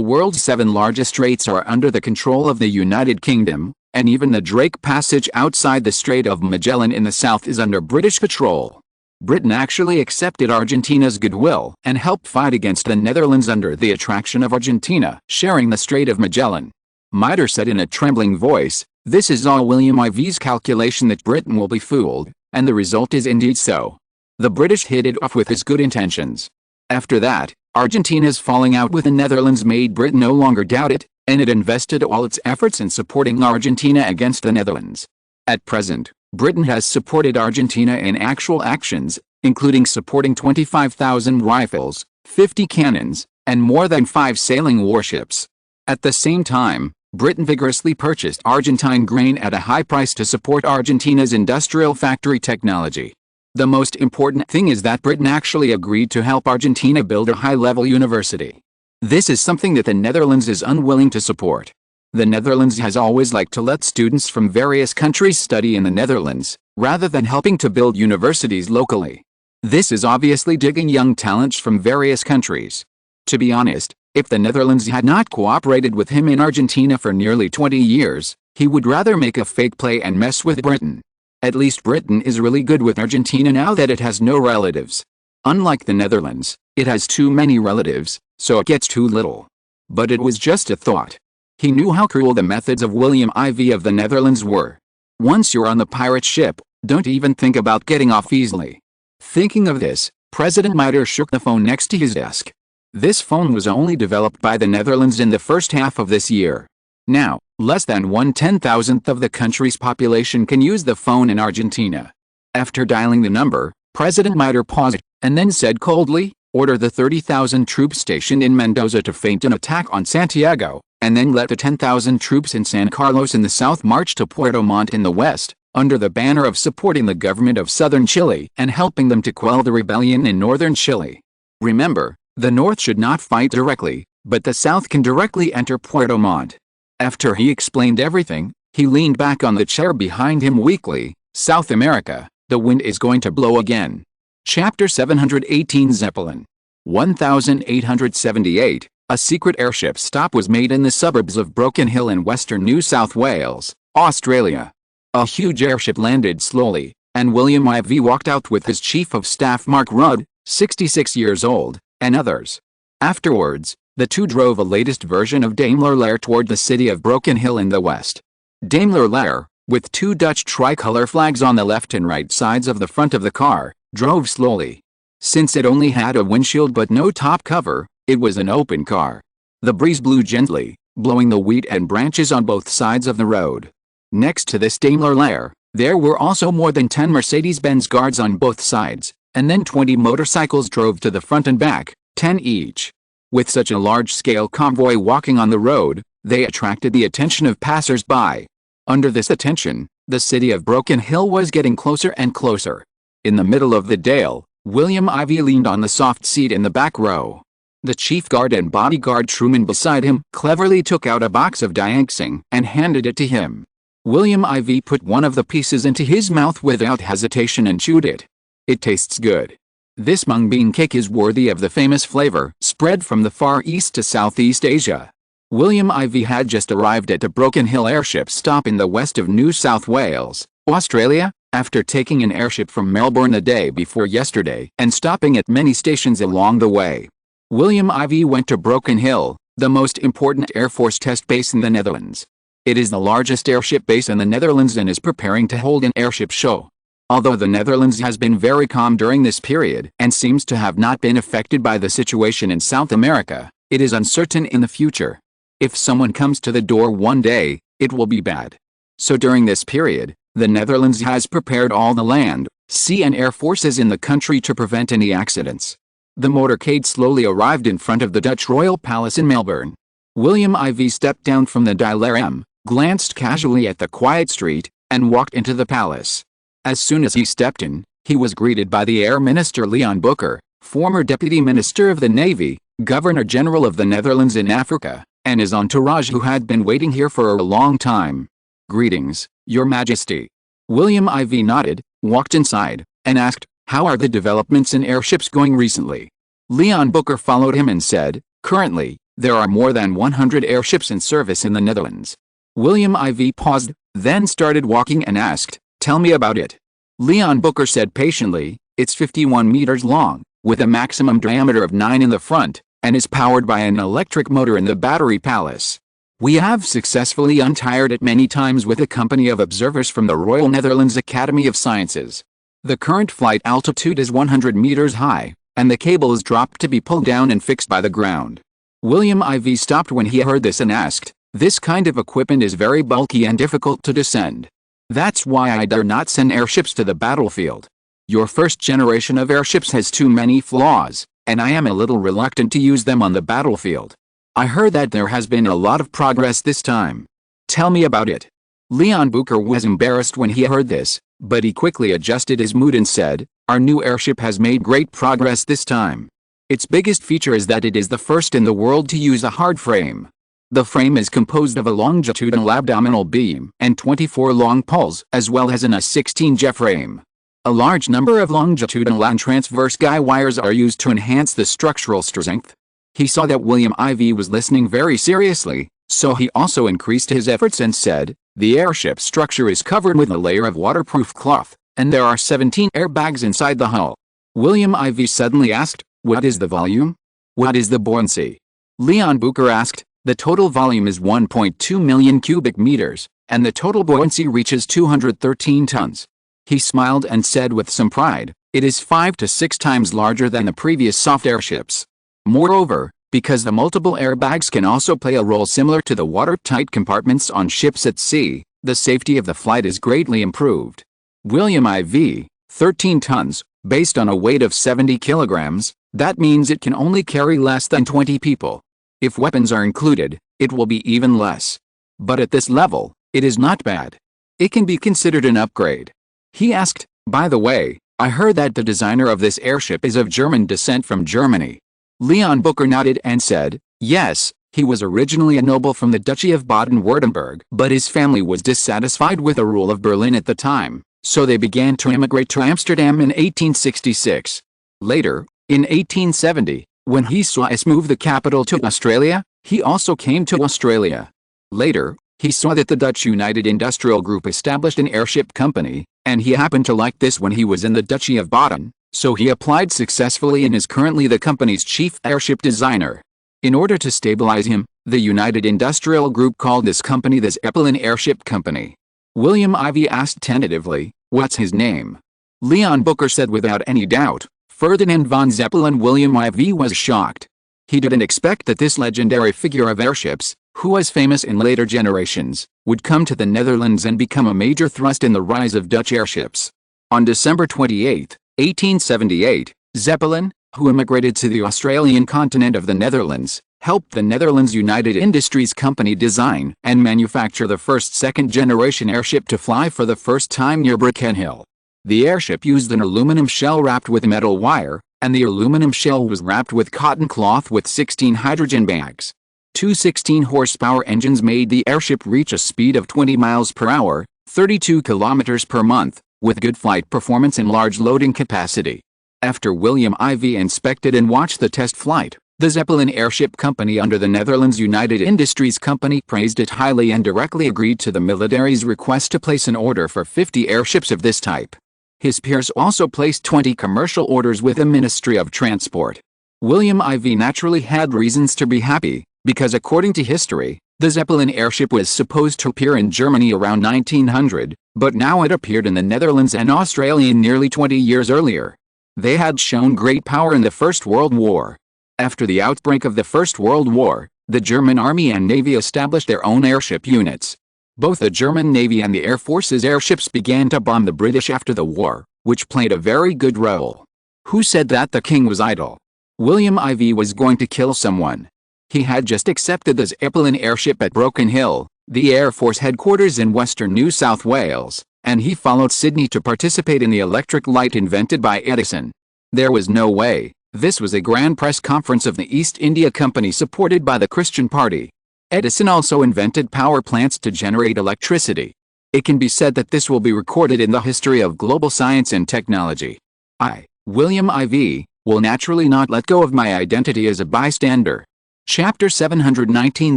world's 7 largest straits are under the control of the United Kingdom, and even the Drake Passage outside the Strait of Magellan in the south is under British control. Britain actually accepted Argentina's goodwill and helped fight against the Netherlands under the attraction of Argentina sharing the Strait of Magellan. Meijer said in a trembling voice, "This is all William IV's calculation that Britain will be fooled, and the result is indeed so." The British hit it off with his good intentions. After that, Argentina's falling out with the Netherlands made Britain no longer doubt it, and it invested all its efforts in supporting Argentina against the Netherlands. At present, Britain has supported Argentina in actual actions, including supporting 25,000 rifles, 50 cannons, and more than 5 sailing warships. At the same time, Britain vigorously purchased Argentine grain at a high price to support Argentina's industrial factory technology. The most important thing is that Britain actually agreed to help Argentina build a high-level university. This is something that the Netherlands is unwilling to support. The Netherlands has always liked to let students from various countries study in the Netherlands, rather than helping to build universities locally. This is obviously digging young talents from various countries. To be honest, if the Netherlands had not cooperated with him in Argentina for nearly 20 years, he would rather make a fake play and mess with Britain. At least Britain is really good with Argentina now that it has no relatives. Unlike the Netherlands, it has too many relatives, so it gets too little. But it was just a thought. He knew how cruel the methods of William IV of the Netherlands were. Once you're on the pirate ship, don't even think about getting off easily. Thinking of this, President Meijer shook the phone next to his desk. This phone was only developed by the Netherlands in the first half of this year. Now, less than 1/10,000th of the country's population can use the phone in Argentina. After dialing the number, President Meijer paused, and then said coldly, "Order the 30,000 troops stationed in Mendoza to feint an attack on Santiago, and then let the 10,000 troops in San Carlos in the south march to Puerto Montt in the west, under the banner of supporting the government of southern Chile and helping them to quell the rebellion in northern Chile. Remember, the north should not fight directly, but the south can directly enter Puerto Montt." After he explained everything, he leaned back on the chair behind him weakly. South America, the wind is going to blow again. Chapter 718 Zeppelin. 1878, a secret airship stop was made in the suburbs of Broken Hill in western New South Wales, Australia. A huge airship landed slowly, and William IV walked out with his chief of staff Mark Rudd, 66 years old, and others. Afterwards, the two drove a latest version of Daimler toward the city of Broken Hill in the west. Daimler, with 2 Dutch tricolor flags on the left and right sides of the front of the car, drove slowly. Since it only had a windshield but no top cover, it was an open car. The breeze blew gently, blowing the wheat and branches on both sides of the road. Next to this Daimler, there were also more than 10 Mercedes-Benz guards on both sides, and then 20 motorcycles drove to the front and back, 10 each. With such a large-scale convoy walking on the road, they attracted the attention of passers-by. Under this attention, the city of Broken Hill was getting closer and closer. In the middle of the dale, William IV leaned on the soft seat in the back row. The chief guard and bodyguard Truman beside him cleverly took out a box of Dianxing and handed it to him. William IV put one of the pieces into his mouth without hesitation and chewed it. It tastes good. This mung bean cake is worthy of the famous flavor spread from the Far East to Southeast Asia. William IV had just arrived at the Broken Hill airship stop in the west of New South Wales, Australia, after taking an airship from Melbourne the day before yesterday and stopping at many stations along the way. William IV went to Broken Hill, the most important Air Force test base in the Netherlands. It is the largest airship base in the Netherlands and is preparing to hold an airship show. Although the Netherlands has been very calm during this period and seems to have not been affected by the situation in South America, it is uncertain in the future. If someone comes to the door one day, it will be bad. So during this period, the Netherlands has prepared all the land, sea and air forces in the country to prevent any accidents. The motorcade slowly arrived in front of the Dutch Royal Palace in Melbourne. William IV stepped down from the dilemma, glanced casually at the quiet street, and walked into the palace. As soon as he stepped in, he was greeted by the Air Minister Leon Booker, former Deputy Minister of the Navy, Governor-General of the Netherlands in Africa, and his entourage who had been waiting here for a long time. "Greetings, Your Majesty." William IV nodded, walked inside, and asked, "How are the developments in airships going recently?" Leon Booker followed him and said, "Currently, there are more than 100 airships in service in the Netherlands." William IV paused, then started walking and asked, "Tell me about it." Leon Booker said patiently, "It's 51 meters long, with a maximum diameter of 9 in the front, and is powered by an electric motor in the battery palace. We have successfully untired it many times with a company of observers from the Royal Netherlands Academy of Sciences. The current flight altitude is 100 meters high, and the cable is dropped to be pulled down and fixed by the ground." William IV stopped when he heard this and asked, "This kind of equipment is very bulky and difficult to descend. That's why I dare not send airships to the battlefield. Your first generation of airships has too many flaws, and I am a little reluctant to use them on the battlefield. I heard that there has been a lot of progress this time. Tell me about it." Leon Booker was embarrassed when he heard this, but he quickly adjusted his mood and said, "Our new airship has made great progress this time. Its biggest feature is that it is the first in the world to use a hard frame. The frame is composed of a longitudinal abdominal beam and 24 long poles as well as an A16 jet frame. A large number of longitudinal and transverse guy wires are used to enhance the structural strength." He saw that William IV was listening very seriously, so he also increased his efforts and said, "The airship structure is covered with a layer of waterproof cloth, and there are 17 airbags inside the hull." William IV suddenly asked, "What is the volume? What is the buoyancy?" Leon Booker asked, "The total volume is 1.2 million cubic meters, and the total buoyancy reaches 213 tons. He smiled and said with some pride, "It is 5 to 6 times larger than the previous soft airships. Moreover, because the multiple airbags can also play a role similar to the watertight compartments on ships at sea, the safety of the flight is greatly improved." William IV, 13 tons, based on a weight of 70 kilograms, that means it can only carry less than 20 people. If weapons are included, it will be even less. But at this level, it is not bad. It can be considered an upgrade. He asked, "By the way, I heard that the designer of this airship is of German descent from Germany." Leon Booker nodded and said, "Yes, he was originally a noble from the Duchy of Baden-Württemberg, but his family was dissatisfied with the rule of Berlin at the time, so they began to immigrate to Amsterdam in 1866. Later, in 1870, when he saw us move the capital to Australia, he also came to Australia. Later, he saw that the Dutch United Industrial Group established an airship company, and he happened to like this when he was in the Duchy of Baden, so he applied successfully and is currently the company's chief airship designer. In order to stabilize him, the United Industrial Group called this company the Zeppelin Airship Company." William IV asked tentatively, "What's his name?" Leon Booker said without any doubt, "Ferdinand von Zeppelin." William IV was shocked. He didn't expect that this legendary figure of airships, who was famous in later generations, would come to the Netherlands and become a major thrust in the rise of Dutch airships. On December 28, 1878, Zeppelin, who immigrated to the Australian continent of the Netherlands, helped the Netherlands United Industries Company design and manufacture the first second-generation airship to fly for the first time near Brackenhill. The airship used an aluminum shell wrapped with metal wire, and the aluminum shell was wrapped with cotton cloth with 16 hydrogen bags. Two 16-horsepower engines made the airship reach a speed of 20 miles per hour, 32 kilometers per month, with good flight performance and large loading capacity. After William IV inspected and watched the test flight, the Zeppelin Airship Company under the Netherlands United Industries Company praised it highly and directly agreed to the military's request to place an order for 50 airships of this type. His peers also placed 20 commercial orders with the Ministry of Transport. William IV naturally had reasons to be happy, because according to history, the Zeppelin airship was supposed to appear in Germany around 1900, but now it appeared in the Netherlands and Australia nearly 20 years earlier. They had shown great power in the First World War. After the outbreak of the First World War, the German Army and Navy established their own airship units. Both the German Navy and the Air Force's airships began to bomb the British after the war, which played a very good role. Who said that the king was idle? William IV was going to kill someone. He had just accepted the Zeppelin airship at Broken Hill, the Air Force headquarters in western New South Wales, and he followed Sydney to participate in the electric light invented by Edison. There was no way. This was a grand press conference of the East India Company supported by the Christian Party. Edison also invented power plants to generate electricity. It can be said that this will be recorded in the history of global science and technology. I, William IV, will naturally not let go of my identity as a bystander. Chapter 719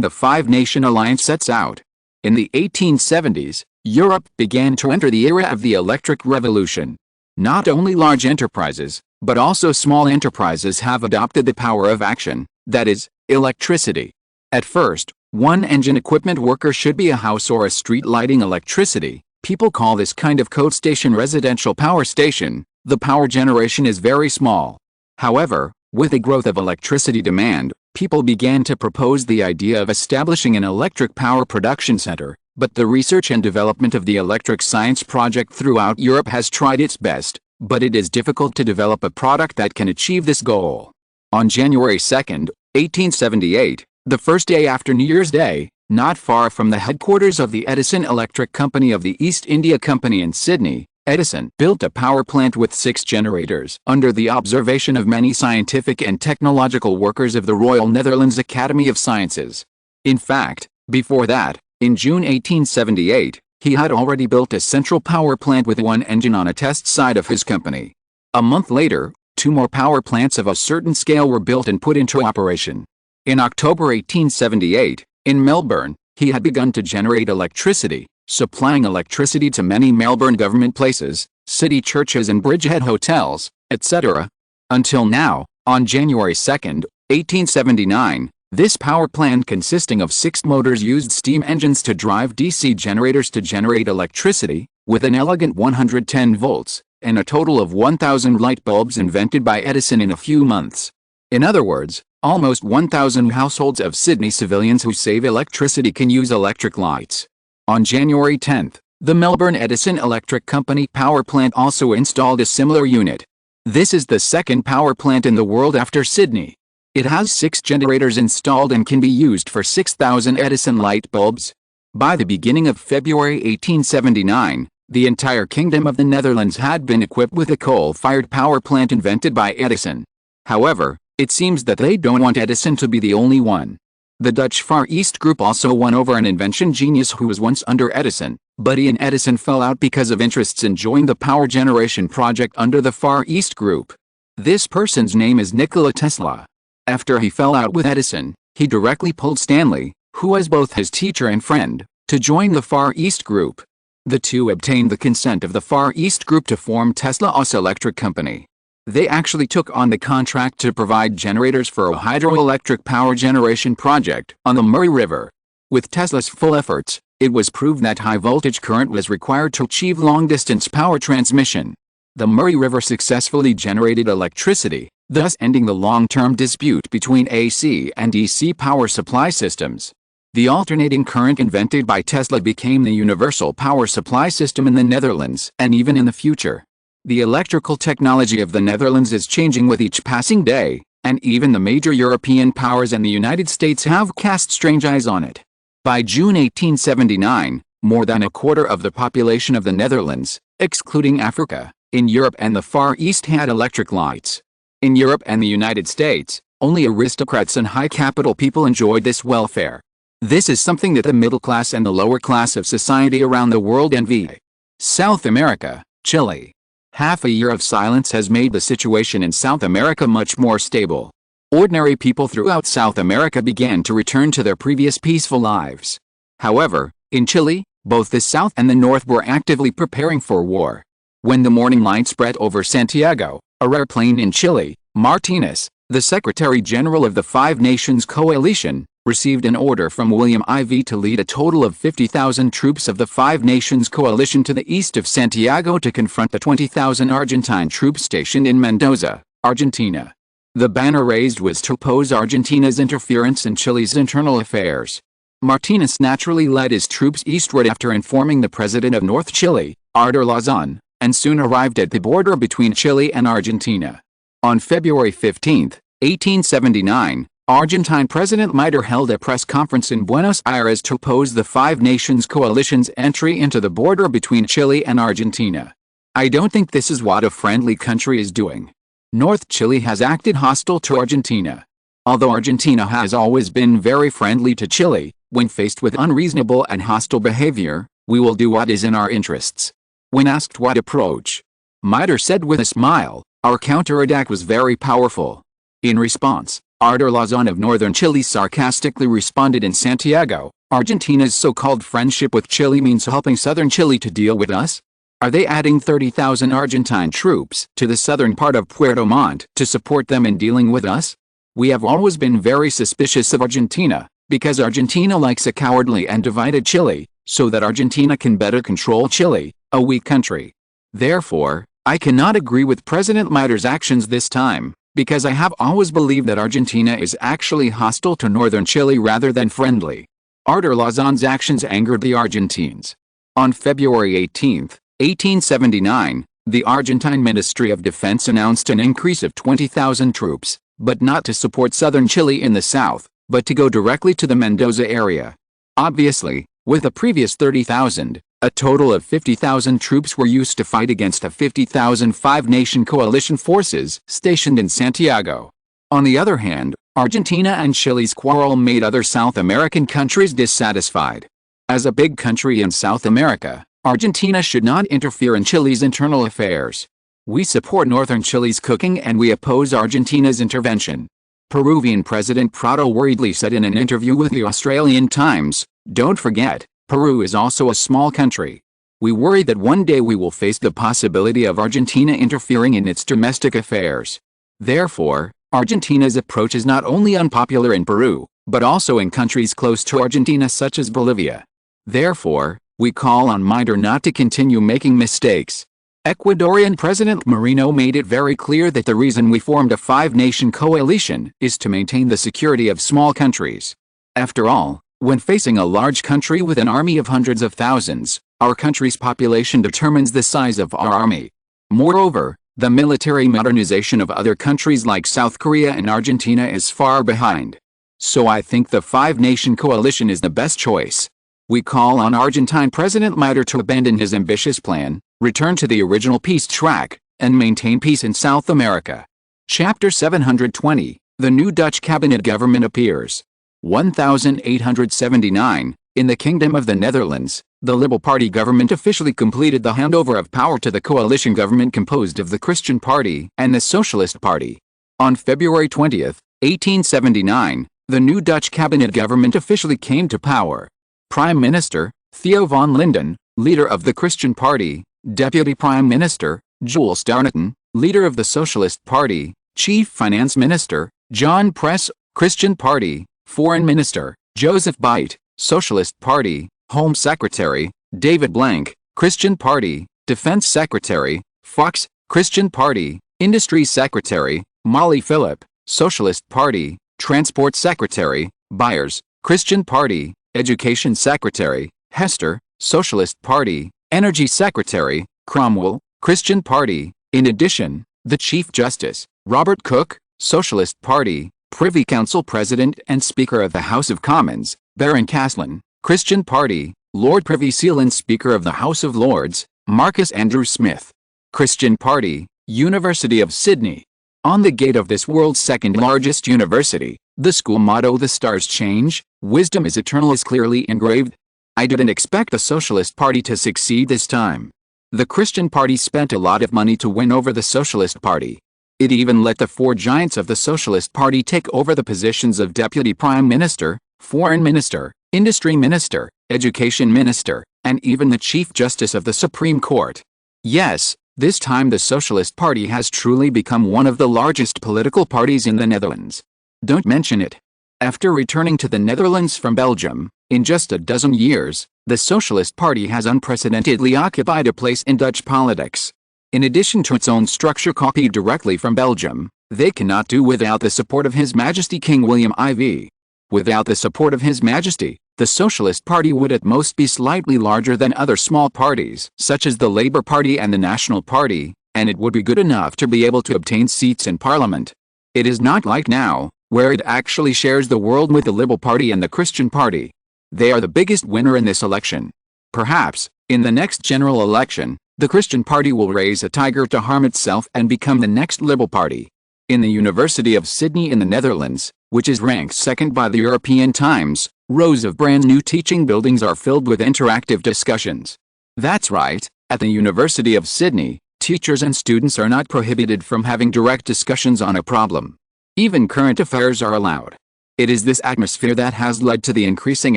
The Five-Nation Alliance sets out. In the 1870s, Europe began to enter the era of the electric revolution. Not only large enterprises, but also small enterprises have adopted the power of action, that is, electricity. At first, one-engine equipment worker should be a house or a street lighting electricity. People call this kind of coal station residential power station. The power generation is very small. However, with the growth of electricity demand, people began to propose the idea of establishing an electric power production center, but the research and development of the electric science project throughout Europe has tried its best, but it is difficult to develop a product that can achieve this goal. On January 2, 1878, the first day after New Year's Day, not far from the headquarters of the Edison Electric Company of the East India Company in Sydney, Edison built a power plant with 6 generators under the observation of many scientific and technological workers of the Royal Netherlands Academy of Sciences. In fact, before that, in June 1878, he had already built a central power plant with one engine on a test site of his company. A month later, 2 more power plants of a certain scale were built and put into operation. In October 1878, in Melbourne, he had begun to generate electricity, supplying electricity to many Melbourne government places, city churches and bridgehead hotels, etc. Until now, on January 2, 1879, this power plant consisting of 6 motors used steam engines to drive DC generators to generate electricity, with an elegant 110 volts, and a total of 1,000 light bulbs invented by Edison in a few months. In other words, almost 1,000 households of Sydney civilians who save electricity can use electric lights. On January 10, the Melbourne Edison Electric Company power plant also installed a similar unit. This is the second power plant in the world after Sydney. It has 6 generators installed and can be used for 6,000 Edison light bulbs. By the beginning of February 1879, the entire Kingdom of the Netherlands had been equipped with a coal-fired power plant invented by Edison. However, it seems that they don't want Edison to be the only one. The Dutch Far East Group also won over an invention genius who was once under Edison, but he and Edison fell out because of interests and joined the power generation project under the Far East Group. This person's name is Nikola Tesla. After he fell out with Edison, he directly pulled Stanley, who was both his teacher and friend, to join the Far East Group. The two obtained the consent of the Far East Group to form Tesla US Electric Company. They actually took on the contract to provide generators for a hydroelectric power generation project on the Murray River. With Tesla's full efforts, it was proved that high voltage current was required to achieve long-distance power transmission. The Murray River successfully generated electricity, thus ending the long-term dispute between AC and DC power supply systems. The alternating current invented by Tesla became the universal power supply system in the Netherlands and even in the future. The electrical technology of the Netherlands is changing with each passing day, and even the major European powers and the United States have cast strange eyes on it. By June 1879, more than a quarter of the population of the Netherlands, excluding Africa, in Europe and the Far East had electric lights. In Europe and the United States, only aristocrats and high capital people enjoyed this welfare. This is something that the middle class and the lower class of society around the world envy. South America, Chile. Half a year of silence has made the situation in South America much more stable. Ordinary people throughout South America began to return to their previous peaceful lives. However, in Chile, both the South and the North were actively preparing for war. When the morning light spread over Santiago, a rare plane in Chile, Martinez, the Secretary General of the Five Nations Coalition, received an order from William IV to lead a total of 50,000 troops of the Five Nations Coalition to the east of Santiago to confront the 20,000 Argentine troops stationed in Mendoza, Argentina. The banner raised was to oppose Argentina's interference in Chile's internal affairs. Martinez naturally led his troops eastward after informing the president of North Chile, Artur Lozon, and soon arrived at the border between Chile and Argentina. On February 15, 1879, Argentine President Mitre held a press conference in Buenos Aires to oppose the Five Nations Coalition's entry into the border between Chile and Argentina. I don't think this is what a friendly country is doing. North Chile has acted hostile to Argentina. Although Argentina has always been very friendly to Chile, when faced with unreasonable and hostile behavior, we will do what is in our interests. When asked what approach, Mitre said with a smile, our counterattack was very powerful. In response, Artur Lozon of northern Chile sarcastically responded in Santiago, Argentina's so-called friendship with Chile means helping southern Chile to deal with us? Are they adding 30,000 Argentine troops to the southern part of Puerto Montt to support them in dealing with us? We have always been very suspicious of Argentina, because Argentina likes a cowardly and divided Chile, so that Argentina can better control Chile, a weak country. Therefore, I cannot agree with President Mitre's actions this time, because I have always believed that Argentina is actually hostile to northern Chile rather than friendly. Artur Lozon's actions angered the Argentines. On February 18, 1879, the Argentine Ministry of Defense announced an increase of 20,000 troops, but not to support southern Chile in the south, but to go directly to the Mendoza area. Obviously, with the previous 30,000, a total of 50,000 troops were used to fight against the 50,000 five-nation coalition forces stationed in Santiago. On the other hand, Argentina and Chile's quarrel made other South American countries dissatisfied. As a big country in South America, Argentina should not interfere in Chile's internal affairs. We support northern Chile's cooking and we oppose Argentina's intervention. Peruvian President Prado worriedly said in an interview with the Australian Times, "Don't forget, Peru is also a small country. We worry that one day we will face the possibility of Argentina interfering in its domestic affairs. Therefore, Argentina's approach is not only unpopular in Peru, but also in countries close to Argentina such as Bolivia. Therefore, we call on Mitre not to continue making mistakes." Ecuadorian President Merino made it very clear that the reason we formed a five-nation coalition is to maintain the security of small countries. After all, when facing a large country with an army of hundreds of thousands, our country's population determines the size of our army. Moreover, the military modernization of other countries like South Korea and Argentina is far behind. So I think the five-nation coalition is the best choice. We call on Argentine President Mitre to abandon his ambitious plan, return to the original peace track, and maintain peace in South America. Chapter 720, The New Dutch Cabinet Government appears. 1879, in the Kingdom of the Netherlands, the Liberal Party government officially completed the handover of power to the coalition government composed of the Christian Party and the Socialist Party. On February 20, 1879, the new Dutch cabinet government officially came to power. Prime Minister, Theo van Linden, leader of the Christian Party; Deputy Prime Minister, Jules Darneton, leader of the Socialist Party; Chief Finance Minister, John Press, Christian Party; Foreign Minister, Joseph Beit, Socialist Party; Home Secretary, David Blank, Christian Party; Defense Secretary, Fox, Christian Party; Industry Secretary, Molly Phillip, Socialist Party; Transport Secretary, Byers, Christian Party; Education Secretary, Hester, Socialist Party; Energy Secretary, Cromwell, Christian Party. In addition, the Chief Justice, Robert Cook, Socialist Party; Privy Council President and Speaker of the House of Commons, Baron Caslin, Christian Party; Lord Privy Seal and Speaker of the House of Lords, Marcus Andrew Smith, Christian Party; University of Sydney. On the gate of this world's second largest university, the school motto "The stars change, wisdom is eternal" is clearly engraved. I didn't expect the Socialist Party to succeed this time. The Christian Party spent a lot of money to win over the Socialist Party. It even let the four giants of the Socialist Party take over the positions of Deputy Prime Minister, Foreign Minister, Industry Minister, Education Minister, and even the Chief Justice of the Supreme Court. Yes, this time the Socialist Party has truly become one of the largest political parties in the Netherlands. Don't mention it. After returning to the Netherlands from Belgium, in just a dozen years, the Socialist Party has unprecedentedly occupied a place in Dutch politics. In addition to its own structure copied directly from Belgium, they cannot do without the support of His Majesty King William IV. Without the support of His Majesty, The Socialist Party would at most be slightly larger than other small parties, such as the Labour Party and the National Party, and it would be good enough to be able to obtain seats in Parliament. It is not like now, where it actually shares the world with the Liberal Party and the Christian Party. They are the biggest winner in this election. Perhaps, in the next general election, the Christian Party will raise a tiger to harm itself and become the next Liberal Party. In the University of Sydney in the Netherlands, which is ranked second by the European Times, rows of brand new teaching buildings are filled with interactive discussions. That's right, at the University of Sydney, teachers and students are not prohibited from having direct discussions on a problem. Even current affairs are allowed. It is this atmosphere that has led to the increasing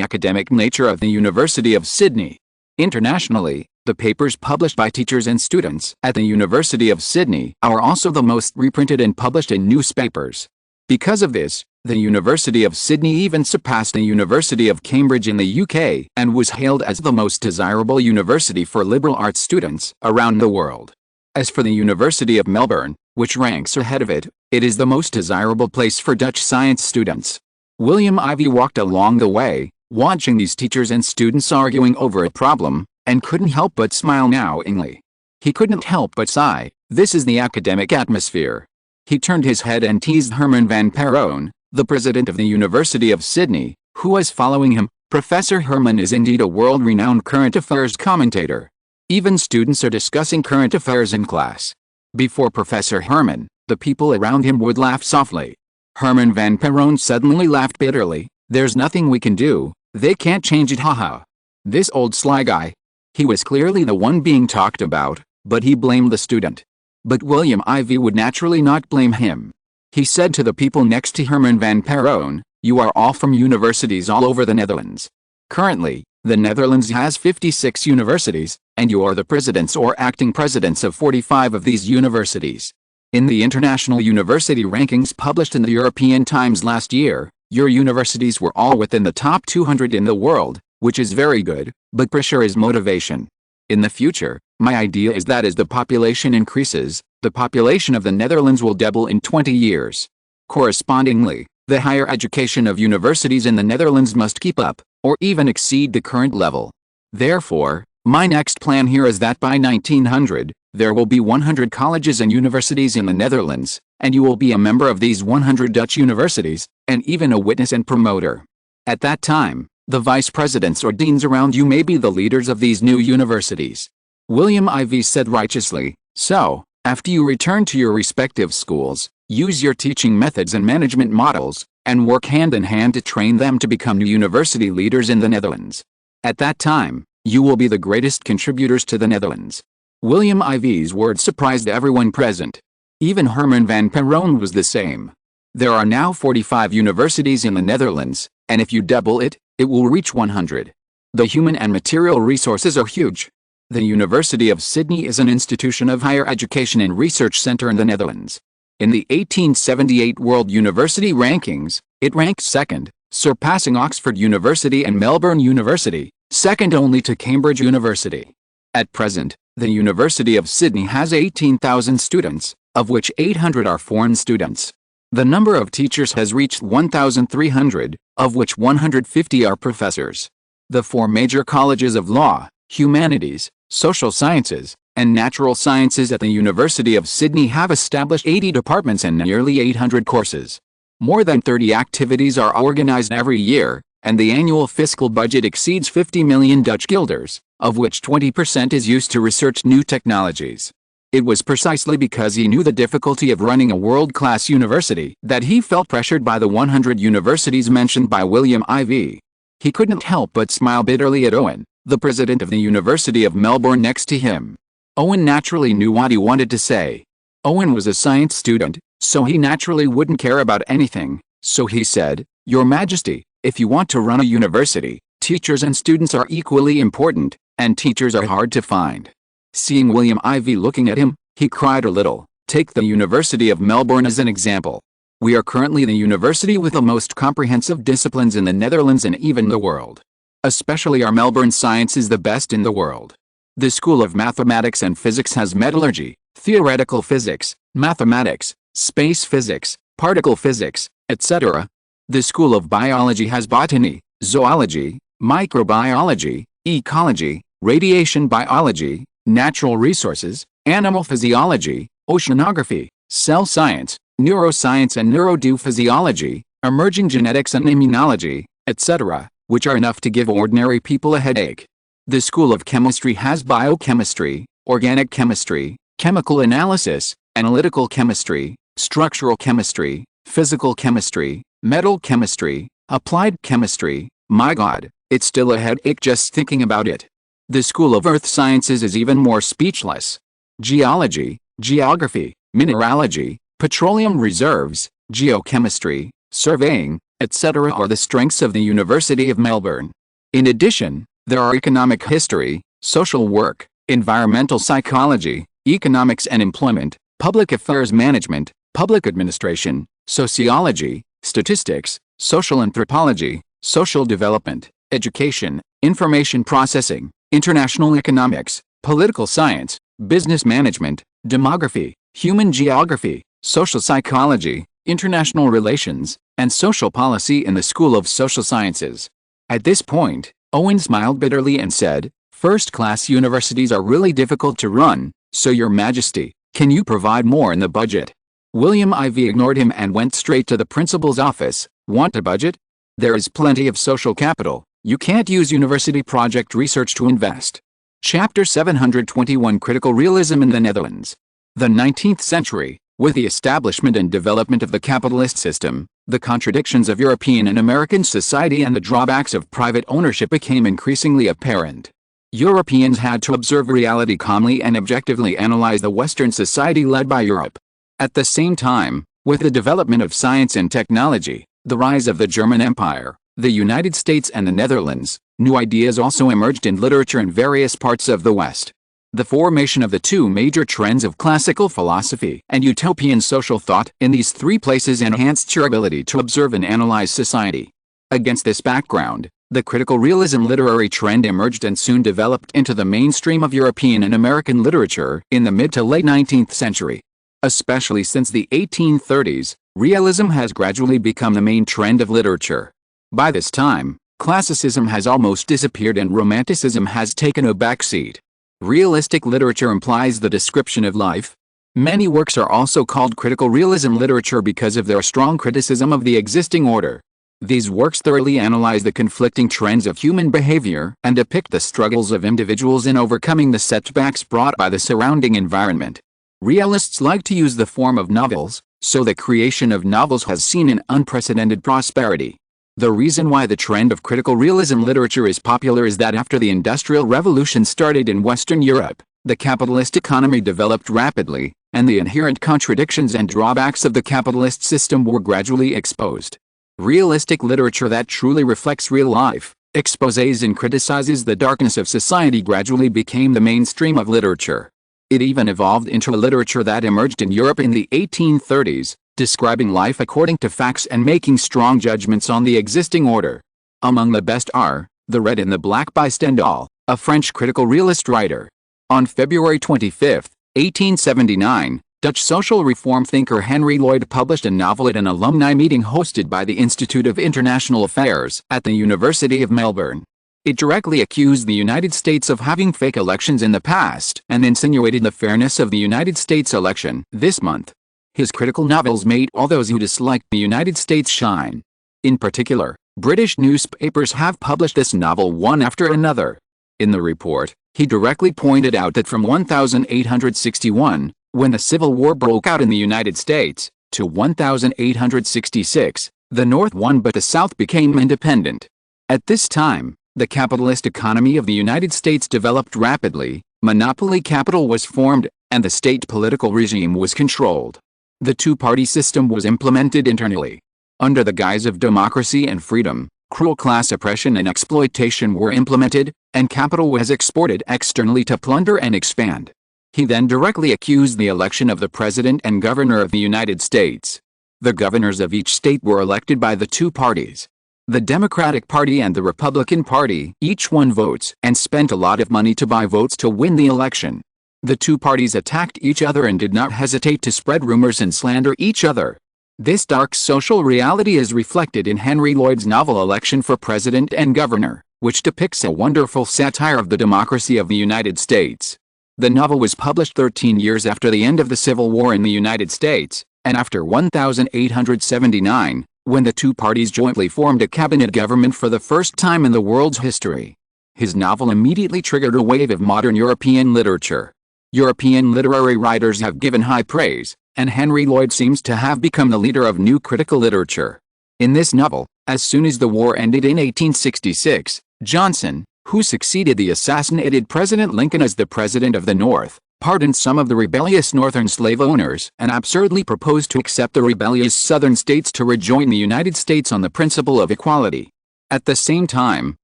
academic nature of the University of Sydney. Internationally, the papers published by teachers and students at the University of Sydney are also the most reprinted and published in newspapers. Because of this, the University of Sydney even surpassed the University of Cambridge in the UK and was hailed as the most desirable university for liberal arts students around the world. As for the University of Melbourne, which ranks ahead of it, it is the most desirable place for Dutch science students. William Ivey walked along the way, watching these teachers and students arguing over a problem, and couldn't help but smile knowingly. He couldn't help but sigh. This is the academic atmosphere. He turned his head and teased Herman van Perron, the president of the University of Sydney, who was following him. Professor Herman is indeed a world-renowned current affairs commentator. Even students are discussing current affairs in class. Before Professor Herman, the people around him would laugh softly. Herman van Perron suddenly laughed bitterly. There's nothing we can do, they can't change it, haha. This old sly guy. He was clearly the one being talked about, but he blamed the student. But William Ivey would naturally not blame him. He said to the people next to Herman van Perron, "You are all from universities all over the Netherlands. Currently, the Netherlands has 56 universities, and you are the presidents or acting presidents of 45 of these universities. In the international university rankings published in the European Times last year, your universities were all within the top 200 in the world, which is very good, but pressure is motivation. In the future, my idea is that as the population increases, the population of the Netherlands will double in 20 years. Correspondingly, the higher education of universities in the Netherlands must keep up, or even exceed the current level. Therefore, my next plan here is that by 1900, there will be 100 colleges and universities in the Netherlands, and you will be a member of these 100 Dutch universities, and even a witness and promoter. At that time, the vice presidents or deans around you may be the leaders of these new universities." William Ivey said righteously, "So, after you return to your respective schools, use your teaching methods and management models, and work hand in hand to train them to become new university leaders in the Netherlands. At that time, you will be the greatest contributors to the Netherlands." William Ivey's words surprised everyone present. Even Herman van Perron was the same. There are now 45 universities in the Netherlands, and if you double it, it will reach 100. The human and material resources are huge. The University of Sydney is an institution of higher education and research center in the Netherlands. In the 1878 World University Rankings, it ranked second, surpassing Oxford University and Melbourne University, second only to Cambridge University. At present, the University of Sydney has 18,000 students, of which 800 are foreign students. The number of teachers has reached 1,300, of which 150 are professors. The four major colleges of law, humanities, social sciences, and natural sciences at the University of Sydney have established 80 departments and nearly 800 courses. More than 30 activities are organized every year, and the annual fiscal budget exceeds 50 million Dutch guilders, of which 20% is used to research new technologies. It was precisely because he knew the difficulty of running a world-class university that he felt pressured by the 100 universities mentioned by William Ivey. He couldn't help but smile bitterly at Owen, the president of the University of Melbourne next to him. Owen naturally knew what he wanted to say. Owen was a science student, so he naturally wouldn't care about anything, so he said, "Your Majesty, if you want to run a university, teachers and students are equally important, and teachers are hard to find." Seeing William Ivey looking at him, he cried a little. Take the University of Melbourne as an example. We are currently the university with the most comprehensive disciplines in the Netherlands and even the world. Especially our Melbourne science is the best in the world. The School of Mathematics and Physics has metallurgy, theoretical physics, mathematics, space physics, particle physics, etc. The School of Biology has botany, zoology, microbiology, ecology, radiation biology, natural resources, animal physiology, oceanography, cell science, neuroscience and neurophysiology, emerging genetics and immunology, etc., which are enough to give ordinary people a headache. The School of Chemistry has biochemistry, organic chemistry, chemical analysis, analytical chemistry, structural chemistry, physical chemistry, metal chemistry, applied chemistry. My God, it's still a headache just thinking about it. The School of Earth Sciences is even more speechless. Geology, geography, mineralogy, petroleum reserves, geochemistry, surveying, etc. are the strengths of the University of Melbourne. In addition, there are economic history, social work, environmental psychology, economics and employment, public affairs management, public administration, sociology, statistics, social anthropology, social development, education, information processing, international economics, political science, business management, demography, human geography, social psychology, international relations, and social policy in the School of Social Sciences. At this point, Owen smiled bitterly and said, "First-class universities are really difficult to run, so Your Majesty, can you provide more in the budget?" William IV ignored him and went straight to the principal's office. "Want a budget? There is plenty of social capital. You can't use university project research to invest." Chapter 721 Critical Realism in the Netherlands. The 19th century, with the establishment and development of the capitalist system, the contradictions of European and American society and the drawbacks of private ownership became increasingly apparent. Europeans had to observe reality calmly and objectively analyze the Western society led by Europe. At the same time, with the development of science and technology, the rise of the German Empire, the United States and the Netherlands, new ideas also emerged in literature in various parts of the West. The formation of the two major trends of classical philosophy and utopian social thought in these three places enhanced your ability to observe and analyze society. Against this background, the critical realism literary trend emerged and soon developed into the mainstream of European and American literature in the mid to late 19th century. Especially since the 1830s, realism has gradually become the main trend of literature. By this time, classicism has almost disappeared and romanticism has taken a backseat. Realistic literature implies the description of life. Many works are also called critical realism literature because of their strong criticism of the existing order. These works thoroughly analyze the conflicting trends of human behavior and depict the struggles of individuals in overcoming the setbacks brought by the surrounding environment. Realists like to use the form of novels, so the creation of novels has seen an unprecedented prosperity. The reason why the trend of critical realism literature is popular is that after the Industrial Revolution started in Western Europe, the capitalist economy developed rapidly, and the inherent contradictions and drawbacks of the capitalist system were gradually exposed. Realistic literature that truly reflects real life, exposes and criticizes the darkness of society gradually became the mainstream of literature. It even evolved into a literature that emerged in Europe in the 1830s, describing life according to facts and making strong judgments on the existing order. Among the best are The Red and the Black by Stendhal, a French critical realist writer. On February 25, 1879, Dutch social reform thinker Henry Lloyd published a novel at an alumni meeting hosted by the Institute of International Affairs at the University of Melbourne. It directly accused the United States of having fake elections in the past and insinuated the fairness of the United States election this month. His critical novels made all those who disliked the United States shine. In particular, British newspapers have published this novel one after another. In the report, he directly pointed out that from 1861, when the Civil War broke out in the United States, to 1866, the North won but the South became independent. At this time, the capitalist economy of the United States developed rapidly, monopoly capital was formed, and the state political regime was controlled. The two-party system was implemented internally. Under the guise of democracy and freedom, cruel class oppression and exploitation were implemented, and capital was exported externally to plunder and expand. He then directly accused the election of the President and Governor of the United States. The governors of each state were elected by the two parties. The Democratic Party and the Republican Party each won votes and spent a lot of money to buy votes to win the election. The two parties attacked each other and did not hesitate to spread rumors and slander each other. This dark social reality is reflected in Henry Lloyd's novel Election for President and Governor, which depicts a wonderful satire of the democracy of the United States. The novel was published 13 years after the end of the Civil War in the United States, and after 1879, when the two parties jointly formed a cabinet government for the first time in the world's history. His novel immediately triggered a wave of modern European literature. European literary writers have given high praise, and Henry Lloyd seems to have become the leader of new critical literature. In this novel, as soon as the war ended in 1866, Johnson, who succeeded the assassinated President Lincoln as the President of the North, pardoned some of the rebellious Northern slave owners and absurdly proposed to accept the rebellious Southern states to rejoin the United States on the principle of equality. At the same time,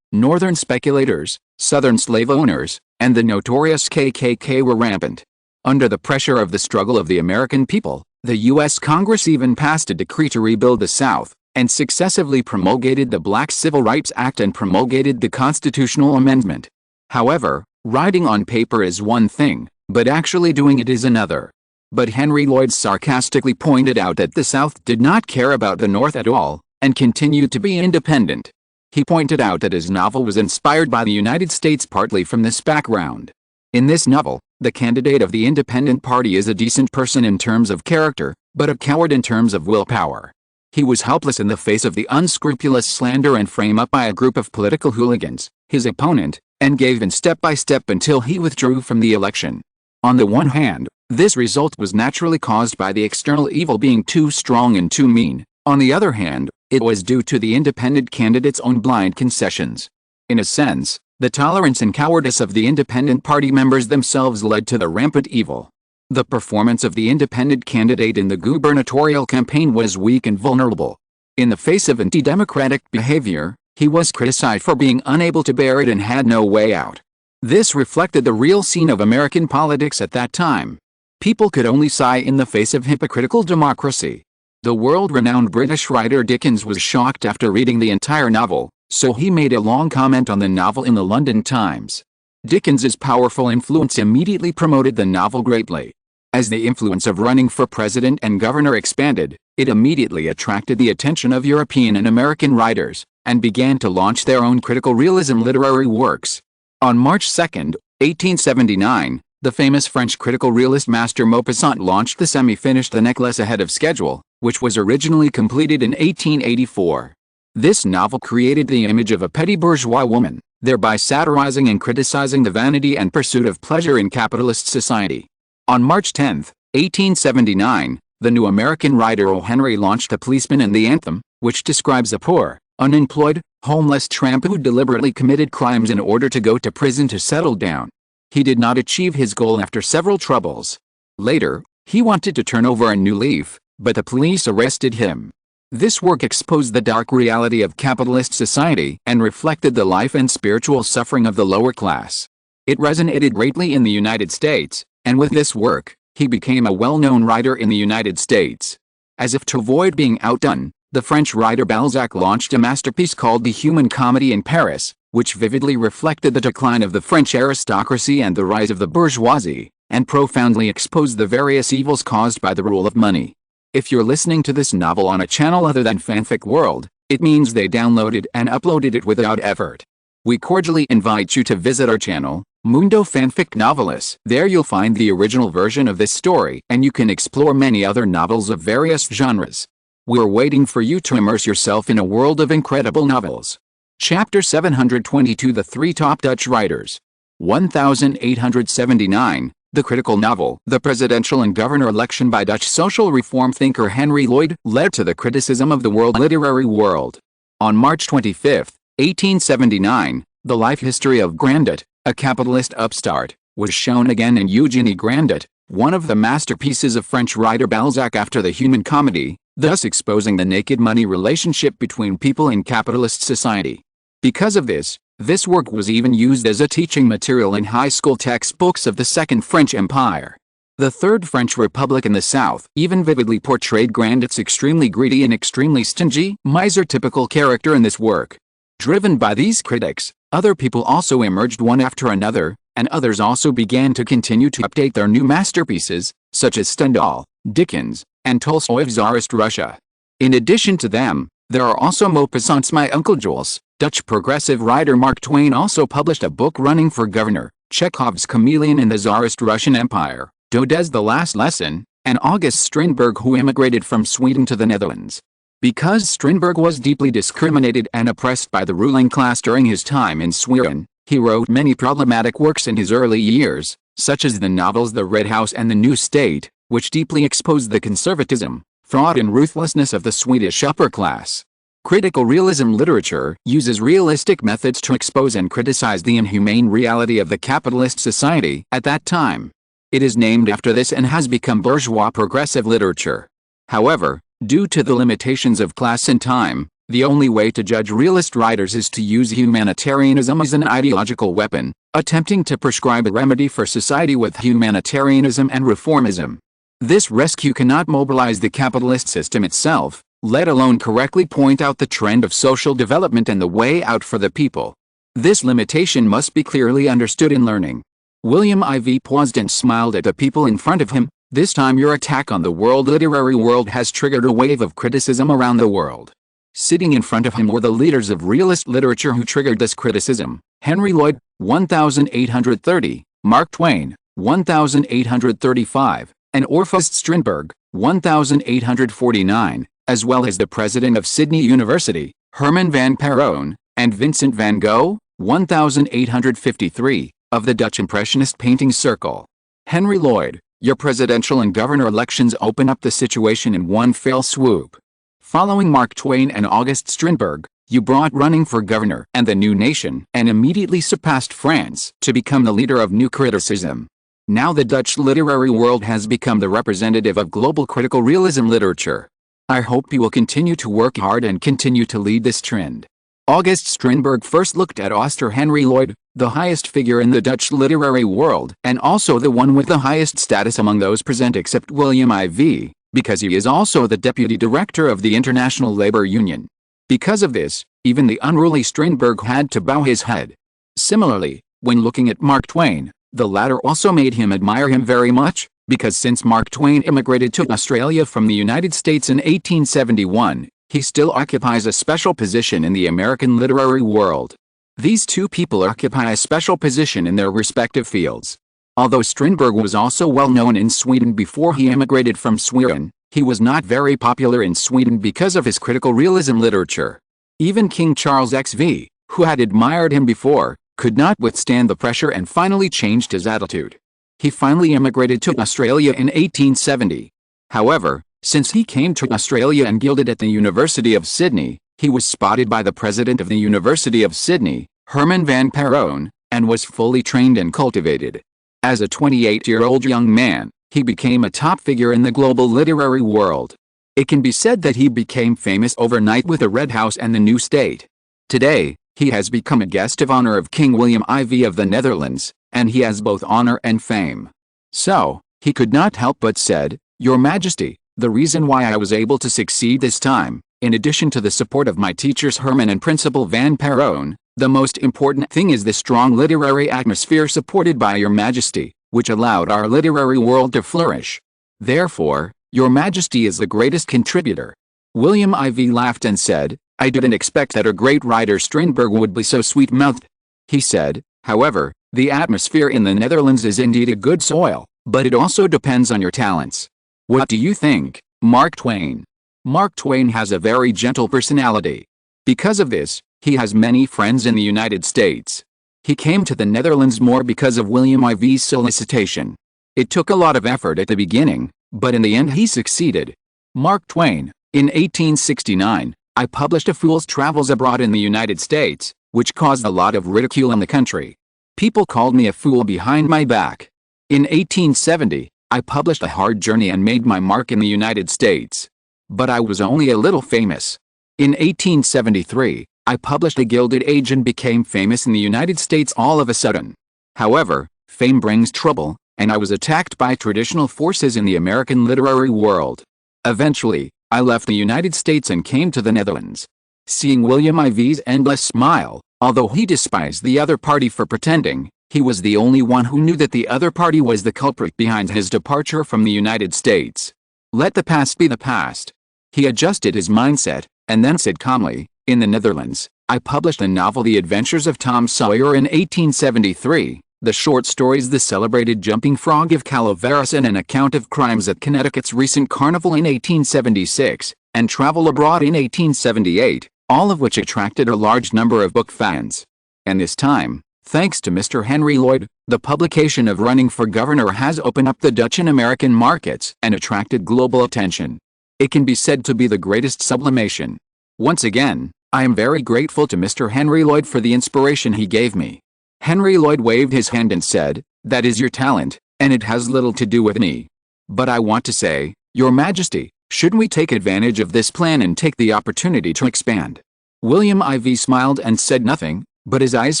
Northern speculators, Southern slave owners, and the notorious KKK were rampant. Under the pressure of the struggle of the American people, the U.S. Congress even passed a decree to rebuild the South, and successively promulgated the Black Civil Rights Act and promulgated the Constitutional Amendment. However, writing on paper is one thing, but actually doing it is another. But Henry Lloyd sarcastically pointed out that the South did not care about the North at all, and continued to be independent. He pointed out that his novel was inspired by the United States partly from this background. In this novel, the candidate of the Independent Party is a decent person in terms of character, but a coward in terms of willpower. He was helpless in the face of the unscrupulous slander and frame up by a group of political hooligans, his opponent, and gave in step by step until he withdrew from the election. On the one hand, this result was naturally caused by the external evil being too strong and too mean. On the other hand, it was due to the independent candidate's own blind concessions. In a sense, the tolerance and cowardice of the Independent Party members themselves led to the rampant evil. The performance of the independent candidate in the gubernatorial campaign was weak and vulnerable. In the face of anti-democratic behavior, he was criticized for being unable to bear it and had no way out. This reflected the real scene of American politics at that time. People could only sigh in the face of hypocritical democracy. The world-renowned British writer Dickens was shocked after reading the entire novel, so he made a long comment on the novel in the London Times. Dickens's powerful influence immediately promoted the novel greatly. As the influence of running for president and governor expanded, it immediately attracted the attention of European and American writers, and began to launch their own critical realism literary works. On March 2, 1879, the famous French critical realist Master Maupassant launched the semi-finished The Necklace ahead of schedule, which was originally completed in 1884. This novel created the image of a petty bourgeois woman, thereby satirizing and criticizing the vanity and pursuit of pleasure in capitalist society. On March 10, 1879, the new American writer O. Henry launched The Policeman and the Anthem, which describes a poor, unemployed, homeless tramp who deliberately committed crimes in order to go to prison to settle down. He did not achieve his goal after several troubles. Later, he wanted to turn over a new leaf, but the police arrested him. This work exposed the dark reality of capitalist society and reflected the life and spiritual suffering of the lower class. It resonated greatly in the United States, and with this work, he became a well-known writer in the United States. As if to avoid being outdone, the French writer Balzac launched a masterpiece called The Human Comedy in Paris, which vividly reflected the decline of the French aristocracy and the rise of the bourgeoisie, and profoundly exposed the various evils caused by the rule of money. If you're listening to this novel on a channel other than Fanfic World, it means they downloaded and uploaded it without effort. We cordially invite you to visit our channel, Mundo Fanfic Novelis. There you'll find the original version of this story, and you can explore many other novels of various genres. We're waiting for you to immerse yourself in a world of incredible novels. Chapter 722 The Three Top Dutch Writers. 1879. The critical novel, The Presidential and Governor Election by Dutch social reform thinker Henry Lloyd, led to the criticism of the world literary world. On March 25, 1879, the life history of Grandot, a capitalist upstart, was shown again in Eugenie Grandot, one of the masterpieces of French writer Balzac after The Human Comedy, thus exposing the naked money relationship between people in capitalist society. Because of this work was even used as a teaching material in high school textbooks of the Second French Empire. The Third French Republic in the South even vividly portrayed Grandot's extremely greedy and extremely stingy, miser-typical character in this work. Driven by these critics, other people also emerged one after another, and others also began to continue to update their new masterpieces, such as Stendhal, Dickens, and Tolstoy's Tsarist Russia. In addition to them, There are also Maupassant's My Uncle Jules. Dutch progressive writer Mark Twain also published a book Running for Governor, Chekhov's Chameleon in the Tsarist Russian Empire, Daudet's The Last Lesson, and August Strindberg, who immigrated from Sweden to the Netherlands. Because Strindberg was deeply discriminated and oppressed by the ruling class during his time in Sweden, he wrote many problematic works in his early years, such as the novels The Red House and The New State, which deeply exposed the conservatism, fraud and ruthlessness of the Swedish upper class. Critical realism literature uses realistic methods to expose and criticize the inhumane reality of the capitalist society at that time. It is named after this and has become bourgeois progressive literature. However, due to the limitations of class and time, the only way to judge realist writers is to use humanitarianism as an ideological weapon, attempting to prescribe a remedy for society with humanitarianism and reformism. This rescue cannot mobilize the capitalist system itself, let alone correctly point out the trend of social development and the way out for the people. This limitation must be clearly understood in learning. William IV paused and smiled at the people in front of him. This time your attack on the literary world has triggered a wave of criticism around the world. Sitting in front of him were the leaders of realist literature who triggered this criticism: Henry Lloyd, 1830, Mark Twain, 1835, and August Strindberg, 1849, as well as the president of Sydney University, Herman van Peron, and Vincent van Gogh, 1853, of the Dutch Impressionist painting circle. Henry Lloyd, your presidential and governor elections open up the situation in one fell swoop. Following Mark Twain and August Strindberg, you brought Running for Governor and The New Nation and immediately surpassed France to become the leader of new criticism. Now the Dutch literary world has become the representative of global critical realism literature. I hope you will continue to work hard and continue to lead this trend. August Strindberg first looked at Auster Henry Lloyd, the highest figure in the Dutch literary world and also the one with the highest status among those present except William IV, because he is also the deputy director of the International Labor Union. Because of this, even the unruly Strindberg had to bow his head. Similarly, when looking at Mark Twain, the latter also made him admire him very much, because since Mark Twain immigrated to Australia from the United States in 1871, he still occupies a special position in the American literary world. These two people occupy a special position in their respective fields. Although Strindberg was also well known in Sweden before he immigrated from Sweden, he was not very popular in Sweden because of his critical realism literature. Even King Charles XV, who had admired him before, could not withstand the pressure and finally changed his attitude. He finally immigrated to Australia in 1870. However, since he came to Australia and gilded at the University of Sydney, he was spotted by the president of the University of Sydney, Herman van Peron, and was fully trained and cultivated. As a 28-year-old young man, he became a top figure in the global literary world. It can be said that he became famous overnight with The Red House and The New State. Today, he has become a guest of honor of King William IV of the Netherlands, and he has both honor and fame. So, he could not help but said, "Your Majesty, the reason why I was able to succeed this time, in addition to the support of my teachers Herman and Principal Van Peron, the most important thing is the strong literary atmosphere supported by Your Majesty, which allowed our literary world to flourish. Therefore, Your Majesty is the greatest contributor." William IV laughed and said, "I didn't expect that a great writer Strindberg would be so sweet-mouthed." He said, "However, the atmosphere in the Netherlands is indeed a good soil, but it also depends on your talents. What do you think, Mark Twain?" Mark Twain has a very gentle personality. Because of this, he has many friends in the United States. He came to the Netherlands more because of William IV's solicitation. It took a lot of effort at the beginning, but in the end he succeeded. Mark Twain, in 1869, I published A Fool's Travels Abroad in the United States, which caused a lot of ridicule in the country. People called me a fool behind my back. In 1870, I published A Hard Journey and made my mark in the United States. But I was only a little famous. In 1873, I published A Gilded Age and became famous in the United States all of a sudden. However, fame brings trouble, and I was attacked by traditional forces in the American literary world. Eventually, I left the United States and came to the Netherlands. Seeing William IV's endless smile, although he despised the other party for pretending, he was the only one who knew that the other party was the culprit behind his departure from the United States. Let the past be the past. He adjusted his mindset, and then said calmly, "In the Netherlands, I published the novel The Adventures of Tom Sawyer in 1873, the short stories The Celebrated Jumping Frog of Calaveras and An Account of Crimes at Connecticut's Recent Carnival in 1876, and Travel Abroad in 1878, all of which attracted a large number of book fans. And this time, thanks to Mr. Henry Lloyd, the publication of Running for Governor has opened up the Dutch and American markets and attracted global attention. It can be said to be the greatest sublimation. Once again, I am very grateful to Mr. Henry Lloyd for the inspiration he gave me." Henry Lloyd waved his hand and said, "That is your talent, and it has little to do with me. But I want to say, Your Majesty, shouldn't we take advantage of this plan and take the opportunity to expand?" William IV smiled and said nothing, but his eyes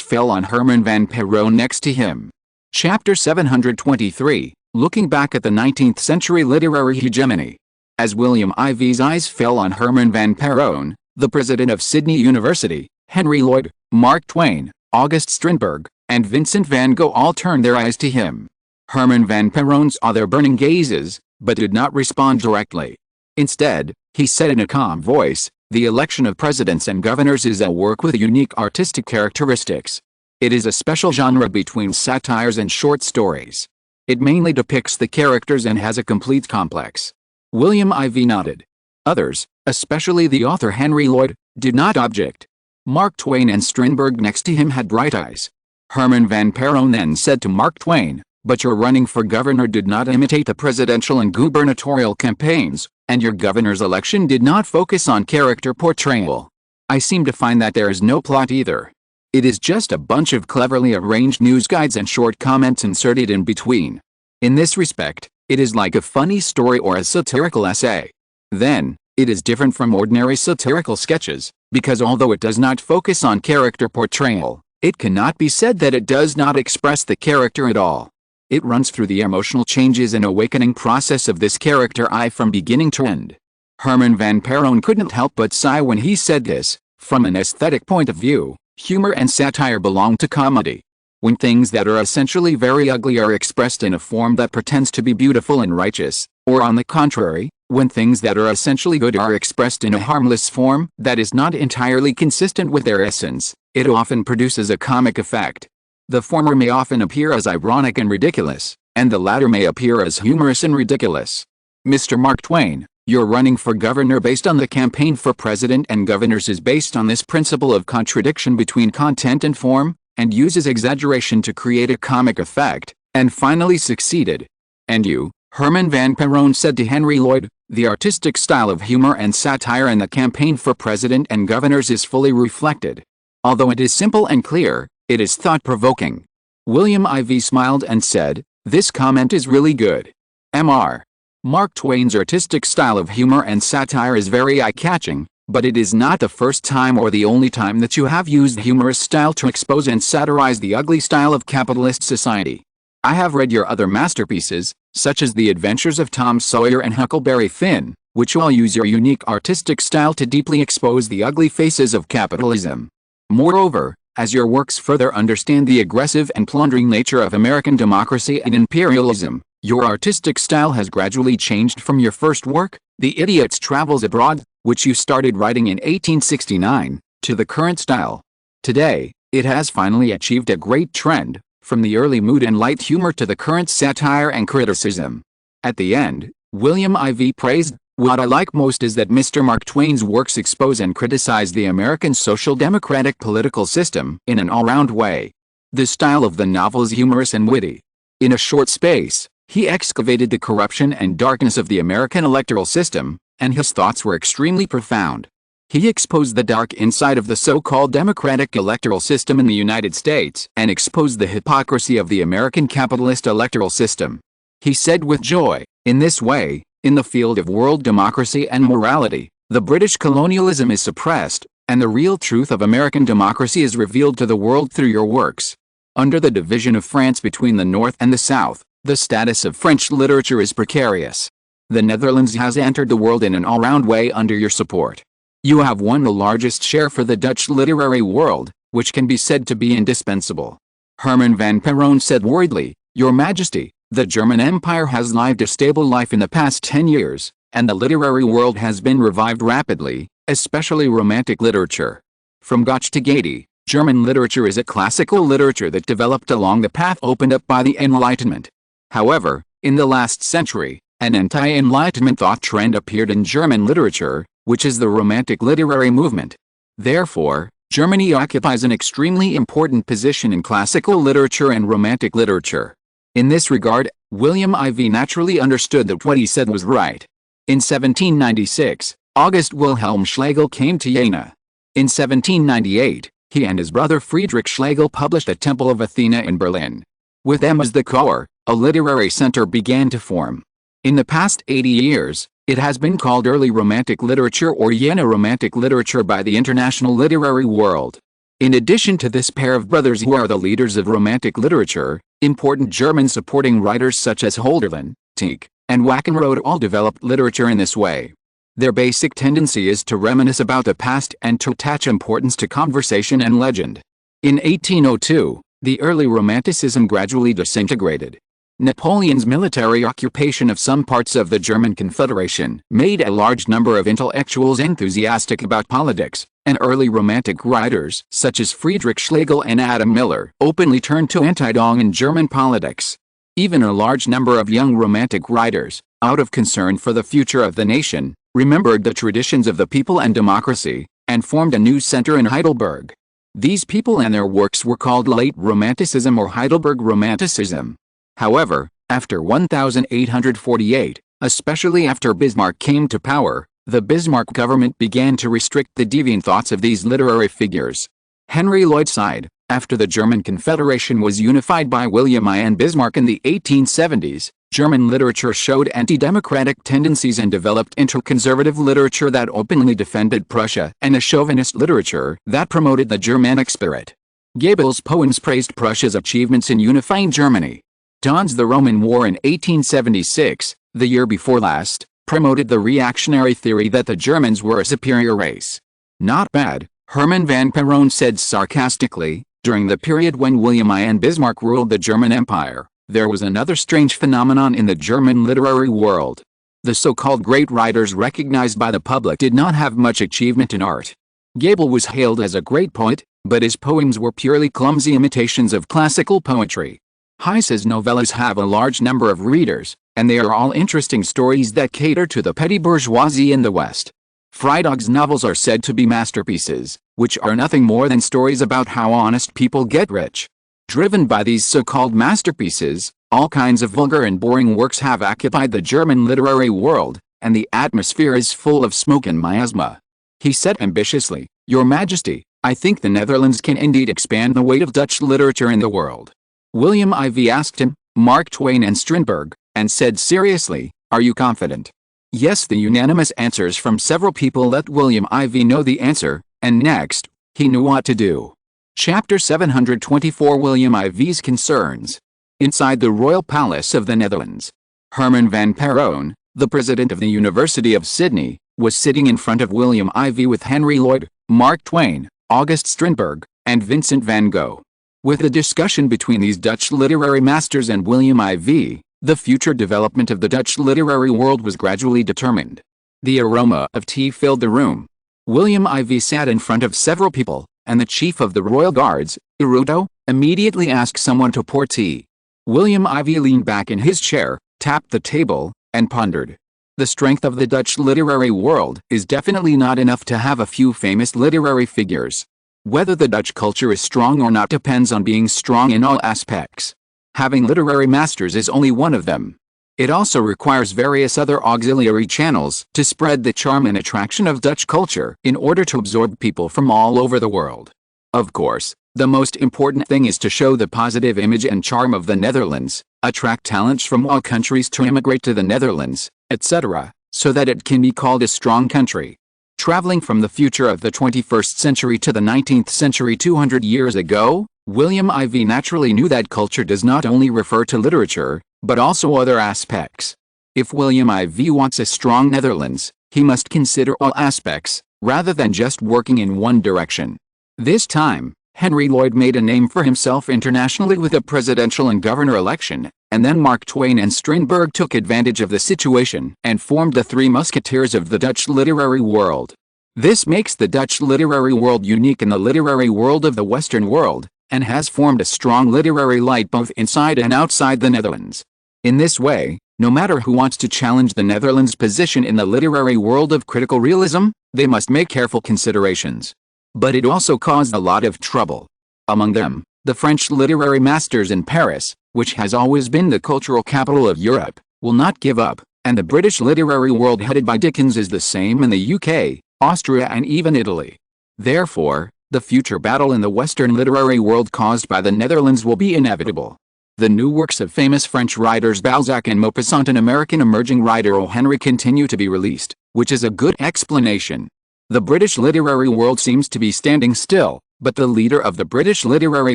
fell on Herman van Perron next to him. Chapter 723, Looking Back at the 19th Century Literary Hegemony. As William IV's eyes fell on Herman van Perron, the president of Sydney University, Henry Lloyd, Mark Twain, August Strindberg, and Vincent van Gogh all turned their eyes to him. Herman van Perron saw their burning gazes, but did not respond directly. Instead, he said in a calm voice, "The election of presidents and governors is a work with unique artistic characteristics. It is a special genre between satires and short stories. It mainly depicts the characters and has a complete complex." William IV nodded. Others, especially the author Henry Lloyd, did not object. Mark Twain and Strindberg next to him had bright eyes. Herman van Perron then said to Mark Twain, "But your running for governor did not imitate the presidential and gubernatorial campaigns, and your governor's election did not focus on character portrayal. I seem to find that there is no plot either. It is just a bunch of cleverly arranged news guides and short comments inserted in between. In this respect, it is like a funny story or a satirical essay. Then, it is different from ordinary satirical sketches, because although it does not focus on character portrayal, it cannot be said that it does not express the character at all. It runs through the emotional changes and awakening process of this character from beginning to end." Herman van Perron couldn't help but sigh when he said this. From an aesthetic point of view, humor and satire belong to comedy. When things that are essentially very ugly are expressed in a form that pretends to be beautiful and righteous, or on the contrary, when things that are essentially good are expressed in a harmless form that is not entirely consistent with their essence, it often produces a comic effect. The former may often appear as ironic and ridiculous, and the latter may appear as humorous and ridiculous. Mr. Mark Twain, your running for governor based on the campaign for president and governors is based on this principle of contradiction between content and form, and uses exaggeration to create a comic effect, and finally succeeded. And you, Herman van Perron said to Henry Lloyd, the artistic style of humor and satire in the campaign for president and governors is fully reflected. Although it is simple and clear, it is thought-provoking. William IV smiled and said, "This comment is really good. Mr. Mark Twain's artistic style of humor and satire is very eye-catching, but it is not the first time or the only time that you have used humorous style to expose and satirize the ugly style of capitalist society. I have read your other masterpieces, such as The Adventures of Tom Sawyer and Huckleberry Finn, which all use your unique artistic style to deeply expose the ugly faces of capitalism. Moreover, as your works further understand the aggressive and plundering nature of American democracy and imperialism, your artistic style has gradually changed from your first work, The Idiot's Travels Abroad, which you started writing in 1869, to the current style. Today, it has finally achieved a great trend, from the early mood and light humor to the current satire and criticism." At the end, William IV praised, "What I like most is that Mr. Mark Twain's works expose and criticize the American social democratic political system in an all-round way. The style of the novel is humorous and witty. In a short space, he excavated the corruption and darkness of the American electoral system, and his thoughts were extremely profound. He exposed the dark inside of the so-called democratic electoral system in the United States and exposed the hypocrisy of the American capitalist electoral system. He said with joy, in this way, in the field of world democracy and morality, the British colonialism is suppressed, and the real truth of American democracy is revealed to the world through your works. Under the division of France between the North and the South, the status of French literature is precarious. The Netherlands has entered the world in an all-round way under your support. You have won the largest share for the Dutch literary world, which can be said to be indispensable." Herman van Perron said worriedly, "Your Majesty, the German Empire has lived a stable life in the past 10 years, and the literary world has been revived rapidly, especially Romantic literature. From Goethe to Goethe, German literature is a classical literature that developed along the path opened up by the Enlightenment. However, in the last century, an anti-Enlightenment thought trend appeared in German literature, which is the Romantic literary movement. Therefore, Germany occupies an extremely important position in classical literature and Romantic literature. In this regard, William IV naturally understood that what he said was right. In 1796, August Wilhelm Schlegel came to Jena. In 1798, he and his brother Friedrich Schlegel published A Temple of Athena in Berlin. With them as the core, a literary center began to form. In the past 80 years, it has been called early Romantic literature or Jena Romantic literature by the international literary world. In addition to this pair of brothers who are the leaders of Romantic literature, important German supporting writers such as Hölderlin, Tieck, and Wackenroth all developed literature in this way. Their basic tendency is to reminisce about the past and to attach importance to conversation and legend. In 1802, the early Romanticism gradually disintegrated. Napoleon's military occupation of some parts of the German Confederation made a large number of intellectuals enthusiastic about politics, and early Romantic writers, such as Friedrich Schlegel and Adam Miller, openly turned to anti-Dong in German politics. Even a large number of young Romantic writers, out of concern for the future of the nation, remembered the traditions of the people and democracy, and formed a new center in Heidelberg. These people and their works were called Late Romanticism or Heidelberg Romanticism. However, after 1848, especially after Bismarck came to power, the Bismarck government began to restrict the deviant thoughts of these literary figures. Henry Lloyd sighed, after the German Confederation was unified by William I and Bismarck in the 1870s, German literature showed anti-democratic tendencies and developed into conservative literature that openly defended Prussia and a chauvinist literature that promoted the Germanic spirit. Goebbels' poems praised Prussia's achievements in unifying Germany. Don's The Roman War in 1876, the year before last, promoted the reactionary theory that the Germans were a superior race. Not bad, Hermann van Peron said sarcastically. During the period when William I and Bismarck ruled the German Empire, there was another strange phenomenon in the German literary world. The so-called great writers recognized by the public did not have much achievement in art. Goebel was hailed as a great poet, but his poems were purely clumsy imitations of classical poetry. Heiss's novellas have a large number of readers, and they are all interesting stories that cater to the petty bourgeoisie in the West. Freitag's novels are said to be masterpieces, which are nothing more than stories about how honest people get rich. Driven by these so-called masterpieces, all kinds of vulgar and boring works have occupied the German literary world, and the atmosphere is full of smoke and miasma. He said ambitiously, "Your Majesty, I think the Netherlands can indeed expand the weight of Dutch literature in the world." William IV asked him, Mark Twain and Strindberg, and said seriously, "Are you confident?" Yes, the unanimous answers from several people let William IV know the answer, and next, he knew what to do. Chapter 724 William IV's Concerns. Inside the Royal Palace of the Netherlands, Herman van Peron, the president of the University of Sydney, was sitting in front of William IV with Henry Lloyd, Mark Twain, August Strindberg, and Vincent van Gogh. With the discussion between these Dutch literary masters and William IV, the future development of the Dutch literary world was gradually determined. The aroma of tea filled the room. William IV sat in front of several people, and the chief of the Royal Guards, Iruto, immediately asked someone to pour tea. William IV leaned back in his chair, tapped the table, and pondered. The strength of the Dutch literary world is definitely not enough to have a few famous literary figures. Whether the Dutch culture is strong or not depends on being strong in all aspects. Having literary masters is only one of them. It also requires various other auxiliary channels to spread the charm and attraction of Dutch culture in order to absorb people from all over the world. Of course, the most important thing is to show the positive image and charm of the Netherlands, attract talents from all countries to immigrate to the Netherlands, etc., so that it can be called a strong country. Traveling from the future of the 21st century to the 19th century 200 years ago, William IV naturally knew that culture does not only refer to literature, but also other aspects. If William IV wants a strong Netherlands, he must consider all aspects, rather than just working in one direction. This time, Henry Lloyd made a name for himself internationally with a presidential and governor election, and then Mark Twain and Strindberg took advantage of the situation and formed the Three Musketeers of the Dutch literary world. This makes the Dutch literary world unique in the literary world of the Western world, and has formed a strong literary light both inside and outside the Netherlands. In this way, no matter who wants to challenge the Netherlands' position in the literary world of critical realism, they must make careful considerations. But it also caused a lot of trouble. Among them, the French literary masters in Paris, which has always been the cultural capital of Europe, will not give up, and the British literary world headed by Dickens is the same in the UK, Austria and even Italy. Therefore, the future battle in the Western literary world caused by the Netherlands will be inevitable. The new works of famous French writers Balzac and Maupassant and American emerging writer O. Henry continue to be released, which is a good explanation. The British literary world seems to be standing still, but the leader of the British literary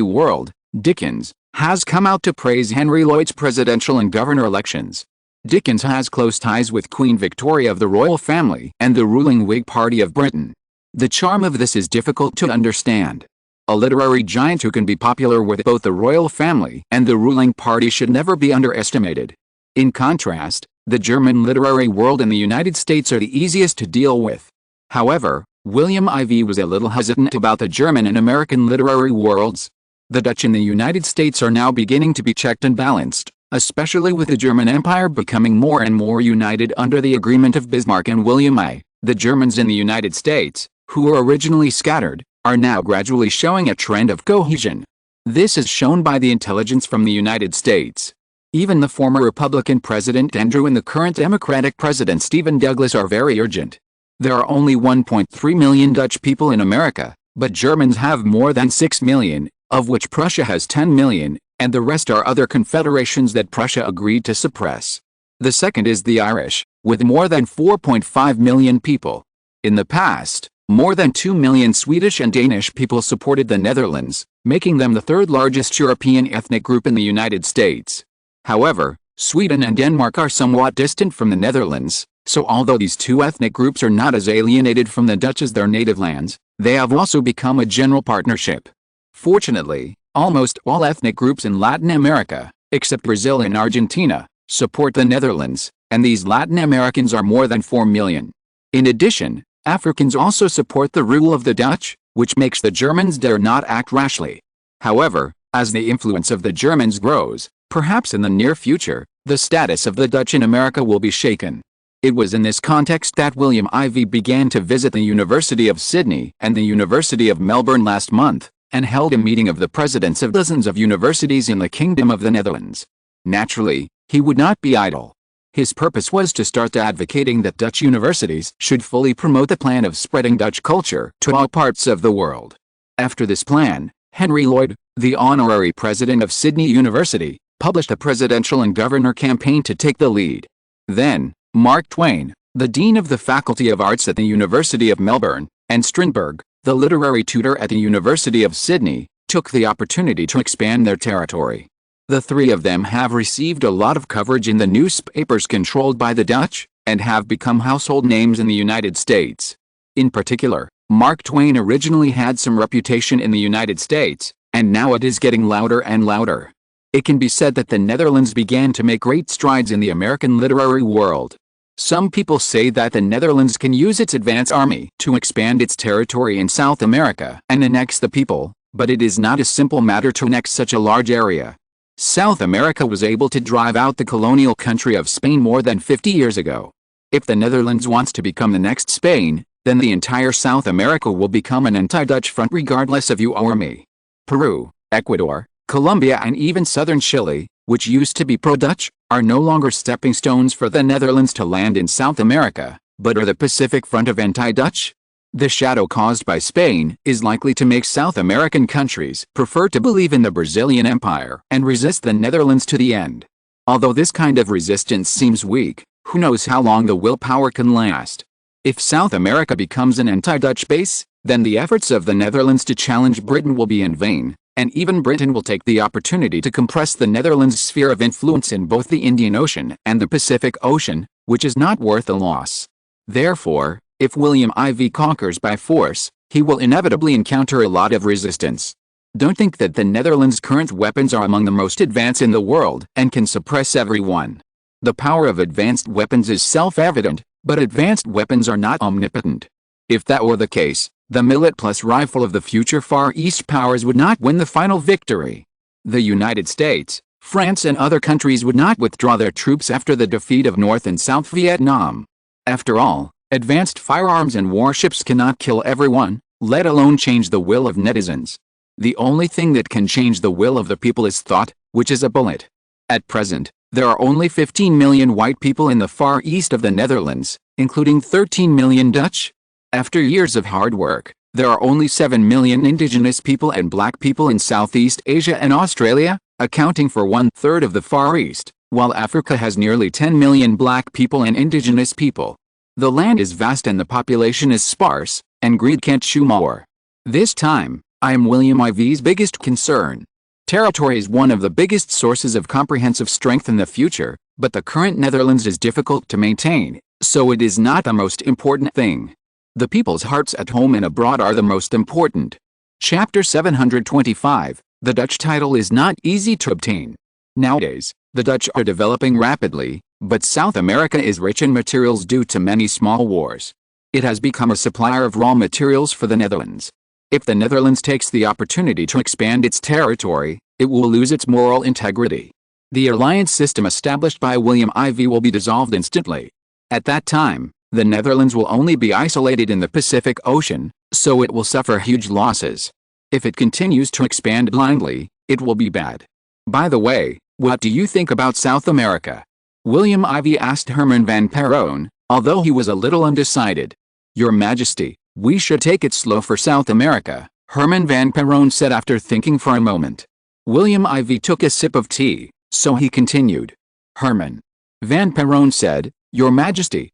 world, Dickens, has come out to praise Henry Lloyd's presidential and governor elections. Dickens has close ties with Queen Victoria of the royal family and the ruling Whig Party of Britain. The charm of this is difficult to understand. A literary giant who can be popular with both the royal family and the ruling party should never be underestimated. In contrast, the German literary world and the United States are the easiest to deal with. However, William IV was a little hesitant about the German and American literary worlds. The Dutch and the United States are now beginning to be checked and balanced, especially with the German Empire becoming more and more united under the agreement of Bismarck and William I. The Germans in the United States, who were originally scattered, are now gradually showing a trend of cohesion. This is shown by the intelligence from the United States. Even the former Republican President Andrew and the current Democratic President Stephen Douglas are very urgent. There are only 1.3 million Dutch people in America, but Germans have more than 6 million, of which Prussia has 10 million, and the rest are other confederations that Prussia agreed to suppress. The second is the Irish, with more than 4.5 million people. In the past, more than 2 million Swedish and Danish people supported the Netherlands, making them the third largest European ethnic group in the United States. However, Sweden and Denmark are somewhat distant from the Netherlands, so although these two ethnic groups are not as alienated from the Dutch as their native lands, they have also become a general partnership. Fortunately, almost all ethnic groups in Latin America, except Brazil and Argentina, support the Netherlands, and these Latin Americans are more than 4 million. In addition, Africans also support the rule of the Dutch, which makes the Germans dare not act rashly. However, as the influence of the Germans grows, perhaps in the near future, the status of the Dutch in America will be shaken. It was in this context that William IV began to visit the University of Sydney and the University of Melbourne last month, and held a meeting of the presidents of dozens of universities in the Kingdom of the Netherlands. Naturally, he would not be idle. His purpose was to start advocating that Dutch universities should fully promote the plan of spreading Dutch culture to all parts of the world. After this plan, Henry Lloyd, the honorary president of Sydney University, published a presidential and governor campaign to take the lead. Then, Mark Twain, the dean of the Faculty of Arts at the University of Melbourne, and Strindberg, the literary tutor at the University of Sydney, took the opportunity to expand their territory. The three of them have received a lot of coverage in the newspapers controlled by the Dutch, and have become household names in the United States. In particular, Mark Twain originally had some reputation in the United States, and now it is getting louder and louder. It can be said that the Netherlands began to make great strides in the American literary world. Some people say that the Netherlands can use its advance army to expand its territory in South America and annex the people, but it is not a simple matter to annex such a large area. South America was able to drive out the colonial country of Spain more than 50 years ago. If the Netherlands wants to become the next Spain, then the entire South America will become an anti-Dutch front regardless of you or me. Peru, Ecuador, Colombia and even southern Chile, which used to be pro-Dutch, are no longer stepping stones for the Netherlands to land in South America, but are the Pacific front of anti-Dutch. The shadow caused by Spain is likely to make South American countries prefer to believe in the Brazilian Empire and resist the Netherlands to the end. Although this kind of resistance seems weak, who knows how long the willpower can last. If South America becomes an anti-Dutch base, then the efforts of the Netherlands to challenge Britain will be in vain, and even Britain will take the opportunity to compress the Netherlands' sphere of influence in both the Indian Ocean and the Pacific Ocean, which is not worth the loss. Therefore, if William IV conquers by force, he will inevitably encounter a lot of resistance. Don't think that the Netherlands' current weapons are among the most advanced in the world and can suppress everyone. The power of advanced weapons is self-evident, but advanced weapons are not omnipotent. If that were the case, the millet plus rifle of the future Far East powers would not win the final victory. The United States, France and other countries would not withdraw their troops after the defeat of North and South Vietnam. After all, advanced firearms and warships cannot kill everyone, let alone change the will of netizens. The only thing that can change the will of the people is thought, which is a bullet. At present, there are only 15 million white people in the far east of the Netherlands, including 13 million Dutch. After years of hard work, there are only 7 million indigenous people and black people in Southeast Asia and Australia, accounting for 1/3 of the Far East, while Africa has nearly 10 million black people and indigenous people. The land is vast and the population is sparse, and greed can't chew more. This time, I am William IV's biggest concern. Territory is one of the biggest sources of comprehensive strength in the future, but the current Netherlands is difficult to maintain, so it is not the most important thing. The people's hearts at home and abroad are the most important. Chapter 725, the Dutch title is not easy to obtain. Nowadays, the Dutch are developing rapidly, but South America is rich in materials due to many small wars. It has become a supplier of raw materials for the Netherlands. If the Netherlands takes the opportunity to expand its territory, it will lose its moral integrity. The alliance system established by William IV will be dissolved instantly. At that time, the Netherlands will only be isolated in the Pacific Ocean, so it will suffer huge losses. If it continues to expand blindly, it will be bad. By the way, what do you think about South America? William IV asked Herman van Perron, although he was a little undecided. Your Majesty, we should take it slow for South America, Herman van Perron said after thinking for a moment. William IV took a sip of tea, so he continued. Herman van Perron said, Your Majesty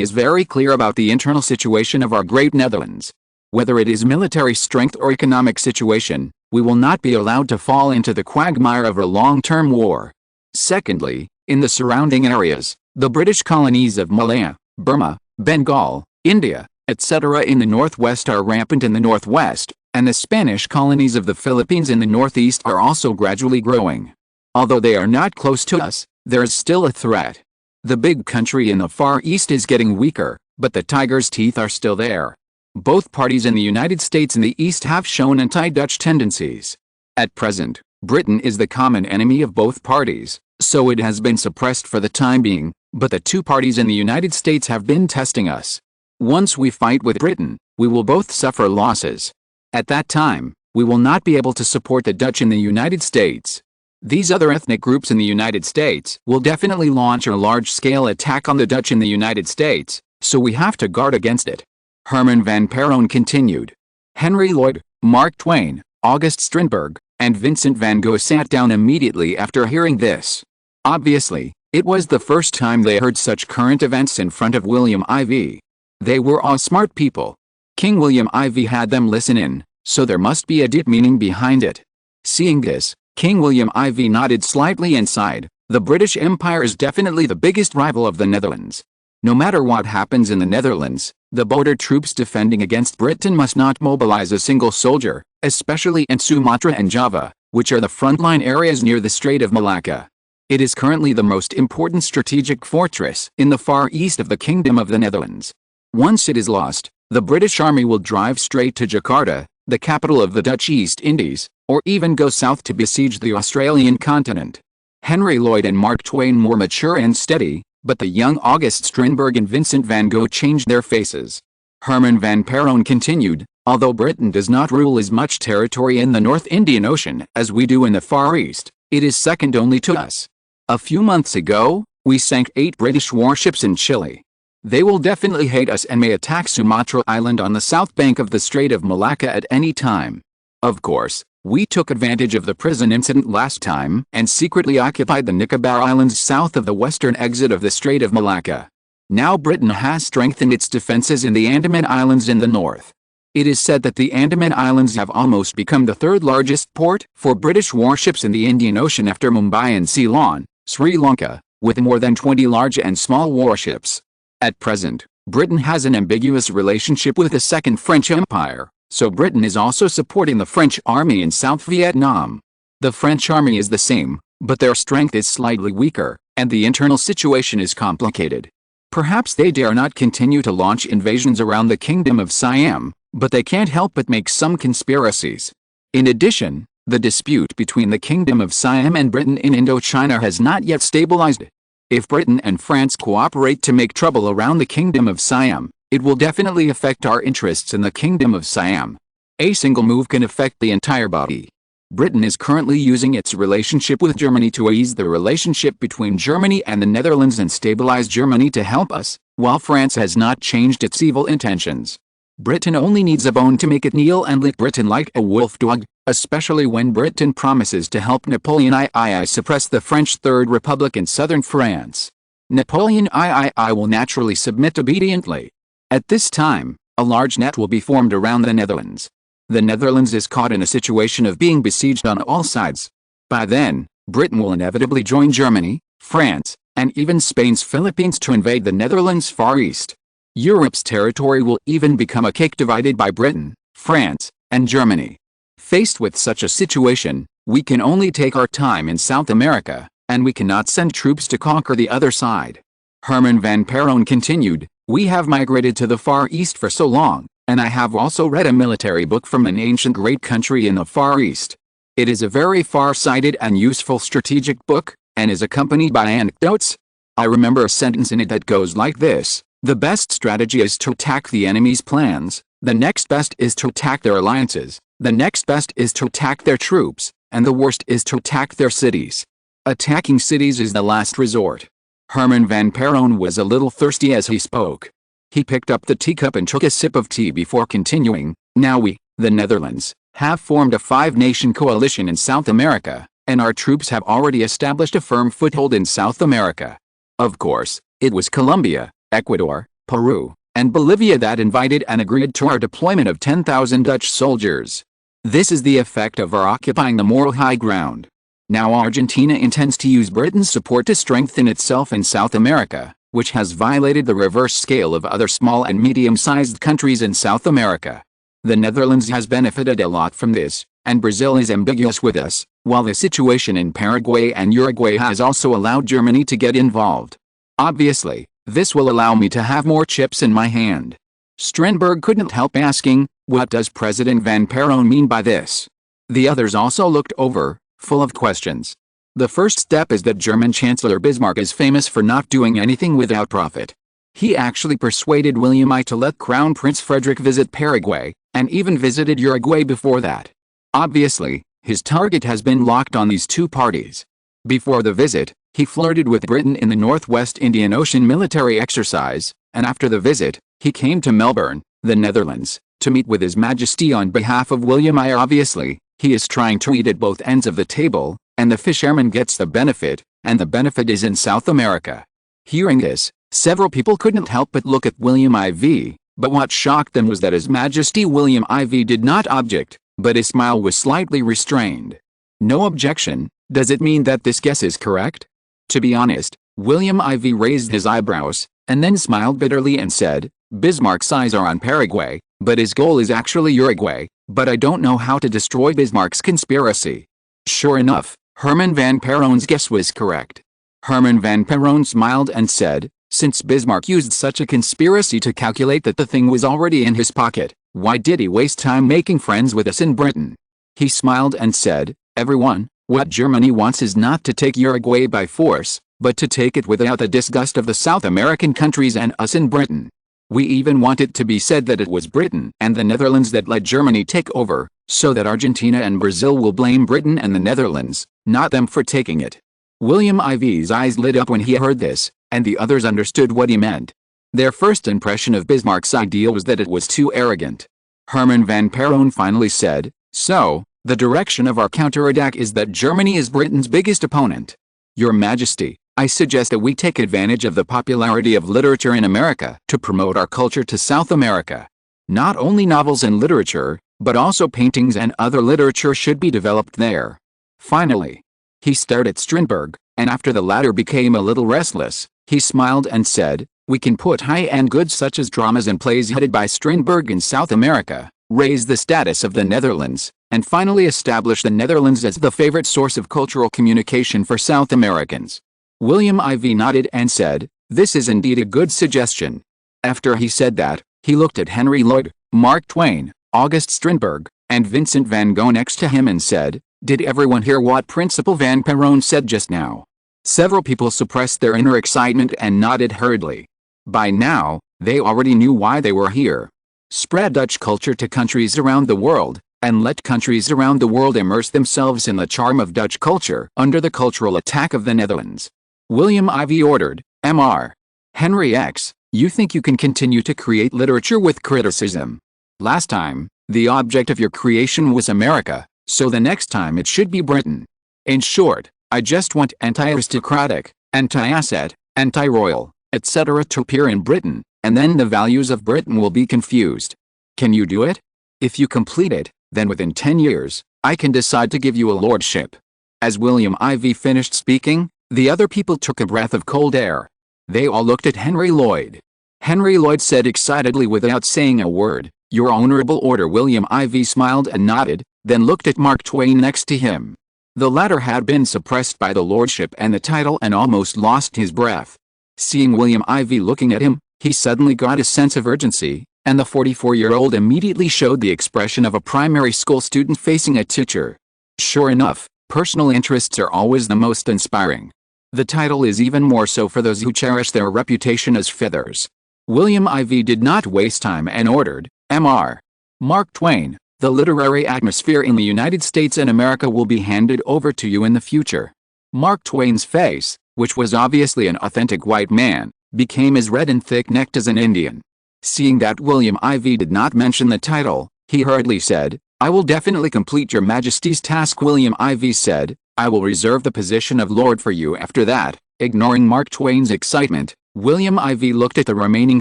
is very clear about the internal situation of our great Netherlands. Whether it is military strength or economic situation, we will not be allowed to fall into the quagmire of a long-term war. Secondly, in the surrounding areas, the British colonies of Malaya, Burma, Bengal, India, etc. in the northwest are rampant in the northwest, and the Spanish colonies of the Philippines in the northeast are also gradually growing. Although they are not close to us, there is still a threat. The big country in the Far East is getting weaker, but the tiger's teeth are still there. Both parties in the United States and the East have shown anti-Dutch tendencies. At present, Britain is the common enemy of both parties, so it has been suppressed for the time being, but the two parties in the United States have been testing us. Once we fight with Britain, we will both suffer losses. At that time, we will not be able to support the Dutch in the United States. These other ethnic groups in the United States will definitely launch a large-scale attack on the Dutch in the United States, so we have to guard against it. Herman van Perron continued. Henry Lloyd, Mark Twain, August Strindberg, and Vincent van Gogh sat down immediately after hearing this. Obviously, it was the first time they heard such current events in front of William IV. They were all smart people. King William IV had them listen in, so there must be a deep meaning behind it. Seeing this, King William IV nodded slightly and sighed. The British Empire is definitely the biggest rival of the Netherlands. No matter what happens in the Netherlands, the border troops defending against Britain must not mobilize a single soldier, especially in Sumatra and Java, which are the frontline areas near the Strait of Malacca. It is currently the most important strategic fortress in the far east of the Kingdom of the Netherlands. Once it is lost, the British Army will drive straight to Jakarta, the capital of the Dutch East Indies, or even go south to besiege the Australian continent. Henry Lloyd and Mark Twain were mature and steady, but the young August Strindberg and Vincent van Gogh changed their faces. Herman van Perron continued, although Britain does not rule as much territory in the North Indian Ocean as we do in the Far East, it is second only to us. A few months ago, we sank 8 British warships in Chile. They will definitely hate us and may attack Sumatra Island on the south bank of the Strait of Malacca at any time. Of course, we took advantage of the prison incident last time and secretly occupied the Nicobar Islands south of the western exit of the Strait of Malacca. Now Britain has strengthened its defenses in the Andaman Islands in the north. It is said that the Andaman Islands have almost become the third largest port for British warships in the Indian Ocean after Mumbai and Ceylon, Sri Lanka, with more than 20 large and small warships. At present, Britain has an ambiguous relationship with the Second French Empire, so Britain is also supporting the French army in South Vietnam. The French army is the same, but their strength is slightly weaker, and the internal situation is complicated. Perhaps they dare not continue to launch invasions around the Kingdom of Siam, but they can't help but make some conspiracies. In addition, the dispute between the Kingdom of Siam and Britain in Indochina has not yet stabilized. If Britain and France cooperate to make trouble around the Kingdom of Siam, it will definitely affect our interests in the Kingdom of Siam. A single move can affect the entire body. Britain is currently using its relationship with Germany to ease the relationship between Germany and the Netherlands and stabilize Germany to help us, while France has not changed its evil intentions. Britain only needs a bone to make it kneel and lick Britain like a wolf dog, especially when Britain promises to help Napoleon III suppress the French Third Republic in southern France. Napoleon III will naturally submit obediently. At this time, a large net will be formed around the Netherlands. The Netherlands is caught in a situation of being besieged on all sides. By then, Britain will inevitably join Germany, France, and even Spain's Philippines to invade the Netherlands' Far East. Europe's territory will even become a cake divided by Britain, France, and Germany. Faced with such a situation, we can only take our time in South America, and we cannot send troops to conquer the other side. Herman van Peron continued, "We have migrated to the Far East for so long, and I have also read a military book from an ancient great country in the Far East. It is a very far-sighted and useful strategic book, and is accompanied by anecdotes. I remember a sentence in it that goes like this: the best strategy is to attack the enemy's plans, the next best is to attack their alliances, the next best is to attack their troops, and the worst is to attack their cities. Attacking cities is the last resort." Herman van Peron was a little thirsty as he spoke. He picked up the teacup and took a sip of tea before continuing, "Now we, the Netherlands, have formed a five-nation coalition in South America, and our troops have already established a firm foothold in South America. Of course, it was Colombia, Ecuador, Peru, and Bolivia that invited and agreed to our deployment of 10,000 Dutch soldiers. This is the effect of our occupying the moral high ground. Now Argentina intends to use Britain's support to strengthen itself in South America, which has violated the reverse scale of other small and medium-sized countries in South America. The Netherlands has benefited a lot from this, and Brazil is ambiguous with us, while the situation in Paraguay and Uruguay has also allowed Germany to get involved. Obviously, this will allow me to have more chips in my hand." Strindberg couldn't help asking, "What does President Van Peron mean by this?" The others also looked over, full of questions. The first step is that German Chancellor Bismarck is famous for not doing anything without profit. He actually persuaded William I to let Crown Prince Frederick visit Paraguay, and even visited Uruguay before that. Obviously, his target has been locked on these two parties. Before the visit, he flirted with Britain in the Northwest Indian Ocean military exercise, and after the visit, he came to Melbourne, the Netherlands, to meet with His Majesty on behalf of William I. Obviously, he is trying to eat at both ends of the table, and the fisherman gets the benefit, and the benefit is in South America. Hearing this, several people couldn't help but look at William IV, but what shocked them was that His Majesty William IV did not object, but his smile was slightly restrained. No objection. Does it mean that this guess is correct? To be honest, William IV raised his eyebrows, and then smiled bitterly and said, "Bismarck's eyes are on Paraguay, but his goal is actually Uruguay, but I don't know how to destroy Bismarck's conspiracy." Sure enough, Herman van Peron's guess was correct. Herman van Peron smiled and said, "Since Bismarck used such a conspiracy to calculate that the thing was already in his pocket, why did he waste time making friends with us in Britain?" He smiled and said, "Everyone, what Germany wants is not to take Uruguay by force, but to take it without the disgust of the South American countries and us in Britain. We even want it to be said that it was Britain and the Netherlands that let Germany take over, so that Argentina and Brazil will blame Britain and the Netherlands, not them for taking it." William IV's eyes lit up when he heard this, and the others understood what he meant. Their first impression of Bismarck's idea was that it was too arrogant. Herman van Peron finally said, "So, the direction of our counterattack is that Germany is Britain's biggest opponent. Your Majesty, I suggest that we take advantage of the popularity of literature in America to promote our culture to South America. Not only novels and literature, but also paintings and other literature should be developed there." Finally, he stared at Strindberg, and after the latter became a little restless, he smiled and said, "We can put high-end goods such as dramas and plays headed by Strindberg in South America, raise the status of the Netherlands, and finally establish the Netherlands as the favorite source of cultural communication for South Americans." William IV nodded and said, This is indeed a good suggestion. After he said that, he looked at Henry Lloyd, Mark Twain, August Strindberg, and Vincent van Gogh next to him and said, "Did everyone hear what Principal Van Perron said just now?" Several people suppressed their inner excitement and nodded hurriedly. By now, they already knew why they were here. Spread Dutch culture to countries around the world, and let countries around the world immerse themselves in the charm of Dutch culture under the cultural attack of the Netherlands. William Ivey ordered, Mr. Henry X, you think you can continue to create literature with criticism? Last time, the object of your creation was America, so the next time it should be Britain. In short, I just want anti-aristocratic, anti-asset, anti-royal, etc. to appear in Britain, and then the values of Britain will be confused. Can you do it? If you complete it, then within 10 years, I can decide to give you a lordship. As William Ivey finished speaking, the other people took a breath of cold air. They all looked at Henry Lloyd. Henry Lloyd said excitedly without saying a word, "Your Honorable Order." William Ivey smiled and nodded, then looked at Mark Twain next to him. The latter had been suppressed by the lordship and the title and almost lost his breath. Seeing William Ivey looking at him, he suddenly got a sense of urgency, and the 44-year-old immediately showed the expression of a primary school student facing a teacher. Sure enough, personal interests are always the most inspiring. The title is even more so for those who cherish their reputation as feathers. William Ivey did not waste time and ordered, Mr. Mark Twain, the literary atmosphere in the United States and America will be handed over to you in the future. Mark Twain's face, which was obviously an authentic white man, became as red and thick-necked as an Indian. Seeing that William Ivey did not mention the title, he hurriedly said, "I will definitely complete your Majesty's task." William Ivey said, "I will reserve the position of Lord for you after that." Ignoring Mark Twain's excitement, William Ivey looked at the remaining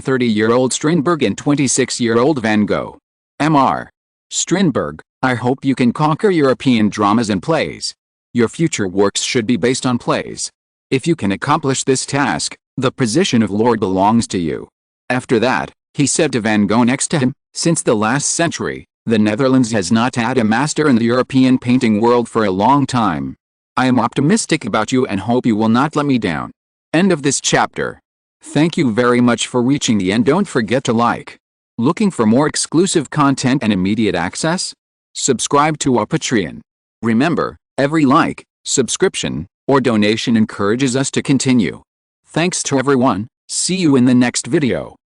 30-year-old Strindberg and 26-year-old Van Gogh. Mr. Strindberg, I hope you can conquer European dramas and plays. Your future works should be based on plays. If you can accomplish this task, the position of Lord belongs to you. After that, he said to Van Gogh next to him, since the last century, the Netherlands has not had a master in the European painting world for a long time. I am optimistic about you and hope you will not let me down. End of this chapter. Thank you very much for reaching the end. Don't forget to like. Looking for more exclusive content and immediate access? Subscribe to our Patreon. Remember, every like, subscription, or donation encourages us to continue. Thanks to everyone. See you in the next video.